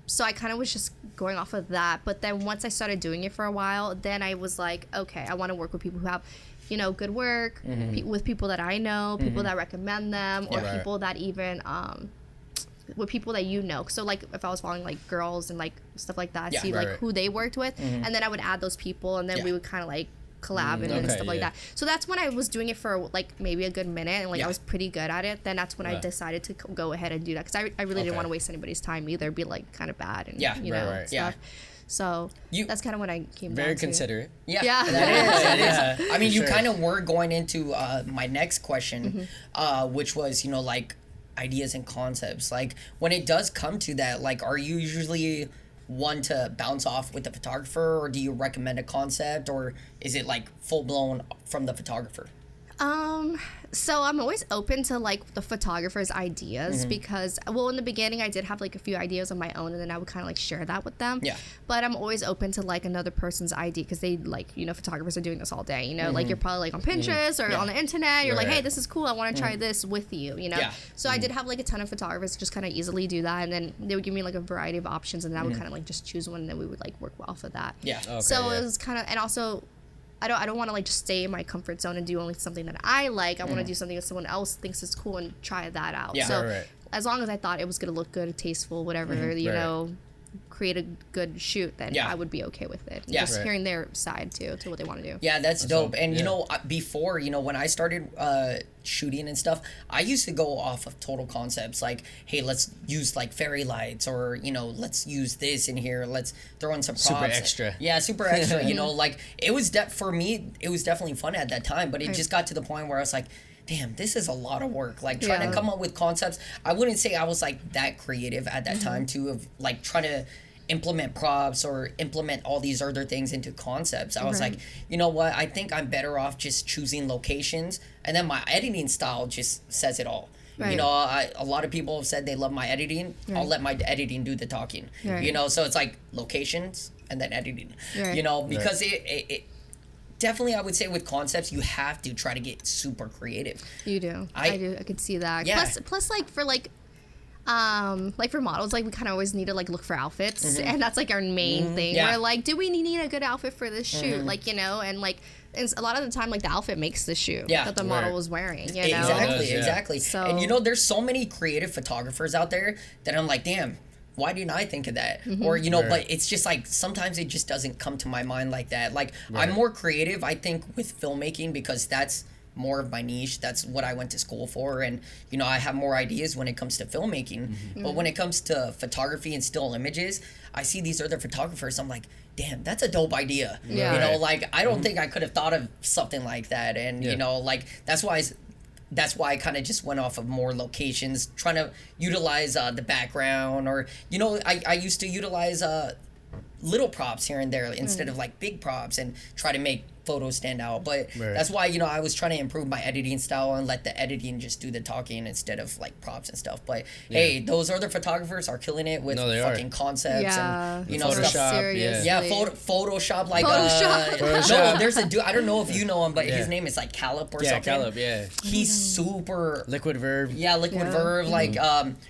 [SPEAKER 1] so I kind of was just going off of that. But then once I started doing it for a while, then I was like, okay, I want to work with people who have, you know, good work, with people that I know, people that recommend them, or
[SPEAKER 3] Right.
[SPEAKER 1] people that even, with people that you know. So like if I was following like girls and like stuff like that,
[SPEAKER 2] Yeah.
[SPEAKER 1] see
[SPEAKER 3] Right,
[SPEAKER 1] like
[SPEAKER 3] right.
[SPEAKER 1] who they worked with, and then I would add those people, and then
[SPEAKER 2] Yeah.
[SPEAKER 1] we would kind of like collab and
[SPEAKER 3] Okay,
[SPEAKER 1] stuff like
[SPEAKER 3] yeah.
[SPEAKER 1] that. So that's when I was doing it for like maybe a good minute, and like
[SPEAKER 2] Yeah.
[SPEAKER 1] I was pretty good at it. Then that's when I
[SPEAKER 3] Right.
[SPEAKER 1] decided to go ahead and do that, because I really
[SPEAKER 3] Okay.
[SPEAKER 1] didn't want to waste anybody's time either, be like kind of bad and
[SPEAKER 2] Yeah.
[SPEAKER 1] you
[SPEAKER 3] Right,
[SPEAKER 1] know
[SPEAKER 3] right.
[SPEAKER 2] Yeah.
[SPEAKER 1] stuff. So
[SPEAKER 2] You-
[SPEAKER 1] that's kind of when I came
[SPEAKER 3] Very
[SPEAKER 1] down to.
[SPEAKER 3] considerate.
[SPEAKER 2] Yeah,
[SPEAKER 1] Yeah.
[SPEAKER 2] that is. That is.
[SPEAKER 3] Yeah,
[SPEAKER 2] I mean,
[SPEAKER 3] for
[SPEAKER 2] you
[SPEAKER 3] sure.
[SPEAKER 2] kind of were going into my next question, which was, you know, like ideas and concepts. Like when it does come to that, like, are you usually one to bounce off with the photographer, or do you recommend a concept, or is it like full blown from the photographer?
[SPEAKER 1] So I'm always open to like the photographer's
[SPEAKER 2] Mm-hmm.
[SPEAKER 1] ideas, because well, in the beginning I did have like a few ideas of my own, and then I would kind of like share that with them.
[SPEAKER 2] Yeah.
[SPEAKER 1] But I'm always open to like another person's idea, because they like, you know, photographers are doing this all day, you know, like you're probably like on Pinterest or
[SPEAKER 2] Mm-hmm. Yeah.
[SPEAKER 1] on the internet, you're like,
[SPEAKER 3] Right.
[SPEAKER 1] hey, this is cool, I want to try this with you, you know.
[SPEAKER 2] Yeah.
[SPEAKER 1] So I did have like a ton of photographers just kind of easily do that, and then they would give me like a variety of options, and then I would kind of like just choose one, and then we would like work off of that.
[SPEAKER 2] Yeah.
[SPEAKER 3] Okay,
[SPEAKER 1] So
[SPEAKER 3] yeah.
[SPEAKER 1] it was kind of, and also I don't want to like just stay in my comfort zone and do only something that I like. I want to do something that someone else thinks is cool and try that out.
[SPEAKER 2] Yeah.
[SPEAKER 1] So
[SPEAKER 3] Right.
[SPEAKER 1] as long as I thought it was gonna look good, tasteful, whatever, you
[SPEAKER 3] Right.
[SPEAKER 1] know, create a good shoot, then
[SPEAKER 2] Yeah.
[SPEAKER 1] I would be okay with it. And
[SPEAKER 2] Yeah.
[SPEAKER 1] just
[SPEAKER 3] Right.
[SPEAKER 1] hearing their side too, to what they want to do.
[SPEAKER 2] Yeah, that's dope.
[SPEAKER 3] dope.
[SPEAKER 2] And you
[SPEAKER 3] Yeah.
[SPEAKER 2] know, before, you know, when I started shooting and stuff, I used to go off of total concepts like, hey, let's use like fairy lights, or, you know, let's use this in here, let's throw in some props.
[SPEAKER 3] Super extra.
[SPEAKER 2] Yeah, super extra. You know, like it was for me, it was definitely fun at that time, but it
[SPEAKER 1] Right.
[SPEAKER 2] just got to the point where I was like, damn, this is a lot of work. Like trying
[SPEAKER 1] Yeah.
[SPEAKER 2] to come up with concepts. I wouldn't say I was like that creative at that time too, of like trying to implement props or implement all these other things into concepts. I was
[SPEAKER 1] Right.
[SPEAKER 2] like, you know what, I think I'm better off just choosing locations, and then my editing style just says it all. You
[SPEAKER 1] Right.
[SPEAKER 2] know, a lot of people have said they love my editing. I'll
[SPEAKER 1] Right.
[SPEAKER 2] let my editing do the talking.
[SPEAKER 1] Right.
[SPEAKER 2] You know, so it's like locations and then editing.
[SPEAKER 1] Right.
[SPEAKER 2] You know, because it definitely, I would say with concepts, you have to try to get super creative.
[SPEAKER 1] You do. I do. I could see that.
[SPEAKER 2] Yeah.
[SPEAKER 1] Plus like for models, like we kind of always need to like look for outfits, and that's like our main thing.
[SPEAKER 2] Yeah.
[SPEAKER 1] We're like, do we need a good outfit for this shoot? Like, you know, and like it's a lot of the time like the outfit makes the shoot
[SPEAKER 2] Yeah.
[SPEAKER 1] that the model
[SPEAKER 3] Right.
[SPEAKER 1] was wearing. You know.
[SPEAKER 2] Exactly,
[SPEAKER 3] does, yeah.
[SPEAKER 2] exactly.
[SPEAKER 1] So-
[SPEAKER 2] And you know, there's so many creative photographers out there that I'm like, damn, why didn't I think of that?
[SPEAKER 1] Mm-hmm.
[SPEAKER 2] Or,
[SPEAKER 3] Right.
[SPEAKER 2] but it's just like sometimes it just doesn't come to my mind like that. Like,
[SPEAKER 3] Right.
[SPEAKER 2] I'm more creative, I think, with filmmaking because that's more of my niche. That's what I went to school for. And, I have more ideas when it comes to filmmaking.
[SPEAKER 3] Mm-hmm.
[SPEAKER 2] But when it comes to photography and still images, I see these other photographers. I'm like, damn, that's a dope idea.
[SPEAKER 1] Yeah.
[SPEAKER 3] Right.
[SPEAKER 2] Like, I don't think I could have thought of something like that. And,
[SPEAKER 3] Yeah.
[SPEAKER 2] like, that's why I kind of just went off of more locations, trying to utilize the background, or I used to utilize little props here and there instead of like big props, and try to make photos stand out. But
[SPEAKER 3] Right.
[SPEAKER 2] that's why I was trying to improve my editing style and let the editing just do the talking instead of like props and stuff. But hey, those other photographers are killing it with
[SPEAKER 3] No, they are.
[SPEAKER 2] fucking concepts
[SPEAKER 1] Yeah.
[SPEAKER 2] and
[SPEAKER 3] Photoshop,
[SPEAKER 2] stuff.
[SPEAKER 1] Seriously.
[SPEAKER 2] Yeah, Photoshop, like
[SPEAKER 1] Photoshop.
[SPEAKER 3] Photoshop.
[SPEAKER 2] no, there's a dude. I don't know if you know him, but
[SPEAKER 3] Yeah.
[SPEAKER 2] his name is like Calip or
[SPEAKER 3] Yeah,
[SPEAKER 2] something.
[SPEAKER 3] Caleb, yeah.
[SPEAKER 2] He's super.
[SPEAKER 3] Liquid Verb.
[SPEAKER 2] Yeah, Liquid
[SPEAKER 1] Yeah.
[SPEAKER 2] Verve, like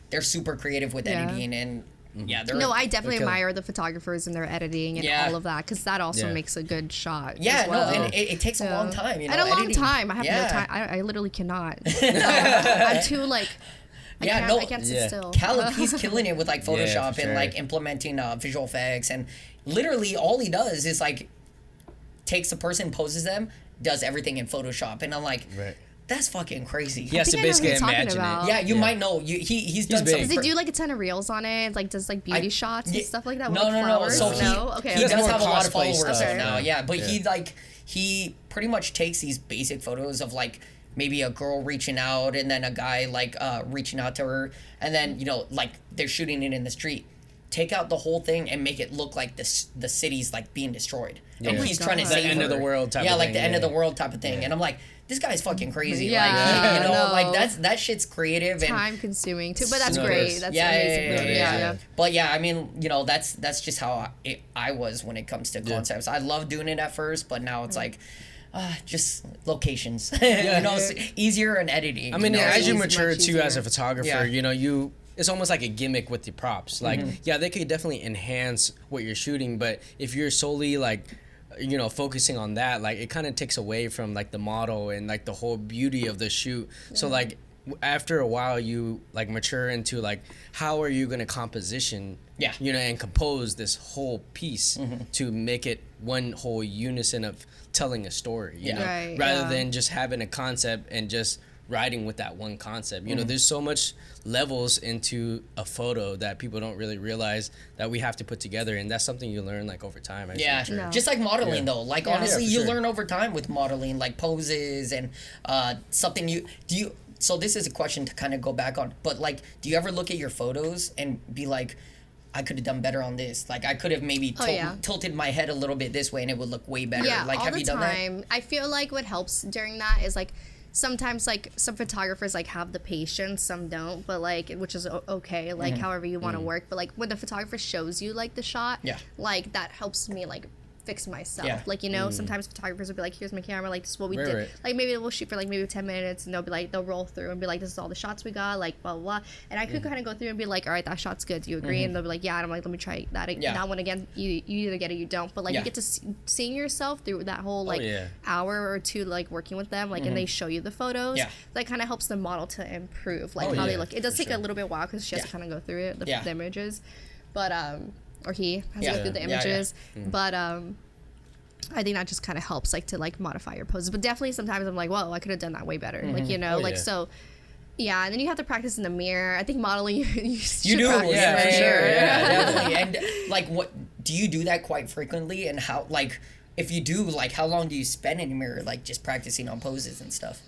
[SPEAKER 2] they're super creative with
[SPEAKER 1] Yeah.
[SPEAKER 2] editing, and yeah, they're
[SPEAKER 1] No, I definitely
[SPEAKER 3] Okay.
[SPEAKER 1] admire the photographers and their editing and
[SPEAKER 2] Yeah.
[SPEAKER 1] all of that, because that also
[SPEAKER 3] Yeah.
[SPEAKER 1] makes a good shot.
[SPEAKER 2] yeah,
[SPEAKER 1] as well.
[SPEAKER 2] no, and it takes a long
[SPEAKER 1] Yeah.
[SPEAKER 2] time,
[SPEAKER 1] And a long
[SPEAKER 2] editing.
[SPEAKER 1] time. I have
[SPEAKER 2] Yeah.
[SPEAKER 1] no time. I literally cannot. I'm too like. I can't sit
[SPEAKER 3] Yeah.
[SPEAKER 1] still.
[SPEAKER 2] Caleb, he's killing it with like
[SPEAKER 3] Yeah,
[SPEAKER 2] Photoshop
[SPEAKER 3] for
[SPEAKER 2] and
[SPEAKER 3] sure.
[SPEAKER 2] like implementing visual effects, and literally all he does is like takes a person, poses them, does everything in Photoshop, and I'm like,
[SPEAKER 3] Right.
[SPEAKER 2] that's fucking crazy.
[SPEAKER 3] He has to
[SPEAKER 1] think I know who
[SPEAKER 3] basically
[SPEAKER 1] you're talking
[SPEAKER 3] imagine
[SPEAKER 1] about.
[SPEAKER 3] it.
[SPEAKER 2] Yeah, you might know. He's done
[SPEAKER 3] big.
[SPEAKER 2] some.
[SPEAKER 1] Does he do like a ton of reels on it? Like does like beauty shots and
[SPEAKER 2] yeah,
[SPEAKER 1] stuff like that? with,
[SPEAKER 2] No,
[SPEAKER 1] like,
[SPEAKER 2] no, no.
[SPEAKER 1] flowers?
[SPEAKER 2] So
[SPEAKER 1] no. Okay.
[SPEAKER 2] he
[SPEAKER 3] does
[SPEAKER 2] does
[SPEAKER 3] more
[SPEAKER 2] have a lot of
[SPEAKER 3] cosplay
[SPEAKER 2] followers
[SPEAKER 3] stuff
[SPEAKER 2] now. Yeah, but
[SPEAKER 3] Yeah.
[SPEAKER 2] he pretty much takes these basic photos of like maybe a girl reaching out and then a guy like reaching out to her, and then like they're shooting it in the street. Take out the whole thing and make it look like the city's like being destroyed, and
[SPEAKER 3] Yeah.
[SPEAKER 2] he's
[SPEAKER 1] Oh my
[SPEAKER 2] trying to
[SPEAKER 1] God.
[SPEAKER 2] save
[SPEAKER 3] The end of
[SPEAKER 2] her.
[SPEAKER 3] the world type
[SPEAKER 2] Yeah,
[SPEAKER 3] of
[SPEAKER 2] like
[SPEAKER 3] thing,
[SPEAKER 2] the end of
[SPEAKER 3] yeah.
[SPEAKER 2] the world type of thing.
[SPEAKER 3] Yeah.
[SPEAKER 2] And I'm like, this guy's fucking crazy.
[SPEAKER 1] Yeah,
[SPEAKER 2] like
[SPEAKER 1] no.
[SPEAKER 2] like that shit's creative and
[SPEAKER 1] Time consuming too, but that's
[SPEAKER 3] No,
[SPEAKER 1] great.
[SPEAKER 3] it's-
[SPEAKER 1] That's
[SPEAKER 2] yeah,
[SPEAKER 1] amazing.
[SPEAKER 2] yeah, yeah,
[SPEAKER 1] Yeah.
[SPEAKER 2] But yeah, I mean, that's just how I was when it comes to concepts. I loved doing it at first, but now it's like, just locations. It's easier in editing.
[SPEAKER 3] I mean,
[SPEAKER 1] Yeah,
[SPEAKER 3] as you
[SPEAKER 1] it's
[SPEAKER 3] mature
[SPEAKER 1] much
[SPEAKER 3] too as a
[SPEAKER 1] easier.
[SPEAKER 3] photographer,
[SPEAKER 2] Yeah.
[SPEAKER 3] it's almost like a gimmick with the props. Like, yeah, they could definitely enhance what you're shooting, but if you're solely like, focusing on that, like it kind of takes away from like the model and like the whole beauty of the shoot. So like after a while you like mature into like how are you going to composition
[SPEAKER 2] Yeah.
[SPEAKER 3] and compose this whole piece to make it one whole unison of telling a story, you
[SPEAKER 2] Yeah.
[SPEAKER 3] know,
[SPEAKER 1] Right,
[SPEAKER 3] rather
[SPEAKER 1] yeah.
[SPEAKER 3] than just having a concept and just riding with that one concept. There's so much levels into a photo that people don't really realize that we have to put together, and that's something you learn like over time. I
[SPEAKER 2] Yeah,
[SPEAKER 3] think.
[SPEAKER 1] No.
[SPEAKER 2] just like modeling
[SPEAKER 3] Yeah.
[SPEAKER 2] though. Like
[SPEAKER 1] Yeah.
[SPEAKER 2] honestly,
[SPEAKER 3] Yeah, for
[SPEAKER 2] you
[SPEAKER 3] sure.
[SPEAKER 2] learn over time with modeling, like poses and something So this is a question to kind of go back on, but like, do you ever look at your photos and be like, I could have done better on this. Like I could have maybe
[SPEAKER 1] yeah.
[SPEAKER 2] tilted my head a little bit this way and it would look way better.
[SPEAKER 1] Yeah,
[SPEAKER 2] like
[SPEAKER 1] all
[SPEAKER 2] have
[SPEAKER 1] the
[SPEAKER 2] you done that?
[SPEAKER 1] time. I feel like what helps during that is like sometimes like some photographers like have the patience, some don't, but like which is okay, like however you want to work. But like when the photographer shows you like the shot,
[SPEAKER 2] Yeah.
[SPEAKER 1] like that helps me like fix myself.
[SPEAKER 2] Yeah.
[SPEAKER 1] Like sometimes photographers will be like, here's my camera, like this is what we
[SPEAKER 3] Right,
[SPEAKER 1] did.
[SPEAKER 3] right.
[SPEAKER 1] Like maybe we'll shoot for like maybe 10 minutes and they'll roll through and be like, this is all the shots we got, like blah blah, blah. And I could kind of go through and be like, all right, that shot's good, do you agree? And they'll be like, yeah. And I'm like, let me try that one again. You either get it or you don't, but like
[SPEAKER 2] Yeah.
[SPEAKER 1] you get to seeing yourself through that whole like
[SPEAKER 3] yeah.
[SPEAKER 1] hour or two like working with them, like and they show you the photos.
[SPEAKER 2] Yeah.
[SPEAKER 1] That kind of helps the model to improve like
[SPEAKER 3] Oh,
[SPEAKER 1] how
[SPEAKER 3] yeah,
[SPEAKER 1] they look. It does
[SPEAKER 3] for
[SPEAKER 1] take
[SPEAKER 3] sure.
[SPEAKER 1] a little bit while because she has
[SPEAKER 2] Yeah.
[SPEAKER 1] to kind of go through it, the
[SPEAKER 2] Yeah.
[SPEAKER 1] images, but or he has
[SPEAKER 2] Yeah.
[SPEAKER 1] to go through the
[SPEAKER 2] Yeah, yeah.
[SPEAKER 1] images, but I think that just kind of helps like to like modify your poses. But definitely sometimes I'm like, whoa, I could have done that way better. Like
[SPEAKER 3] Oh,
[SPEAKER 1] like
[SPEAKER 3] yeah.
[SPEAKER 1] so. Yeah, and then you have to practice in the mirror. I think modeling you
[SPEAKER 2] You
[SPEAKER 1] should
[SPEAKER 2] do,
[SPEAKER 1] practice
[SPEAKER 2] yeah,
[SPEAKER 1] for
[SPEAKER 2] for
[SPEAKER 1] sure.
[SPEAKER 2] sure, yeah, definitely. And like, what do you do that quite frequently? And how, like, if you do, like, how long do you spend in the mirror, like, just practicing on poses and stuff?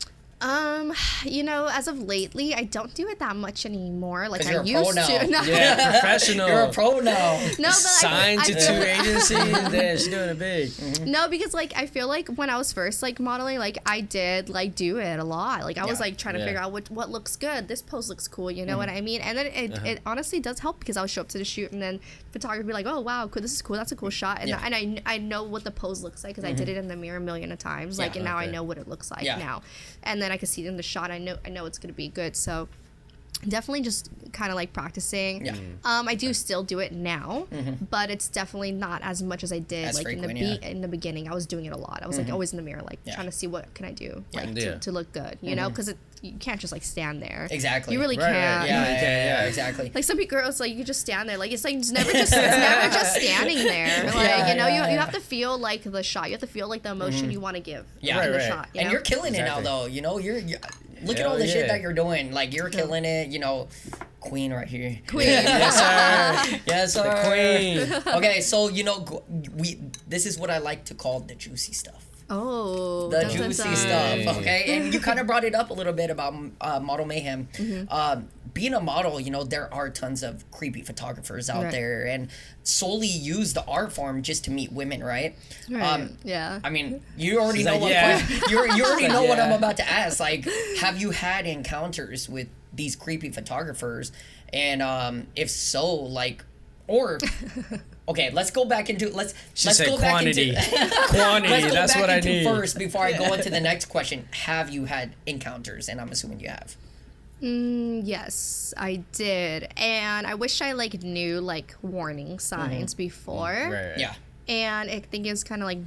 [SPEAKER 1] As of lately, I don't do it that much anymore. Like
[SPEAKER 2] 'Cause
[SPEAKER 1] I
[SPEAKER 2] you're a pro
[SPEAKER 1] used to.
[SPEAKER 2] now.
[SPEAKER 1] No,
[SPEAKER 3] Yeah, professional.
[SPEAKER 2] You're a pro now.
[SPEAKER 1] no, but
[SPEAKER 3] Signed
[SPEAKER 1] I
[SPEAKER 3] to
[SPEAKER 1] feel-
[SPEAKER 3] 2 agencies. Damn, she's doing it big.
[SPEAKER 1] No, because like I feel like when I was first like modeling, like I did like do it a lot. Like I was
[SPEAKER 2] Yeah.
[SPEAKER 1] like trying to
[SPEAKER 3] Yeah.
[SPEAKER 1] figure out what looks good. This pose looks cool. You know what I mean? And then it honestly does help because I would show up to the shoot and then photographer would be like, oh wow, cool, this is cool. That's a cool shot. And
[SPEAKER 2] Yeah.
[SPEAKER 1] I know what the pose looks like because I did it in the mirror a million of times. Like and now I
[SPEAKER 3] Okay.
[SPEAKER 1] know what it looks like
[SPEAKER 2] Yeah.
[SPEAKER 1] now. And then I can see it in the shot. I know it's gonna be good. So. Definitely just kind of like practicing.
[SPEAKER 2] Yeah.
[SPEAKER 1] I do still do it now, but it's definitely not as much as I did
[SPEAKER 2] As
[SPEAKER 1] like
[SPEAKER 2] frequent,
[SPEAKER 1] in the beginning. I was doing it a lot. I was like always in the mirror, like
[SPEAKER 2] Yeah.
[SPEAKER 1] trying to see what can I do, like
[SPEAKER 3] Yeah.
[SPEAKER 1] to look good, you know, because you can't just like stand there.
[SPEAKER 2] Exactly.
[SPEAKER 1] You really
[SPEAKER 3] Right,
[SPEAKER 1] can't.
[SPEAKER 3] right.
[SPEAKER 2] Yeah, exactly.
[SPEAKER 1] Like some girls, like you can just stand there. Like it's like it's never just standing there. Like you have to feel like the shot. You have to feel like the emotion you want to give.
[SPEAKER 2] Yeah,
[SPEAKER 1] in the
[SPEAKER 3] right.
[SPEAKER 1] shot.
[SPEAKER 2] And you're killing it now, though. You know, you're look at all the shit that you're doing. Like you're killing it. You know, queen right here.
[SPEAKER 1] Queen.
[SPEAKER 3] Yes, sir.
[SPEAKER 2] Yes, sir.
[SPEAKER 3] The queen.
[SPEAKER 2] Okay, so you know, this is what I like to call the juicy stuff.
[SPEAKER 1] Oh,
[SPEAKER 2] The juicy stuff, okay? And you kind of brought it up a little bit about Model Mayhem. Being a model, you know, there are tons of creepy photographers out there and solely use the art form just to meet women, right?
[SPEAKER 1] Yeah.
[SPEAKER 2] I mean, you already know
[SPEAKER 3] like,
[SPEAKER 2] what
[SPEAKER 3] yeah.
[SPEAKER 2] you already know what I'm about to ask. Like, have you had encounters with these creepy photographers? And if so, like, or okay, let's go back into let's go
[SPEAKER 3] quantity.
[SPEAKER 2] back into
[SPEAKER 3] Quantity.
[SPEAKER 2] let's go
[SPEAKER 3] That's
[SPEAKER 2] back
[SPEAKER 3] what I
[SPEAKER 2] into
[SPEAKER 3] need.
[SPEAKER 2] first before I go into the next question. Have you had encounters? And I'm assuming you have.
[SPEAKER 1] Yes, I did, and I wish I like knew like warning signs before.
[SPEAKER 3] Right.
[SPEAKER 2] Yeah.
[SPEAKER 1] And I think it's kind of like,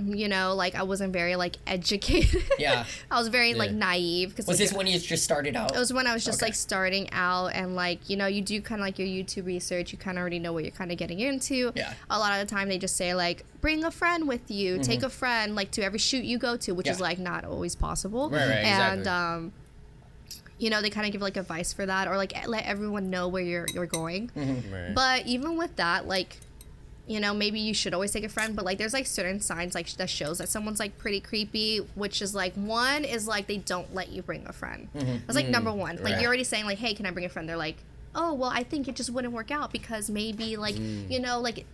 [SPEAKER 1] you know, like I wasn't very like educated.
[SPEAKER 2] Yeah.
[SPEAKER 1] I was very like naive. Cause,
[SPEAKER 2] Was
[SPEAKER 1] like,
[SPEAKER 2] this when you just started out?
[SPEAKER 1] It was when I was just like starting out, and like, you know, you do kind of like your YouTube research. You kind of already know what you're kind of getting into.
[SPEAKER 2] Yeah.
[SPEAKER 1] A lot of the time they just say like, bring a friend with you, take a friend like to every shoot you go to, which is like not always possible.
[SPEAKER 3] Right,
[SPEAKER 1] and
[SPEAKER 3] exactly.
[SPEAKER 1] you know, they kind of give like advice for that, or like let everyone know where you're going.
[SPEAKER 3] Right.
[SPEAKER 1] But even with that, like, you know, maybe you should always take a friend, but like there's like certain signs like that shows that someone's like pretty creepy, which is like, one is like they don't let you bring a friend. That's like number one. Like you're already saying like, hey, can I bring a friend? They're like, oh, well, I think it just wouldn't work out because maybe like, you know, like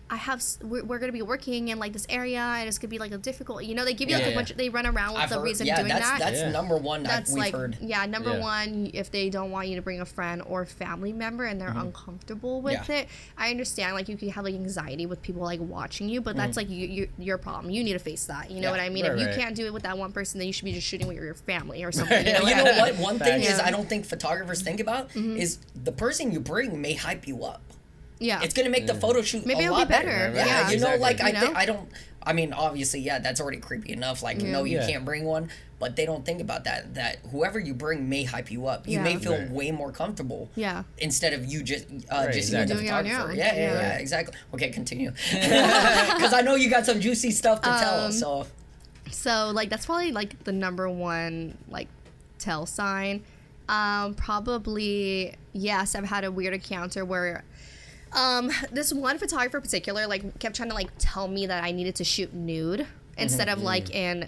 [SPEAKER 1] we're going to be working in like this area and it's going to be like a difficult, you know, they give you like a bunch of, they run around with the reason doing that.
[SPEAKER 2] That's number one
[SPEAKER 1] That's
[SPEAKER 2] we've
[SPEAKER 1] like,
[SPEAKER 2] heard.
[SPEAKER 1] number one, if they don't want you to bring a friend or family member and they're uncomfortable with it, I understand like you could have like anxiety with people like watching you, but that's like your problem. You need to face that. You know what I mean? If you can't do it with that one person, then you should be just shooting with your family or something. You know,
[SPEAKER 2] what? One thing is I don't think photographers think about is the person you bring may hype you up.
[SPEAKER 1] Yeah.
[SPEAKER 2] It's gonna make the photo shoot
[SPEAKER 1] maybe
[SPEAKER 2] a
[SPEAKER 1] it'll
[SPEAKER 2] lot
[SPEAKER 1] be better.
[SPEAKER 2] Yeah,
[SPEAKER 1] Yeah,
[SPEAKER 2] you know,
[SPEAKER 3] exactly.
[SPEAKER 2] like
[SPEAKER 1] You know?
[SPEAKER 2] I don't. I mean, obviously, yeah, that's already creepy enough. Like, no, you can't bring one, but they don't think about that. That whoever you bring may hype you up. You may feel way more comfortable.
[SPEAKER 1] Yeah.
[SPEAKER 2] Instead of you just
[SPEAKER 3] exactly.
[SPEAKER 2] doing the
[SPEAKER 1] Doing it on your
[SPEAKER 2] photographer.
[SPEAKER 1] own.
[SPEAKER 2] Yeah, exactly. Okay, continue. Because I know you got some juicy stuff to tell.
[SPEAKER 1] So like that's probably like the number one like tell sign. Probably yes, I've had a weird encounter where this one photographer in particular like kept trying to like tell me that I needed to shoot nude instead of like in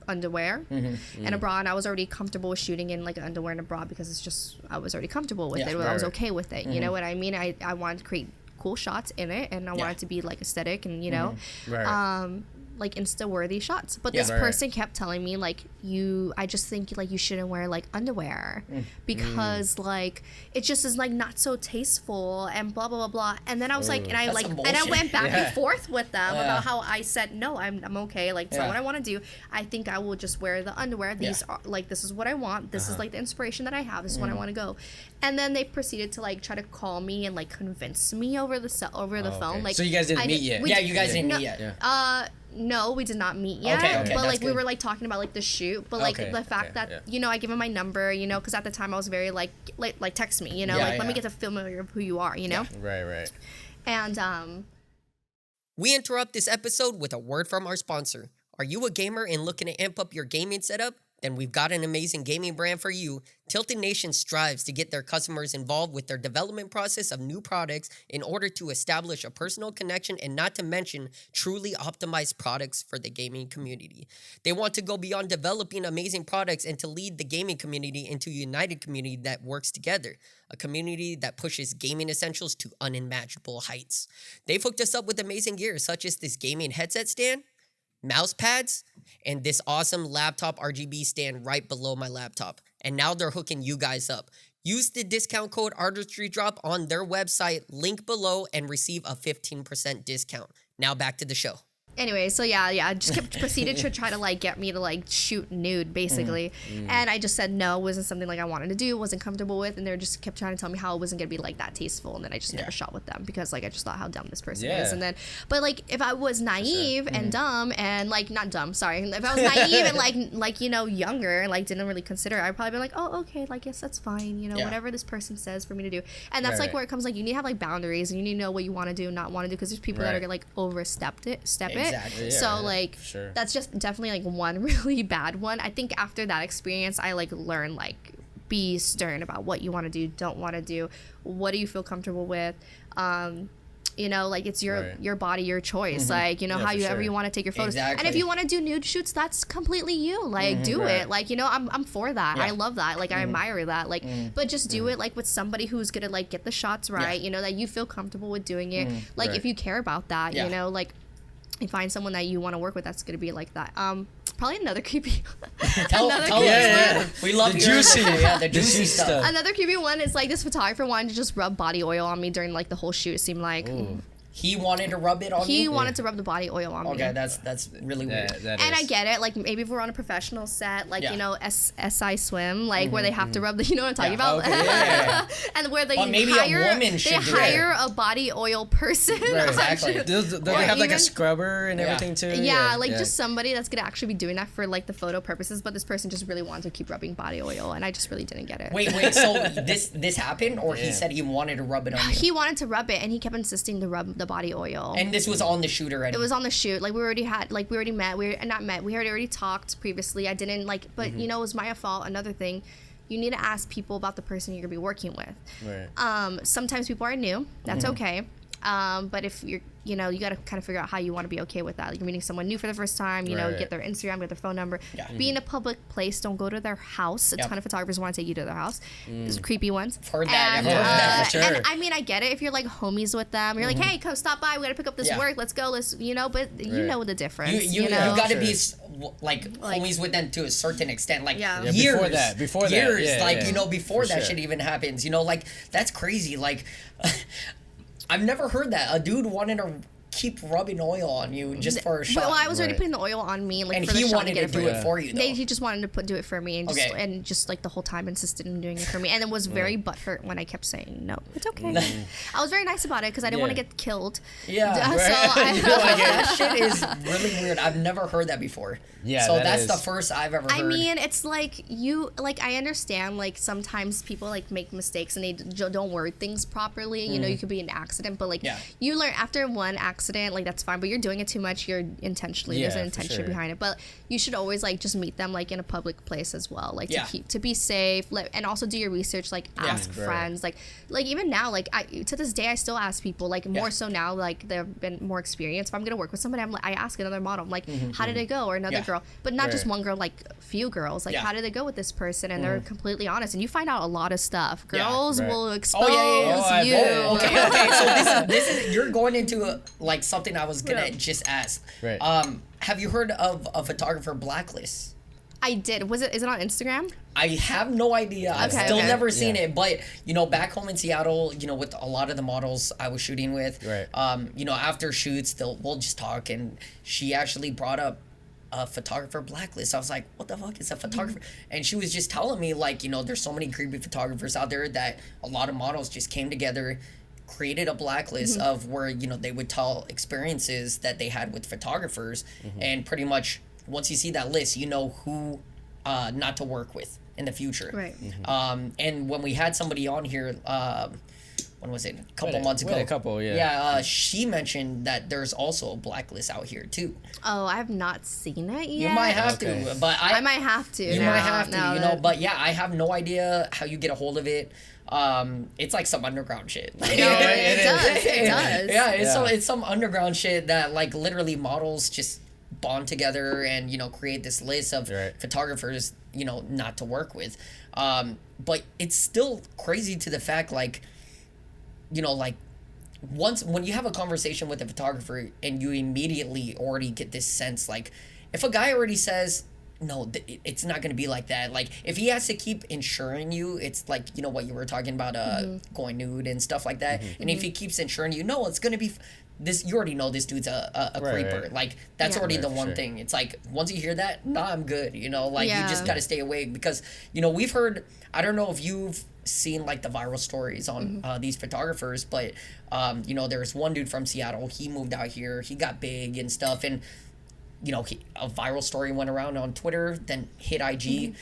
[SPEAKER 1] underwear and a bra, and I was already comfortable with shooting in like underwear and a bra because it's just I was already comfortable with it. I was okay with it. You know what I mean? I wanted to create cool shots in it, and I wanted to be like aesthetic and you know like Insta worthy shots, but this person kept telling me like I just think like you shouldn't wear like underwear because like it just is like not so tasteful and blah blah blah blah. And then I was like, and I went back and forth with them about how I said no, I'm okay, like it's not what I want to do. I think I will just wear the underwear. These are like, this is what I want. This is like the inspiration that I have. This is what I want to go. And then they proceeded to like try to call me and like convince me over the phone. Like,
[SPEAKER 3] so you guys didn't meet yet?
[SPEAKER 2] Yeah, you guys didn't meet yet.
[SPEAKER 1] No, we did not meet yet.
[SPEAKER 2] Okay,
[SPEAKER 1] but like
[SPEAKER 2] good.
[SPEAKER 1] we were like talking about like the shoot, but like the fact that you know I give him my number, you know, because at the time I was very like text me, you know, let me get to familiar of who you are, you know.
[SPEAKER 3] Right.
[SPEAKER 1] And
[SPEAKER 2] we interrupt this episode with a word from our sponsor. Are you a gamer and looking to amp up your gaming setup? Then we've got an amazing gaming brand for you. Tilted Nation strives to get their customers involved with their development process of new products in order to establish a personal connection and not to mention truly optimized products for the gaming community. They want to go beyond developing amazing products and to lead the gaming community into a united community that works together, a community that pushes gaming essentials to unimaginable heights. They've hooked us up with amazing gear such as this gaming headset stand, mouse pads, and this awesome laptop RGB stand right below my laptop. And now they're hooking you guys up. Use the discount code Artistry Drop on their website, link below, and receive a 15% discount. Now back to the show.
[SPEAKER 1] Anyway, so yeah, just kept proceeded to try to like get me to like shoot nude basically, and I just said no, wasn't something like I wanted to do, wasn't comfortable with, and they just kept trying to tell me how it wasn't gonna be like that tasteful, and then I just never shot with them because like I just thought how dumb this person is, and then but like if I was naive and dumb and like not dumb, sorry, if I was naive and like you know younger and like didn't really consider it, I'd probably be like, oh okay, like yes that's fine, you know whatever this person says for me to do, and that's like where it comes like you need to have like boundaries and you need to know what you want to do and not want to do because there's people that are gonna like step it.
[SPEAKER 2] Exactly.
[SPEAKER 1] So like that's just definitely like one really bad one. I think after that experience I like learned like be stern about what you want to do, don't want to do, what do you feel comfortable with, you know, like it's your body, your choice, like you know however you want to take your photos, and if you want to do nude shoots that's completely you, like do it, like you know I'm for that, I love that, like I admire that, like but just do it like with somebody who's gonna like get the shots right, you know, that you feel comfortable with doing it, like if you care about that, you know, like and find someone that you want to work with that's going to be like that. Probably another creepy
[SPEAKER 2] tell us. We love
[SPEAKER 3] the juicy
[SPEAKER 2] the juicy stuff.
[SPEAKER 1] Another creepy one is like this photographer wanted to just rub body oil on me during like the whole shoot. It seemed like
[SPEAKER 2] he wanted to rub it on you?
[SPEAKER 1] He wanted to rub the body oil on me.
[SPEAKER 2] Okay, that's really weird.
[SPEAKER 1] And I get it. Like maybe if we're on a professional set, like you know, SI Swim, like where they have to rub the, you know what I'm talking about?
[SPEAKER 2] Okay,
[SPEAKER 1] and where they
[SPEAKER 2] maybe
[SPEAKER 1] hire,
[SPEAKER 2] a woman should
[SPEAKER 1] hire a body oil person.
[SPEAKER 2] Right, exactly.
[SPEAKER 3] Do they have like a scrubber and everything too?
[SPEAKER 1] Yeah, like just somebody that's gonna actually be doing that for like the photo purposes. But this person just really wanted to keep rubbing body oil, and I just really didn't get it.
[SPEAKER 2] Wait. So this happened, or he said he wanted to rub it on you?
[SPEAKER 1] He wanted to rub it, and he kept insisting to rub the body oil.
[SPEAKER 2] And this was on the shoot already?
[SPEAKER 1] It was on the shoot. Like, we already met. We had already talked previously. I didn't, like, but, you know, it was my fault. Another thing, you need to ask people about the person you're going to be working with.
[SPEAKER 3] Right.
[SPEAKER 1] Sometimes people are new. That's okay. But if you're, you know, you got to kind of figure out how you want to be okay with that. Like, you're meeting someone new for the first time, you know, get their Instagram, get their phone number. Be in a public place. Don't go to their house. A ton of photographers want to take you to their house. There's creepy ones.
[SPEAKER 2] Heard that.
[SPEAKER 3] For sure.
[SPEAKER 1] And I mean, I get it. If you're like homies with them, you're like, hey, come stop by. We got to pick up this work. Let's go. You know, but you know the difference.
[SPEAKER 2] You
[SPEAKER 1] know?
[SPEAKER 2] got to be like homies with them to a certain extent. Like
[SPEAKER 3] years.
[SPEAKER 2] Before years. Like, you know, before that shit even happens. You know, like, that's crazy. Like, I've never heard that. A dude wanted to keep rubbing oil on you just for a shot.
[SPEAKER 1] Well, I was already putting the oil on me, like,
[SPEAKER 2] and
[SPEAKER 1] for the
[SPEAKER 2] he
[SPEAKER 1] shot
[SPEAKER 2] wanted to do it for you, though.
[SPEAKER 1] He just wanted to do it for me, and just like the whole time insisted in doing it for me, and it was very butthurt when I kept saying no, it's okay. I was very nice about it because I didn't want to get killed.
[SPEAKER 2] Yeah,
[SPEAKER 1] so
[SPEAKER 2] that shit is really weird. I've never heard that before.
[SPEAKER 3] Yeah,
[SPEAKER 2] so that's the first I've ever heard.
[SPEAKER 1] I mean, it's like I understand like sometimes people like make mistakes and they don't word things properly. You know, you could be an accident, but like you learn after one accident, like that's fine. But you're doing it too much. You're intentionally there's an intention behind it. But you should always like just meet them like in a public place as well, like to be safe, and also do your research. Like ask friends, like even now, like to this day I still ask people, like more so now, like they've been more experienced. If I'm gonna work with somebody, I ask another model, I'm like, how did it go, or another girl, but not just one girl, like few girls, like how did it go with this person, and they're completely honest, and you find out a lot of stuff. Girls will expose you.
[SPEAKER 2] Okay. So this is you're going into like something I was gonna just ask.
[SPEAKER 3] Right.
[SPEAKER 2] Have you heard of a photographer Blacklist?
[SPEAKER 1] I did. Is it on Instagram?
[SPEAKER 2] I have no idea. I've still never seen it, but you know, back home in Seattle, you know, with a lot of the models I was shooting with, you know, after shoots, we'll just talk, and she actually brought up a photographer Blacklist. I was like, what the fuck is a photographer? And she was just telling me, like, you know, there's so many creepy photographers out there that a lot of models just came together, created a blacklist of where, you know, they would tell experiences that they had with photographers, and pretty much once you see that list, you know who not to work with in the future.
[SPEAKER 1] Right.
[SPEAKER 2] And when we had somebody on here, when was it? A couple months ago.
[SPEAKER 3] A couple,
[SPEAKER 2] she mentioned that there's also a blacklist out here too.
[SPEAKER 1] Oh, I have not seen it yet.
[SPEAKER 2] You might have to, but I
[SPEAKER 1] might have to.
[SPEAKER 2] You might have to, you know. But yeah, I have no idea how you get a hold of it. It's like some underground shit.
[SPEAKER 1] It does.
[SPEAKER 2] Yeah, it's some underground shit that like literally models just bond together and, you know, create this list of photographers, you know, not to work with. But it's still crazy to the fact, like, you know, like when you have a conversation with a photographer and you immediately already get this sense, like if a guy already says no, it's not gonna be like that. Like if he has to keep insuring you, it's like, you know what you were talking about, going nude and stuff like that. And if he keeps insuring you, no, it's gonna be this. You already know this dude's a creeper.
[SPEAKER 3] Right.
[SPEAKER 2] Like that's already the one
[SPEAKER 3] sure.
[SPEAKER 2] thing. It's like once you hear that, nah, I'm good. You know, like you
[SPEAKER 1] Yeah.
[SPEAKER 2] just gotta stay away because you know we've heard. I don't know if you've seen like the viral stories on these photographers, but you know, there's one dude from Seattle. He moved out here. He got big and stuff, and you know, a viral story went around on Twitter, then hit IG.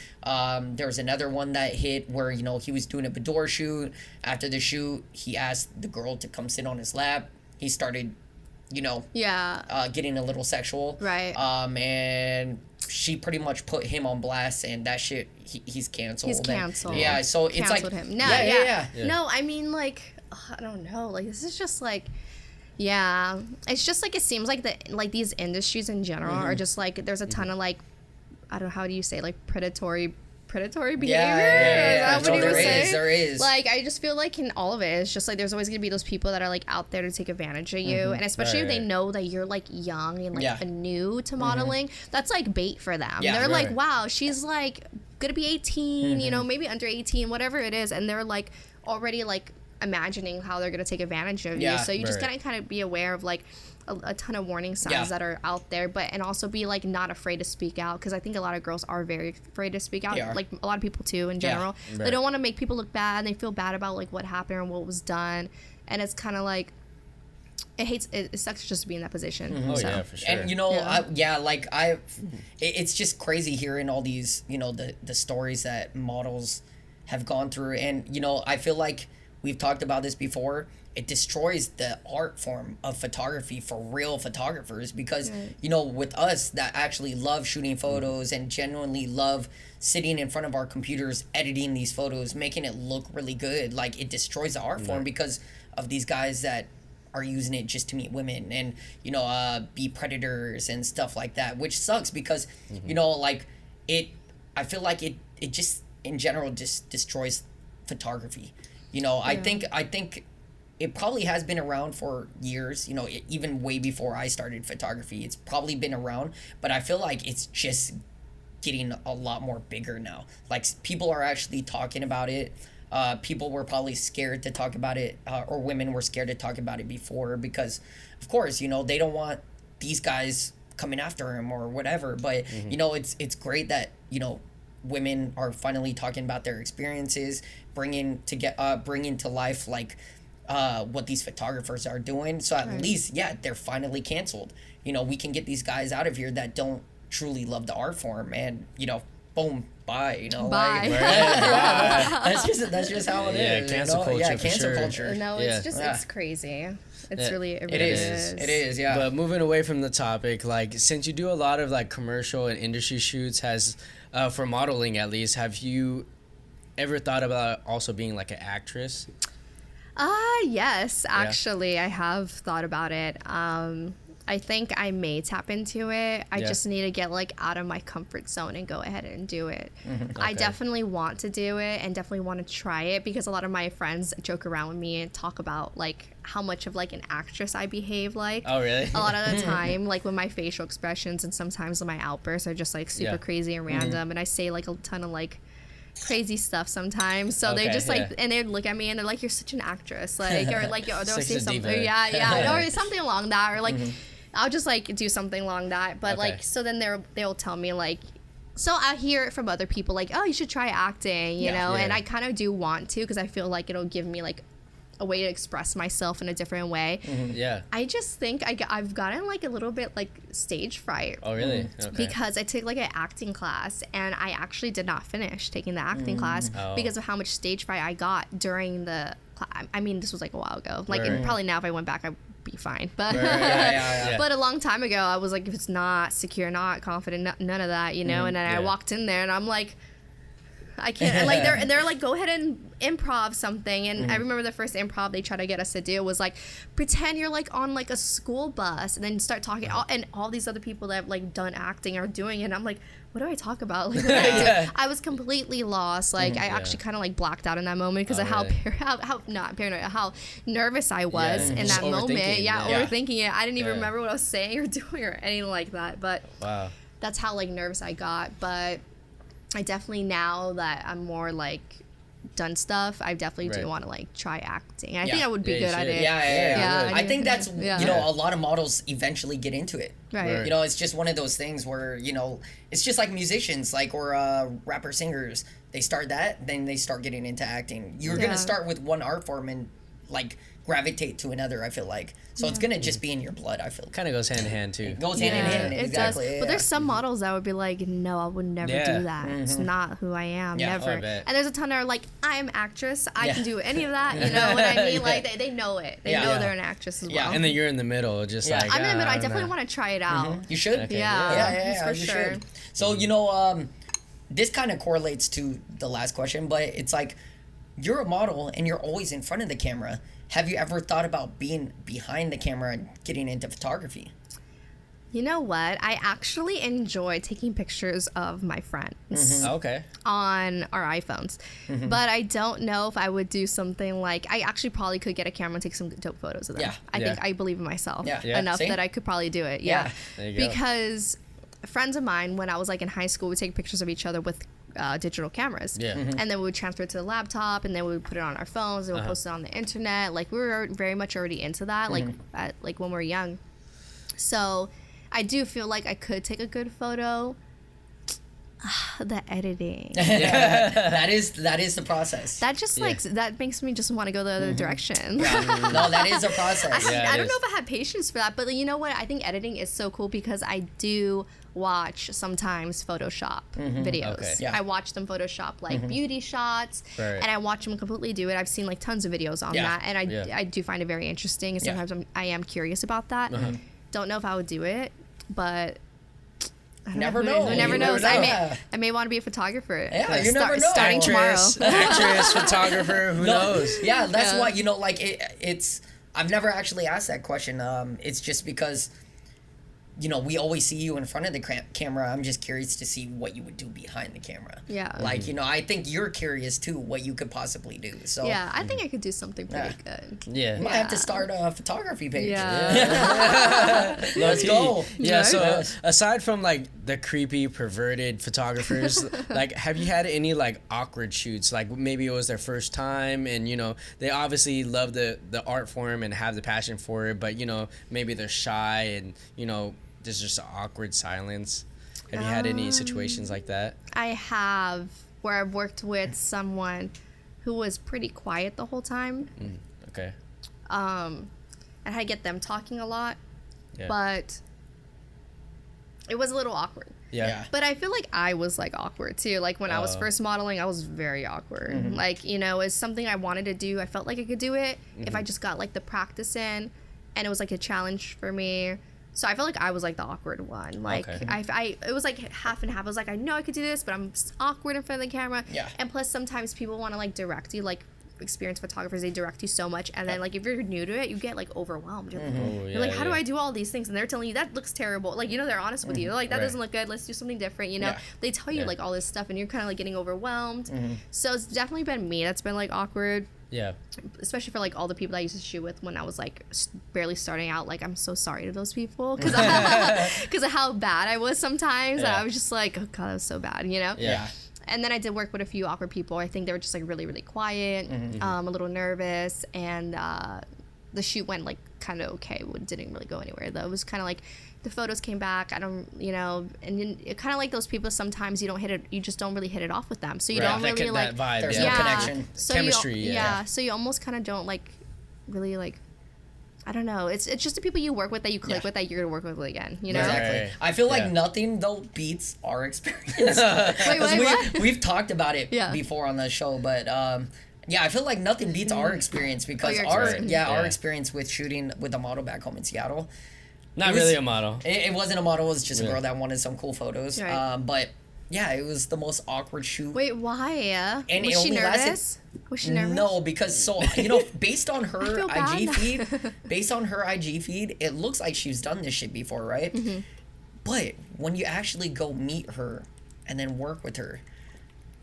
[SPEAKER 2] There was another one that hit where, you know, he was doing a boudoir shoot. After the shoot, he asked the girl to come sit on his lap. He started, you know, getting a little sexual.
[SPEAKER 1] Right.
[SPEAKER 2] And she pretty much put him on blast, and that shit, he's canceled.
[SPEAKER 1] He's canceled.
[SPEAKER 2] Yeah, so it's
[SPEAKER 1] Canceled
[SPEAKER 2] like...
[SPEAKER 1] him. No,
[SPEAKER 2] yeah.
[SPEAKER 1] No, I mean, like, I don't know. Like, this is just, like... Yeah, it's just like it seems like these industries in general are just like there's a ton of like, I don't know, how do you say, like predatory behavior.
[SPEAKER 2] Yeah.
[SPEAKER 1] Is that what you would say?
[SPEAKER 2] There is.
[SPEAKER 1] Like I just feel like in all of it, it's just like there's always gonna be those people that are like out there to take advantage of you, and especially if they know that you're like young and like new to modeling, that's like bait for them.
[SPEAKER 2] Yeah,
[SPEAKER 1] they're
[SPEAKER 3] right.
[SPEAKER 1] like, wow, she's like gonna be 18, you know, maybe under 18, whatever it is, and they're like already like imagining how they're going to take advantage of you. So you just gotta kind of be aware of like a ton of warning signs that are out there, and also be like not afraid to speak out, because I think a lot of girls are very afraid to speak out, like a lot of people too in general. They don't want to make people look bad, and they feel bad about like what happened or what was done, and it's kind of like it sucks just to be in that position.
[SPEAKER 3] Oh
[SPEAKER 1] so.
[SPEAKER 3] yeah, for sure.
[SPEAKER 2] And you know, it's just crazy hearing all these, you know, the stories that models have gone through, and you know, I feel like we've talked about this before. It destroys the art form of photography for real photographers, because you know, with us that actually love shooting photos and genuinely love sitting in front of our computers editing these photos, making it look really good, like it destroys the art form because of these guys that are using it just to meet women and, you know, be predators and stuff like that, which sucks because you know, like I feel like it just in general just destroys photography. You know, I think it probably has been around for years, you know, even way before I started photography. It's probably been around, but I feel like it's just getting a lot more bigger now. Like people are actually talking about it. People were probably scared to talk about it, or women were scared to talk about it before because, of course, you know, they don't want these guys coming after him or whatever. But, you know, it's great that, you know, women are finally talking about their experiences, bringing to life like what these photographers are doing. So at least, they're finally canceled. You know, we can get these guys out of here that don't truly love the art form, and you know, boom, bye. You know,
[SPEAKER 1] Bye.
[SPEAKER 2] like that's just how it is.
[SPEAKER 3] Cancel
[SPEAKER 2] you know?
[SPEAKER 3] culture.
[SPEAKER 2] Yeah,
[SPEAKER 3] for
[SPEAKER 2] cancel
[SPEAKER 3] sure.
[SPEAKER 2] culture.
[SPEAKER 1] No, it's just it's crazy. It's really
[SPEAKER 2] It is. Yeah.
[SPEAKER 3] But moving away from the topic, like since you do a lot of like commercial and industry shoots, for modeling at least, have you ever thought about also being like an actress?
[SPEAKER 1] Yes, actually, I have thought about it. I think I may tap into it. I just need to get like out of my comfort zone and go ahead and do it. I definitely want to do it and definitely want to try it, because a lot of my friends joke around with me and talk about like how much of like an actress I behave like.
[SPEAKER 3] Oh, really?
[SPEAKER 1] A lot of the time, like with my facial expressions and sometimes my outbursts are just like super crazy and random, and I say like a ton of like crazy stuff sometimes, so they just like and they'd look at me and they're like, you're such an actress, like, or like they'll say something or something along that, or like I'll just like do something along that, but like so then they'll tell me like, so I hear it from other people like, oh, you should try acting, you know, and I kind of do want to, because I feel like it'll give me like a way to express myself in a different way. I just think I've gotten like a little bit like stage fright.
[SPEAKER 3] Oh, really? Okay.
[SPEAKER 1] Because I took like an acting class, and I actually did not finish taking the acting class because of how much stage fright I got during the I mean, this was like a while ago, like and probably now if I went back I'd be fine, but but a long time ago I was like, if it's not secure, not confident, none of that, you know. And then I walked in there and I'm like, I can't. And like they're like, go ahead and improv something. And I remember the first improv they tried to get us to do was like, pretend you're like on like a school bus, and then start talking. And all these other people that have like done acting are doing it. And I'm like, what do I talk about? Like, what do I do? I was completely lost. Like I actually kind of like blacked out in that moment because of how not paranoid, how nervous I was in that moment. Overthinking it. I didn't even remember what I was saying or doing or anything like that. But that's how like nervous I got. But I definitely, now that I'm more like done stuff, I definitely do want to like try acting. I think I would be good at it.
[SPEAKER 2] Yeah. I think that's you know, a lot of models eventually get into it.
[SPEAKER 1] Right.
[SPEAKER 2] You know, it's just one of those things where, you know, it's just like musicians, like, or rapper singers. They start that, then they start getting into acting. You're gonna start with one art form and like gravitate to another, I feel like. So it's gonna just be in your blood, I feel.
[SPEAKER 3] Kind of goes hand in hand too.
[SPEAKER 2] It goes hand in hand, exactly.
[SPEAKER 1] It does. But there's some models that would be like, no, I would never do that. It's not who I am, never.
[SPEAKER 3] bet.
[SPEAKER 1] And there's a ton that are like, I'm an actress, I can do any of that, you know what I mean? Like, they know it. They know they're an actress as well.
[SPEAKER 3] And then you're in the middle, just like,
[SPEAKER 1] I'm in the middle. I definitely want to try it out.
[SPEAKER 2] You should.
[SPEAKER 3] Okay,
[SPEAKER 1] Yeah, for
[SPEAKER 2] you
[SPEAKER 1] sure.
[SPEAKER 2] should. So, you know, this kind of correlates to the last question, but it's like, you're a model and you're always in front of the camera. Have you ever thought about being behind the camera and getting into photography?
[SPEAKER 1] You know what? I actually enjoy taking pictures of my friends
[SPEAKER 3] Okay.
[SPEAKER 1] on our iPhones. But I don't know if I would do something like, I actually probably could get a camera and take some dope photos of them.
[SPEAKER 2] Yeah.
[SPEAKER 1] I think I believe in myself
[SPEAKER 2] Yeah.
[SPEAKER 1] enough
[SPEAKER 2] See?
[SPEAKER 1] that I could probably do it.
[SPEAKER 2] Yeah.
[SPEAKER 3] There you go.
[SPEAKER 1] Because friends of mine, when I was like in high school, would take pictures of each other with digital cameras.
[SPEAKER 3] Yeah.
[SPEAKER 1] And then we would transfer it to the laptop, and then we would put it on our phones, and we'll post it on the internet. Like, we were very much already into that, like like when we were young. So I do feel like I could take a good photo. The editing.
[SPEAKER 2] That is the process.
[SPEAKER 1] That just like, that makes me just want to go the other direction.
[SPEAKER 2] No, that is a process.
[SPEAKER 1] I don't know if I have patience for that, but you know what? I think editing is so cool because I do watch sometimes Photoshop videos.
[SPEAKER 3] Okay.
[SPEAKER 2] Yeah.
[SPEAKER 1] I watch them Photoshop like beauty shots, and I watch them completely do it. I've seen like tons of videos on that, and I do find it very interesting. And sometimes I am curious about that. Don't know if I would do it, but I don't
[SPEAKER 2] Never
[SPEAKER 1] know.
[SPEAKER 2] know.
[SPEAKER 1] Who never
[SPEAKER 2] You never
[SPEAKER 1] knows?
[SPEAKER 2] know.
[SPEAKER 1] I may want to be a photographer.
[SPEAKER 2] Yeah, you never know.
[SPEAKER 1] Starting tomorrow.
[SPEAKER 3] Actress, photographer, who knows?
[SPEAKER 2] Yeah, that's why, you know, like it's. I've never actually asked that question. It's just because, you know, we always see you in front of the camera. I'm just curious to see what you would do behind the camera.
[SPEAKER 1] Yeah.
[SPEAKER 2] Like, you know, I think you're curious too what you could possibly do. So
[SPEAKER 1] Yeah, I think I could do something pretty good.
[SPEAKER 3] Yeah.
[SPEAKER 2] you might have to start a photography page.
[SPEAKER 1] Yeah.
[SPEAKER 2] Let's go.
[SPEAKER 3] Yeah, so
[SPEAKER 2] Yes.
[SPEAKER 3] aside from like the creepy perverted photographers, like, have you had any like awkward shoots? Like, maybe it was their first time and, you know, they obviously love the art form and have the passion for it, but, you know, maybe they're shy and, you know, there's just an awkward silence. Have you had any situations like that?
[SPEAKER 1] I have, where I've worked with someone who was pretty quiet the whole time.
[SPEAKER 3] Okay.
[SPEAKER 1] And I had to get them talking a lot,
[SPEAKER 3] Yeah.
[SPEAKER 1] but it was a little awkward.
[SPEAKER 3] Yeah.
[SPEAKER 1] But I feel like I was like awkward too. Like when I was first modeling, I was very awkward. Like, you know, it's something I wanted to do. I felt like I could do it if I just got like the practice in, and it was like a challenge for me. So I felt like I was like the awkward one. Like it was like half and half. I was like, I know I could do this, but I'm awkward in front of the camera.
[SPEAKER 2] Yeah.
[SPEAKER 1] And plus sometimes people want to like direct you, like experienced photographers, they direct you so much, and then like if you're new to it, you get like overwhelmed. You're like, how do I do all these things? And they're telling you that looks terrible. Like, you know, they're honest with you. They're like, that doesn't look good. Let's do something different. You know, they tell you like all this stuff, and you're kind of like getting overwhelmed. So it's definitely been me that's been like awkward.
[SPEAKER 3] Yeah.
[SPEAKER 1] Especially for like all the people I used to shoot with when I was like barely starting out. Like, I'm so sorry to those people because of how bad I was sometimes. I was just like, oh god, that was so bad, you know.
[SPEAKER 2] Yeah.
[SPEAKER 1] And then I did work with a few awkward people. I think they were just like really, really quiet, a little nervous, and the shoot went like kind of okay. It didn't really go anywhere though. It was kind of like the photos came back. I don't, you know, and it kind of like those people. Sometimes you don't hit it. You just don't really hit it off with them. So you don't really like.
[SPEAKER 3] That vibe.
[SPEAKER 2] There's no connection.
[SPEAKER 1] So
[SPEAKER 3] Chemistry.
[SPEAKER 1] So you almost kind of don't like really like. I don't know. It's just the people you work with that you click with that you're gonna work with again. You know.
[SPEAKER 2] Exactly.
[SPEAKER 3] Right.
[SPEAKER 2] I feel like nothing though beats our experience.
[SPEAKER 1] Wait, what?
[SPEAKER 2] We've talked about it
[SPEAKER 1] Yeah.
[SPEAKER 2] before on the show, but yeah, I feel like nothing beats our experience because
[SPEAKER 1] your
[SPEAKER 2] our
[SPEAKER 1] experience.
[SPEAKER 2] our experience with shooting with a model back home in Seattle.
[SPEAKER 3] Not
[SPEAKER 2] It was-
[SPEAKER 3] really a model.
[SPEAKER 2] It wasn't a model. It was just a girl that wanted some cool photos.
[SPEAKER 1] Right.
[SPEAKER 2] But yeah, it was the most awkward shoot.
[SPEAKER 1] Wait, why?
[SPEAKER 2] And
[SPEAKER 1] Was
[SPEAKER 2] it
[SPEAKER 1] she
[SPEAKER 2] only
[SPEAKER 1] nervous?
[SPEAKER 2] lasted-
[SPEAKER 1] Was she nervous?
[SPEAKER 2] No, because so you know, based on her
[SPEAKER 1] feel bad.
[SPEAKER 2] IG feed, it looks like she's done this shit before, right? But when you actually go meet her and then work with her,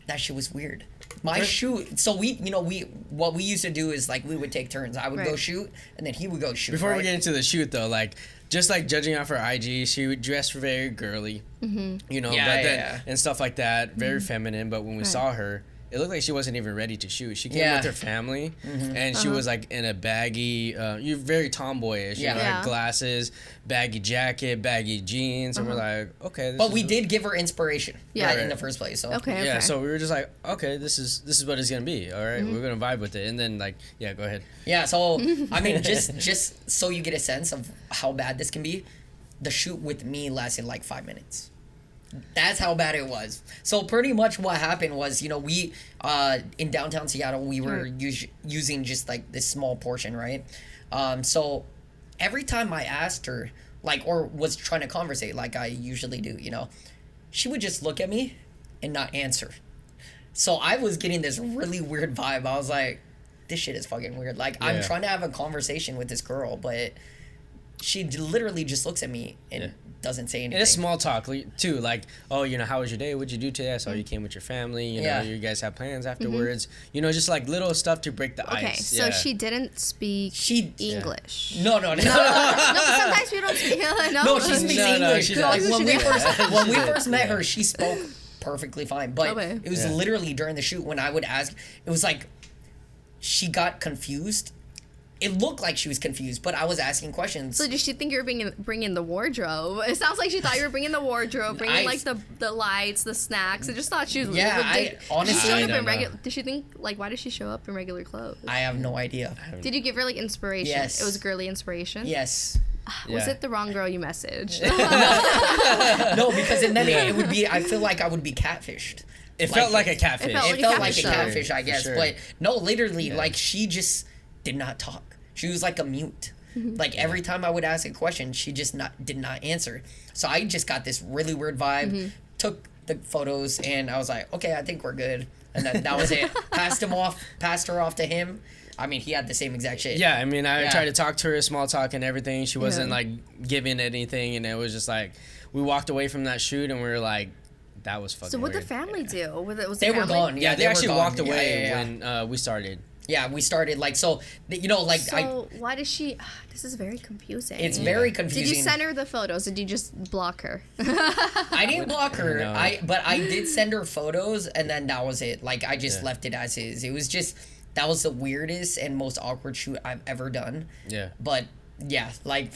[SPEAKER 2] that shit was weird. My shoot. So what we used to do is like we would take turns. I would go shoot, and then he would go shoot.
[SPEAKER 3] Before we get into the shoot though, like just like judging off her IG, she would dress very girly, you know, and stuff like that, very feminine. But when we saw her, it looked like she wasn't even ready to shoot. She came with her family, and she was like in a baggy, you're very tomboyish. You know, had glasses, baggy jacket, baggy jeans, and we're like, okay.
[SPEAKER 2] But we did give her inspiration, in the first place. So
[SPEAKER 1] Okay.
[SPEAKER 3] So we were just like, okay, this is what it's gonna be. All right, we're gonna vibe with it, and then like, yeah, go ahead.
[SPEAKER 2] Yeah. So I mean, just so you get a sense of how bad this can be, the shoot with me lasted like 5 minutes. That's how bad it was. So pretty much what happened was, we in downtown Seattle, we were using just like this small portion, right? So every time I asked her, like, or was trying to conversate like I usually do, she would just look at me and not answer. So I was getting this really weird vibe. I was like, this shit is fucking weird. Like, I'm trying to have a conversation with this girl, but she literally just looks at me and doesn't say anything.
[SPEAKER 3] And it's small talk too, like, oh, how was your day? What'd you do today? I saw you came with your family. You know, you guys have plans afterwards. Just like little stuff to break the ice.
[SPEAKER 1] Okay, so she didn't speak English.
[SPEAKER 2] No.
[SPEAKER 1] No, sometimes we don't speak.
[SPEAKER 2] No, she speaks English. Like when we first met her, she spoke perfectly fine. But it was literally during the shoot when I would ask. It was like she got confused. It looked like she was confused, but I was asking questions.
[SPEAKER 1] So did she think you were bringing the wardrobe? It sounds like she thought you were bringing the wardrobe, bringing like the lights, the snacks. I just thought she was.
[SPEAKER 2] Honestly,
[SPEAKER 1] did she think like why did she show up in regular clothes?
[SPEAKER 2] I have no idea.
[SPEAKER 1] Did you give her like inspiration?
[SPEAKER 2] Yes.
[SPEAKER 1] It was girly inspiration.
[SPEAKER 2] Yes.
[SPEAKER 1] Was it the wrong girl you messaged?
[SPEAKER 2] No, because then it would be. I feel like I would be catfished.
[SPEAKER 3] It felt like a catfish.
[SPEAKER 2] It felt like a catfish, I guess. But no, literally, like she just did not talk. She was like a mute. Like every time I would ask a question, she just did not answer. So I just got this really weird vibe. Took the photos, and I was like, okay, I think we're good. And then that was it. Passed her off to him. I mean, he had the same exact shit.
[SPEAKER 3] Yeah, I mean, I tried to talk to her, small talk and everything. She wasn't like giving anything, and it was just like we walked away from that shoot, and we were like, that was fucking.
[SPEAKER 1] So what
[SPEAKER 3] weird.
[SPEAKER 1] The family do?
[SPEAKER 2] They were gone.
[SPEAKER 3] Yeah, they actually walked away when we started.
[SPEAKER 2] Yeah, we started like so. Like
[SPEAKER 1] so why does she? This is very confusing.
[SPEAKER 2] It's very confusing.
[SPEAKER 1] Did you send her the photos? Or did you just block her?
[SPEAKER 2] I didn't block her. But I did send her photos, and then that was it. Like I just left it as is. It was just that was the weirdest and most awkward shoot I've ever done. Yeah. But yeah, like.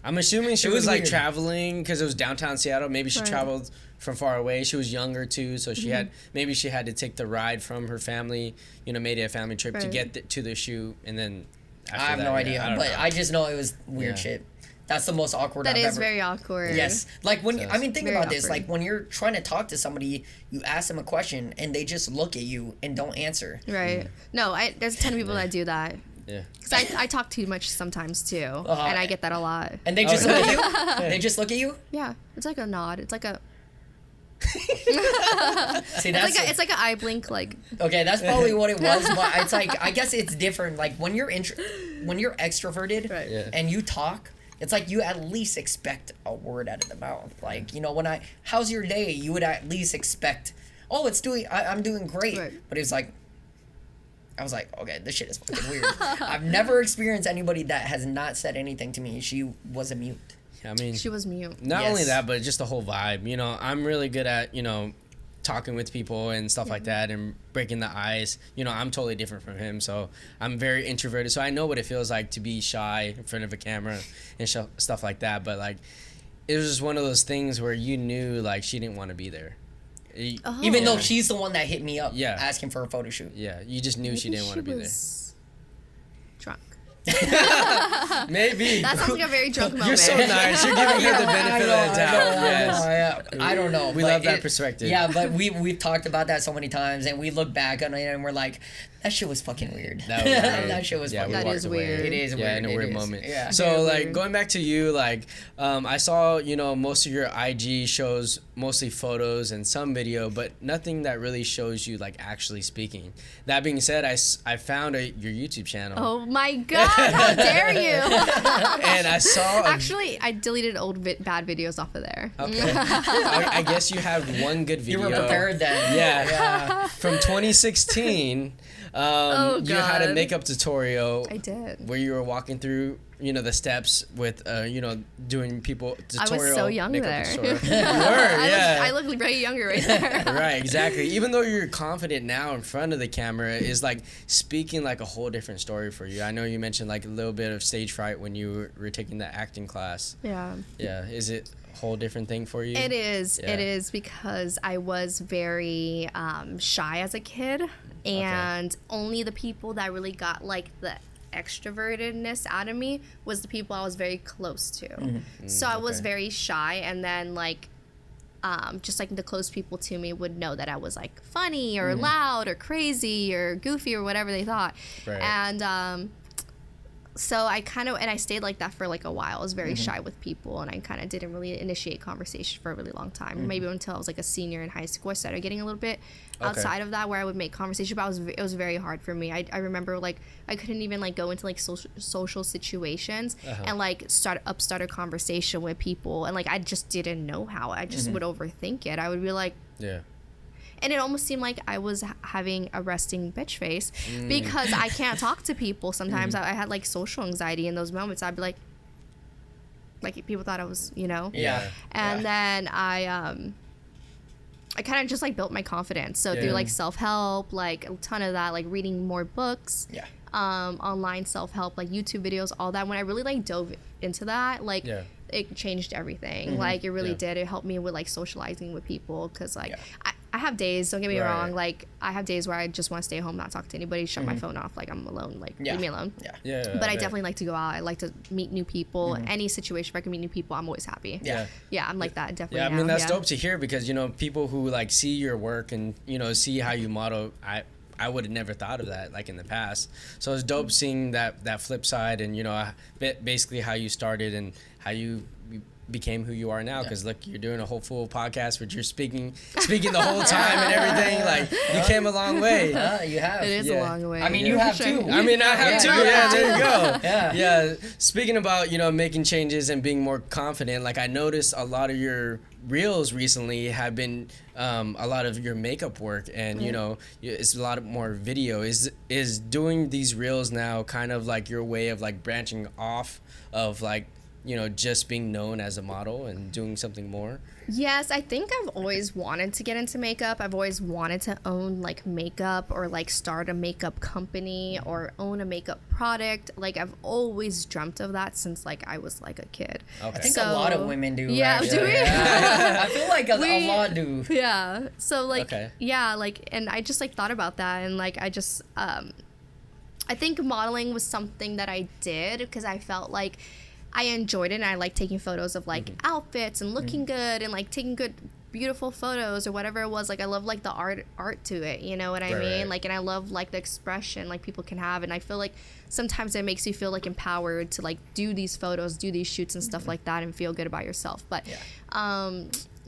[SPEAKER 3] I'm assuming she was like traveling because it was downtown Seattle. Maybe she traveled from far away. She was younger too, so she had to take the ride from her family. Made it a family trip to get to the shoot, and then. After
[SPEAKER 2] I have no idea, but I just know it was weird shit. That's the most awkward I've ever.
[SPEAKER 1] That is very awkward.
[SPEAKER 2] Yes, like when think about this. Like when you're trying to talk to somebody, you ask them a question and they just look at you and don't answer.
[SPEAKER 1] Right. No, there's a ton of people that do that. Yeah. Because I talk too much sometimes too, and I get that a lot.
[SPEAKER 2] And they just look at you. They just look at you.
[SPEAKER 1] Yeah, it's like a nod. It's like a.
[SPEAKER 2] See,
[SPEAKER 1] it's like an eye blink, like.
[SPEAKER 2] Okay, that's probably what it was, but it's like I guess it's different. Like when you're extroverted and you talk, it's like you at least expect a word out of the mouth. Like when how's your day? You would at least expect, I'm doing great. Right. But it's like. I was like, okay, this shit is fucking weird. I've never experienced anybody that has not said anything to me. She was a mute.
[SPEAKER 3] I mean,
[SPEAKER 1] she was mute.
[SPEAKER 3] Not only that, but just the whole vibe. I'm really good at, talking with people and stuff like that and breaking the ice. I'm totally different from him, so I'm very introverted. So I know what it feels like to be shy in front of a camera and stuff like that. But, like, it was just one of those things where you knew, like, she didn't want to be there.
[SPEAKER 2] Even though she's the one that hit me up asking for a photo shoot.
[SPEAKER 3] Yeah, you just knew she didn't want to be there.
[SPEAKER 1] Drunk.
[SPEAKER 3] Maybe.
[SPEAKER 1] That sounds like a very drunk moment.
[SPEAKER 3] You're so nice. You're giving her the benefit of the doubt. Yes.
[SPEAKER 2] I don't know.
[SPEAKER 3] We love that perspective.
[SPEAKER 2] Yeah, but we've talked about that so many times, and we look back on it and we're like, That shit was fucking weird.
[SPEAKER 3] That was weird.
[SPEAKER 2] That shit was fucking
[SPEAKER 1] That
[SPEAKER 2] weird.
[SPEAKER 1] is weird.
[SPEAKER 2] It is weird.
[SPEAKER 3] Yeah, in a
[SPEAKER 2] It
[SPEAKER 3] weird
[SPEAKER 2] is.
[SPEAKER 3] moment.
[SPEAKER 2] Yeah.
[SPEAKER 3] So
[SPEAKER 1] Very
[SPEAKER 3] like
[SPEAKER 1] weird.
[SPEAKER 3] going back to you, like I saw most of your IG shows mostly photos and some video, but nothing that really shows you like actually speaking. That being said, I found your YouTube channel.
[SPEAKER 1] Oh my God! How dare you?
[SPEAKER 3] And I saw
[SPEAKER 1] Actually, I deleted old bad videos off of there.
[SPEAKER 3] Okay. I guess you have one good video.
[SPEAKER 2] You were prepared then.
[SPEAKER 3] Yeah. From 2016.
[SPEAKER 1] Oh,
[SPEAKER 3] You had a
[SPEAKER 1] God.
[SPEAKER 3] makeup tutorial.
[SPEAKER 1] I did.
[SPEAKER 3] Where you were walking through, the steps with, doing people tutorial.
[SPEAKER 1] I was so young
[SPEAKER 3] makeup
[SPEAKER 1] there.
[SPEAKER 3] tutorial. You were, yeah.
[SPEAKER 1] I look way younger right there.
[SPEAKER 3] Right, exactly. Even though you're confident now in front of the camera, is like speaking like a whole different story for you. I know you mentioned like a little bit of stage fright when you were taking the acting class.
[SPEAKER 1] Yeah.
[SPEAKER 3] Yeah. Is it a whole different thing for you?
[SPEAKER 1] It is.
[SPEAKER 3] Yeah.
[SPEAKER 1] It is because I was very shy as a kid, and only the people that really got like the extrovertedness out of me was the people I was very close to. So I was
[SPEAKER 3] okay.
[SPEAKER 1] very shy, and then like just like the close people to me would know that I was like funny or loud or crazy or goofy or whatever they thought.
[SPEAKER 3] Right.
[SPEAKER 1] And so I kind of, and I stayed like that for like a while. I was very shy with people, and I kind of didn't really initiate conversation for a really long time. Maybe until I was like a senior in high school, I started getting a little bit outside of that, where I would make conversation, but it was very hard for me. I remember like I couldn't even like go into like social situations and like start a conversation with people, and like I just didn't know how. I just would overthink it. I would be like,
[SPEAKER 3] Yeah.
[SPEAKER 1] and it almost seemed like I was having a resting bitch face because I can't talk to people. Sometimes I had like social anxiety in those moments. I'd be like people thought I was,
[SPEAKER 2] Yeah.
[SPEAKER 1] And then I kind of just like built my confidence. So through like self-help, like a ton of that, like reading more books,
[SPEAKER 2] Yeah.
[SPEAKER 1] online self-help, like YouTube videos, all that. When I really like dove into that, like it changed everything. Like it really did. It helped me with like socializing with people, because like I have days, don't get me wrong, like I have days where I just want to stay home, not talk to anybody, shut my phone off, like I'm alone, like leave me alone.
[SPEAKER 3] Yeah.
[SPEAKER 1] But I definitely like to go out. I like to meet new people. Any situation where I can meet new people, I'm always happy.
[SPEAKER 2] Yeah.
[SPEAKER 1] Yeah, I'm like that, definitely.
[SPEAKER 3] Yeah, I mean
[SPEAKER 1] now,
[SPEAKER 3] that's dope to hear, because people who like see your work and see how you model, I would have never thought of that like in the past. So it's dope seeing that flip side, and basically how you started and how you became who you are now. Because look, you're doing a whole full podcast where you're speaking the whole time and everything. Like you came a long way.
[SPEAKER 2] You have.
[SPEAKER 1] It is a long way.
[SPEAKER 2] I mean, you have too.
[SPEAKER 3] I mean, I have too. Yeah, there you go.
[SPEAKER 2] Yeah.
[SPEAKER 3] Speaking about making changes and being more confident, like I noticed a lot of your reels recently have been a lot of your makeup work, and it's a lot more video. Is doing these reels now kind of like your way of like branching off of like just being known as a model and doing something more?
[SPEAKER 1] Yes, I think I've always wanted to get into makeup. I've always wanted to own like makeup, or like start a makeup company or own a makeup product. Like I've always dreamt of that since like I was like a kid.
[SPEAKER 2] I think a lot of women do.
[SPEAKER 1] Yeah,
[SPEAKER 2] right?
[SPEAKER 1] do we?
[SPEAKER 2] Yeah. I feel like a lot do.
[SPEAKER 1] Yeah. So like
[SPEAKER 3] Okay.
[SPEAKER 1] yeah, like, and I just like thought about that, and like I just I think modeling was something that I did because I felt like I enjoyed it, and I like taking photos of like outfits and looking good and like taking good beautiful photos or whatever it was. Like I love like the art to it, you know what I mean?
[SPEAKER 3] Right.
[SPEAKER 1] Like, and I love like the expression like people can have, and I feel like sometimes it makes you feel like empowered to like do these photos, do these shoots and stuff like that, and feel good about yourself. But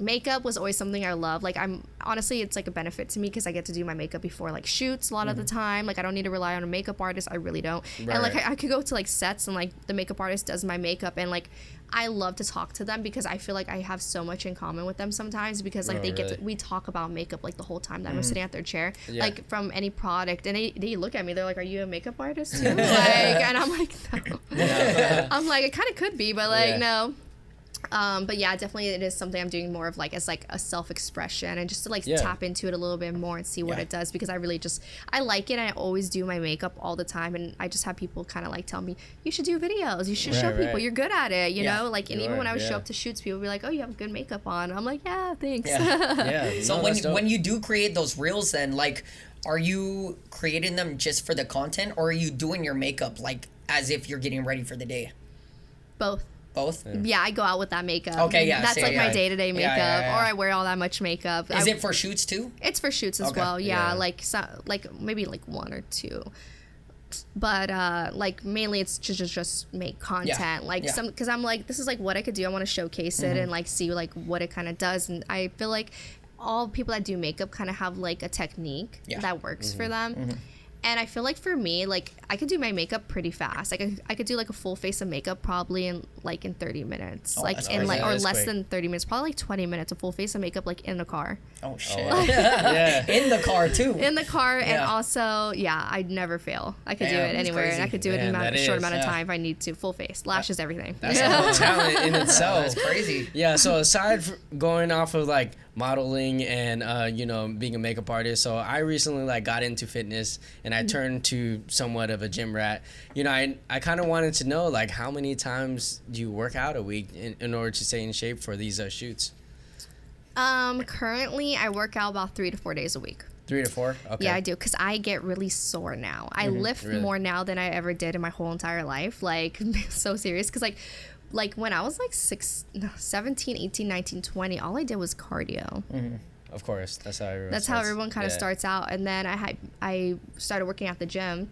[SPEAKER 1] makeup was always something I love. Like I'm honestly, it's like a benefit to me because I get to do my makeup before like shoots a lot of the time. Like I don't need to rely on a makeup artist. I really don't.
[SPEAKER 3] Right.
[SPEAKER 1] And like I could go to like sets and like the makeup artist does my makeup, and like I love to talk to them because I feel like I have so much in common with them sometimes, because like
[SPEAKER 3] Oh,
[SPEAKER 1] they get
[SPEAKER 3] really?
[SPEAKER 1] to, we talk about makeup like the whole time that I'm sitting at their chair,
[SPEAKER 3] Yeah.
[SPEAKER 1] like from any product, and they look at me, they're like, "Are you a makeup artist too?" Like, and I'm like, "No." I'm like, it kind of could be, but like no. But yeah, definitely it is something I'm doing more of like as like a self-expression, and just to like tap into it a little bit more and see what it does, because I really I like it, and I always do my makeup all the time, and I just have people kind of like tell me, you should do videos, you should show people you're good at it, you know, like, and
[SPEAKER 3] You
[SPEAKER 1] even when
[SPEAKER 3] are,
[SPEAKER 1] I would show up to shoots, people would be like, oh, you have good makeup on. I'm like, yeah, thanks.
[SPEAKER 3] Yeah.
[SPEAKER 2] So
[SPEAKER 3] No,
[SPEAKER 2] when
[SPEAKER 3] that's dope.
[SPEAKER 2] when you do create those reels, then like, are you creating them just for the content, or are you doing your makeup like as if you're getting ready for the day?
[SPEAKER 1] Both.
[SPEAKER 2] Both?
[SPEAKER 1] Yeah, I go out with that makeup.
[SPEAKER 2] Okay, yeah.
[SPEAKER 1] That's like my day-to-day makeup,
[SPEAKER 2] yeah.
[SPEAKER 1] or I wear all that much makeup.
[SPEAKER 2] Is it for shoots too?
[SPEAKER 1] It's for shoots as well. Yeah, like maybe like 1 or 2. But like mainly it's just make content, some, because I'm like, this is like what I could do. I want to showcase it and like see like what it kind of does. And I feel like all people that do makeup kind of have like a technique that works for them. And I feel like for me, like I could do my makeup pretty fast. Like I could do like a full face of makeup probably in 30 minutes, or less than 30 minutes, probably like 20 minutes, a full face of makeup like in the car.
[SPEAKER 2] Oh shit! In the car too.
[SPEAKER 1] In the car, and also I'd never fail. I could do it anywhere, and I could do it in a short amount of time if I need to. Full face, lashes, everything.
[SPEAKER 3] That's a whole talent in itself.
[SPEAKER 2] That's crazy.
[SPEAKER 3] Yeah. So aside from going off of like modeling and being a makeup artist, so I recently like got into fitness and I turned to somewhat of a gym rat. I kind of wanted to know like how many times do you work out a week in order to stay in shape for these shoots?
[SPEAKER 1] Currently I work out about 3 to 4 days a week.
[SPEAKER 3] 3 to 4? Okay.
[SPEAKER 1] Yeah, I do, because I get really sore now. I lift more now than I ever did in my whole entire life. Like, so serious, because like when I was like 17, 18, 19, 20, all I did was cardio.
[SPEAKER 3] Of course, that's how everyone
[SPEAKER 1] kind of starts out. And then I started working at the gym,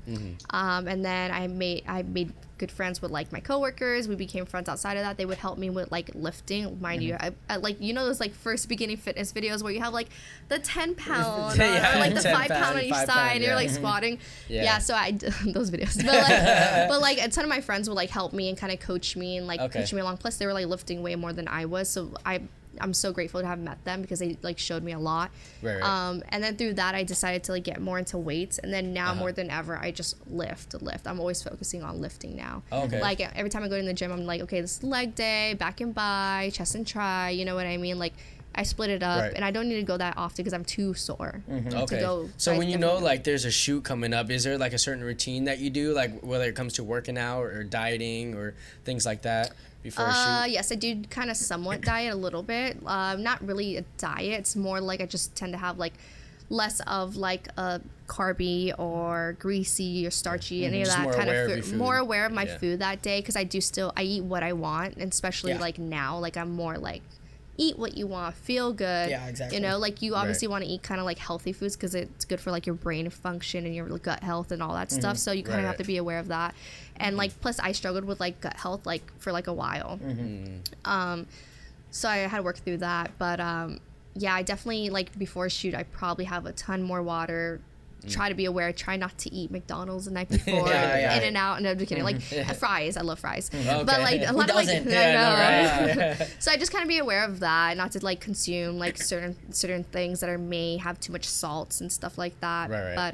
[SPEAKER 1] and then I made good friends with like my coworkers. We became friends outside of that. They would help me with like lifting. Mind you, I like, those like first beginning fitness videos where you have like the 10 pound or like the 5 pound on each side, and you're like squatting. So I those videos, but like a ton of my friends would like help me and kind of coach me and like coach me along. Plus they were like lifting way more than I was, so I'm so grateful to have met them because they like showed me a lot.
[SPEAKER 3] Right.
[SPEAKER 1] And then through that I decided to like get more into weights, and then now more than ever I just lift. I'm always focusing on lifting now.
[SPEAKER 3] Okay.
[SPEAKER 1] Like every time I go to the gym, I'm like, okay, this is leg day, back and by, chest and try, you know what I mean? Like I split it up, and I don't need to go that often because I'm too sore to go.
[SPEAKER 3] So when you know like there's a shoot coming up, is there like a certain routine that you do, like whether it comes to working out or dieting or things like that before a shoot?
[SPEAKER 1] Yes, I do kind of somewhat diet a little bit. Not really a diet. It's more like I just tend to have like less of like a carby or greasy or starchy, any of that kind of food. More aware of my food that day, because I eat what I want, and especially like now, like I'm more like eat what you want, feel good.
[SPEAKER 2] Yeah, exactly.
[SPEAKER 1] You know, like you obviously want to eat kind of like healthy foods because it's good for like your brain function and your gut health and all that stuff. So you kind of have to be aware of that. And like, plus I struggled with like gut health like for like a while. So I had to work through that. But yeah, I definitely like before a shoot, I probably have a ton more water. Try to be aware. Try not to eat McDonald's the night before. In and out. No, I'm just kidding. Like fries. I love fries. But like a lot of like, so I just kind of be aware of that, not to like consume like certain things that may have too much salts and stuff like that. But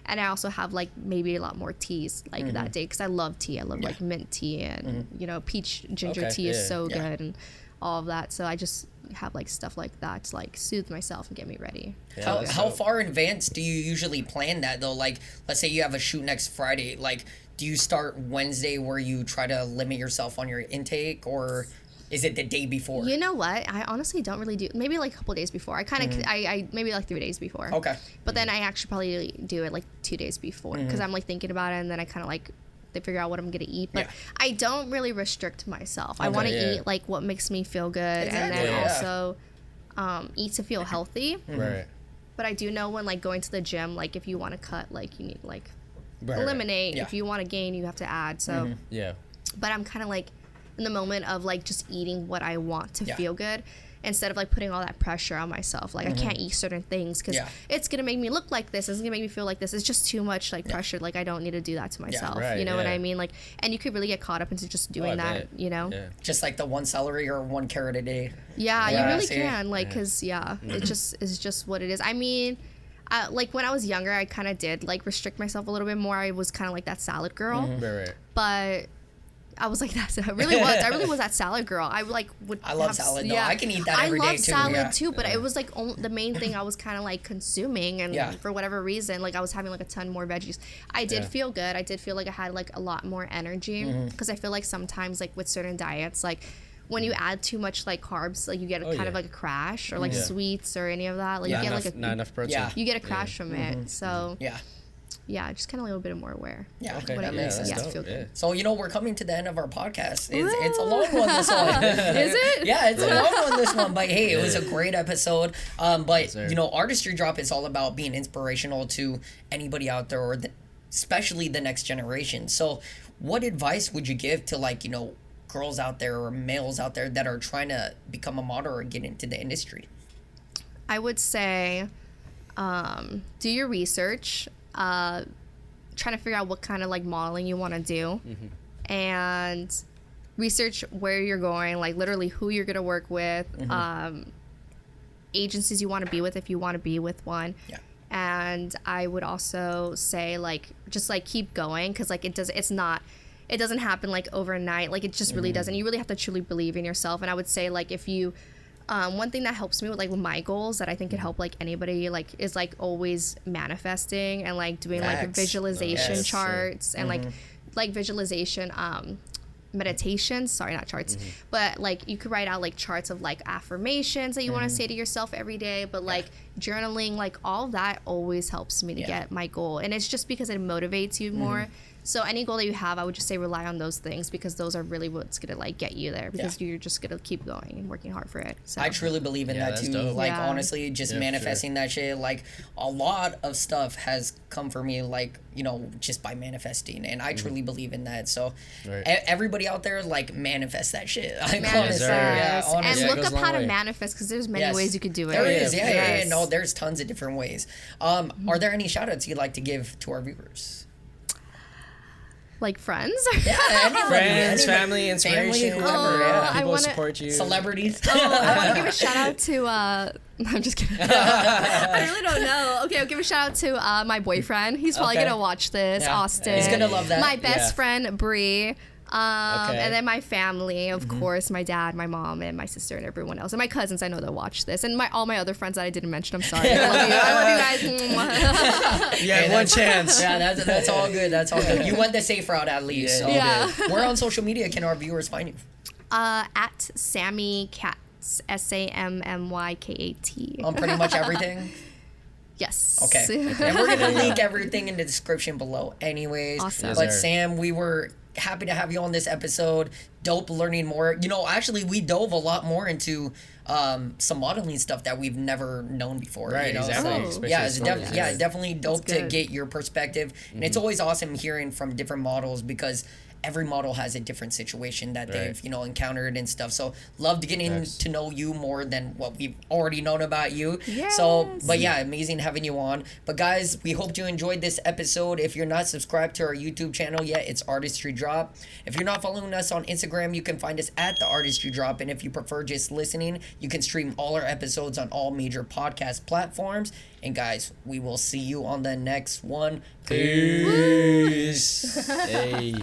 [SPEAKER 1] and I also have like maybe a lot more teas like that day, because I love tea. I love like mint tea and peach ginger tea is so good and all of that. So I just have like stuff like that to like soothe myself and get me ready.
[SPEAKER 2] How far in advance do you usually plan that though? Like, let's say you have a shoot next Friday. Like, do you start Wednesday where you try to limit yourself on your intake, or is it the day before?
[SPEAKER 1] You know what? I honestly don't really do. Maybe like a couple days before. I kind of I maybe like 3 days before.
[SPEAKER 2] Okay.
[SPEAKER 1] But then I actually probably do it like 2 days before, because I'm like thinking about it, and then I kind of like they figure out what I'm gonna eat. But I don't really restrict myself. I want to eat like what makes me feel good, and then also eat to feel healthy.
[SPEAKER 3] Right.
[SPEAKER 1] But I do know when like going to the gym, like if you want to cut, like you need like eliminate. If you want to gain, you have to add. So but I'm kind of like in the moment of like just eating what I want to feel good, instead of like putting all that pressure on myself. Like I can't eat certain things because it's gonna make me look like this, it's gonna make me feel like this. It's just too much like pressure. Like I don't need to do that to myself. You know what I mean? Like, and you could really get caught up into just doing that, you know?
[SPEAKER 2] Just like the 1 celery or 1 carrot a day.
[SPEAKER 1] You really can, like, because it just is just what it is. I mean, like when I was younger, I kind of did like restrict myself a little bit more. I was kind of like that salad girl. But I was like that. I really was that salad girl. I like would.
[SPEAKER 2] I love salad. No, I can eat that every day too.
[SPEAKER 1] I love salad too, but it was like the main thing I was kind of like consuming, and for whatever reason, like I was having like a ton more veggies. I did feel good. I did feel like I had like a lot more energy, because I feel like sometimes like with certain diets, like when you add too much like carbs, like you get a kind of like a crash, or like sweets or any of that. Like you get like
[SPEAKER 3] not enough protein.
[SPEAKER 1] You get a crash from it. So yeah, just kind of a little bit more aware.
[SPEAKER 2] Yeah,
[SPEAKER 3] Okay,
[SPEAKER 2] that
[SPEAKER 1] yeah,
[SPEAKER 2] makes sense.
[SPEAKER 1] yeah,
[SPEAKER 3] dope,
[SPEAKER 1] feel good.
[SPEAKER 2] So, we're coming to the end of our podcast. It's a long one, this one.
[SPEAKER 1] Is it?
[SPEAKER 2] Yeah, it's a long one, this one. But hey, it was a great episode. But,
[SPEAKER 3] sir.
[SPEAKER 2] Artistry Drop is all about being inspirational to anybody out there, or especially the next generation. So, what advice would you give to, like, girls out there or males out there that are trying to become a model or get into the industry?
[SPEAKER 1] I would say do your research, trying to figure out what kind of like modeling you want to do, and research where you're going, like literally who you're going to work with, agencies you want to be with if you want to be with one.
[SPEAKER 2] Yeah.
[SPEAKER 1] And I would also say like just like keep going, because like it doesn't happen like overnight. Like it just really doesn't. You really have to truly believe in yourself. And I would say like if you one thing that helps me with like my goals that I think could help like anybody like is like always manifesting and like doing like
[SPEAKER 2] Facts.
[SPEAKER 1] visualization
[SPEAKER 2] Yes.
[SPEAKER 1] charts and like visualization meditations, sorry, not charts, but like you could write out like charts of like affirmations that you want to say to yourself every day, but like journaling, like all that always helps me to get my goal. And it's just because it motivates you more. So any goal that you have, I would just say rely on those things, because those are really what's gonna like get you there, because you're just gonna keep going and working hard for it. So
[SPEAKER 2] I truly believe in that
[SPEAKER 3] that's
[SPEAKER 2] too.
[SPEAKER 3] dope.
[SPEAKER 2] Like
[SPEAKER 1] Yeah.
[SPEAKER 2] honestly, just
[SPEAKER 3] Yeah, for
[SPEAKER 2] manifesting that shit. Like a lot of stuff has come for me, like just by manifesting, and I truly believe in that. So
[SPEAKER 3] Right.
[SPEAKER 2] everybody out there, like manifest that shit. Like,
[SPEAKER 1] manifest.
[SPEAKER 2] honestly, yeah,
[SPEAKER 1] And
[SPEAKER 2] honestly.
[SPEAKER 3] Yeah, it
[SPEAKER 1] look
[SPEAKER 3] goes
[SPEAKER 1] up
[SPEAKER 3] a long
[SPEAKER 1] how to
[SPEAKER 3] way.
[SPEAKER 1] manifest, because there's many
[SPEAKER 2] Yes.
[SPEAKER 1] ways you could do it.
[SPEAKER 2] There is, yeah.
[SPEAKER 1] Yes.
[SPEAKER 2] No, there's tons of different ways. Are there any shout outs you'd like to give to our viewers?
[SPEAKER 1] Like friends?
[SPEAKER 2] Yeah, anybody,
[SPEAKER 3] Friends,
[SPEAKER 2] anybody.
[SPEAKER 3] family, inspiration,
[SPEAKER 2] whoever,
[SPEAKER 1] Oh,
[SPEAKER 2] yeah.
[SPEAKER 1] I
[SPEAKER 3] people
[SPEAKER 1] wanna-
[SPEAKER 3] support you.
[SPEAKER 2] Celebrities.
[SPEAKER 1] I want to give a shout out to I'm just kidding. I really don't know. Okay, I'll give a shout out to my boyfriend. He's probably
[SPEAKER 2] Okay.
[SPEAKER 1] gonna watch this.
[SPEAKER 2] Yeah.
[SPEAKER 1] Austin.
[SPEAKER 2] He's gonna love that.
[SPEAKER 1] My best
[SPEAKER 3] Yeah.
[SPEAKER 1] friend Bree.
[SPEAKER 3] Okay.
[SPEAKER 1] And then my family, of course, my dad, my mom, and my sister, and everyone else, and my cousins. I know they'll watch this, and all my other friends that I didn't mention. I'm sorry. I love you. I love you guys.
[SPEAKER 3] You had one chance.
[SPEAKER 2] Yeah, that's all good. That's all good. You went the safe route at least. So.
[SPEAKER 1] Yeah.
[SPEAKER 2] Where on social media can our viewers find you?
[SPEAKER 1] At Sammy Katz, SAMMYKAT.
[SPEAKER 2] On pretty much everything?
[SPEAKER 1] Yes.
[SPEAKER 2] Okay. And we're going to link everything in the description below anyways.
[SPEAKER 1] Awesome.
[SPEAKER 3] Yes,
[SPEAKER 2] But
[SPEAKER 3] sir.
[SPEAKER 2] Sam, we were happy to have you on this episode. Dope learning more. Actually, we dove a lot more into some modeling stuff that we've never known before.
[SPEAKER 3] Right, exactly.
[SPEAKER 1] Oh.
[SPEAKER 3] Especially
[SPEAKER 2] Yeah, it's
[SPEAKER 3] stories.
[SPEAKER 2] definitely dope to
[SPEAKER 1] good.
[SPEAKER 2] get your perspective. And it's always awesome hearing from different models, because every model has a different situation that
[SPEAKER 3] Right.
[SPEAKER 2] they've encountered and stuff. So love to getting
[SPEAKER 3] Yes.
[SPEAKER 2] to know you more than what we've already known about you.
[SPEAKER 1] Yes.
[SPEAKER 2] So but yeah, amazing having you on. But guys, we hope you enjoyed this episode. If you're not subscribed to our YouTube channel yet, it's Artistry Drop. If you're not following us on Instagram, you can find us at the Artistry Drop. And if you prefer just listening, you can stream all our episodes on all major podcast platforms. And guys, we will see you on the next one.
[SPEAKER 3] Peace. Hey.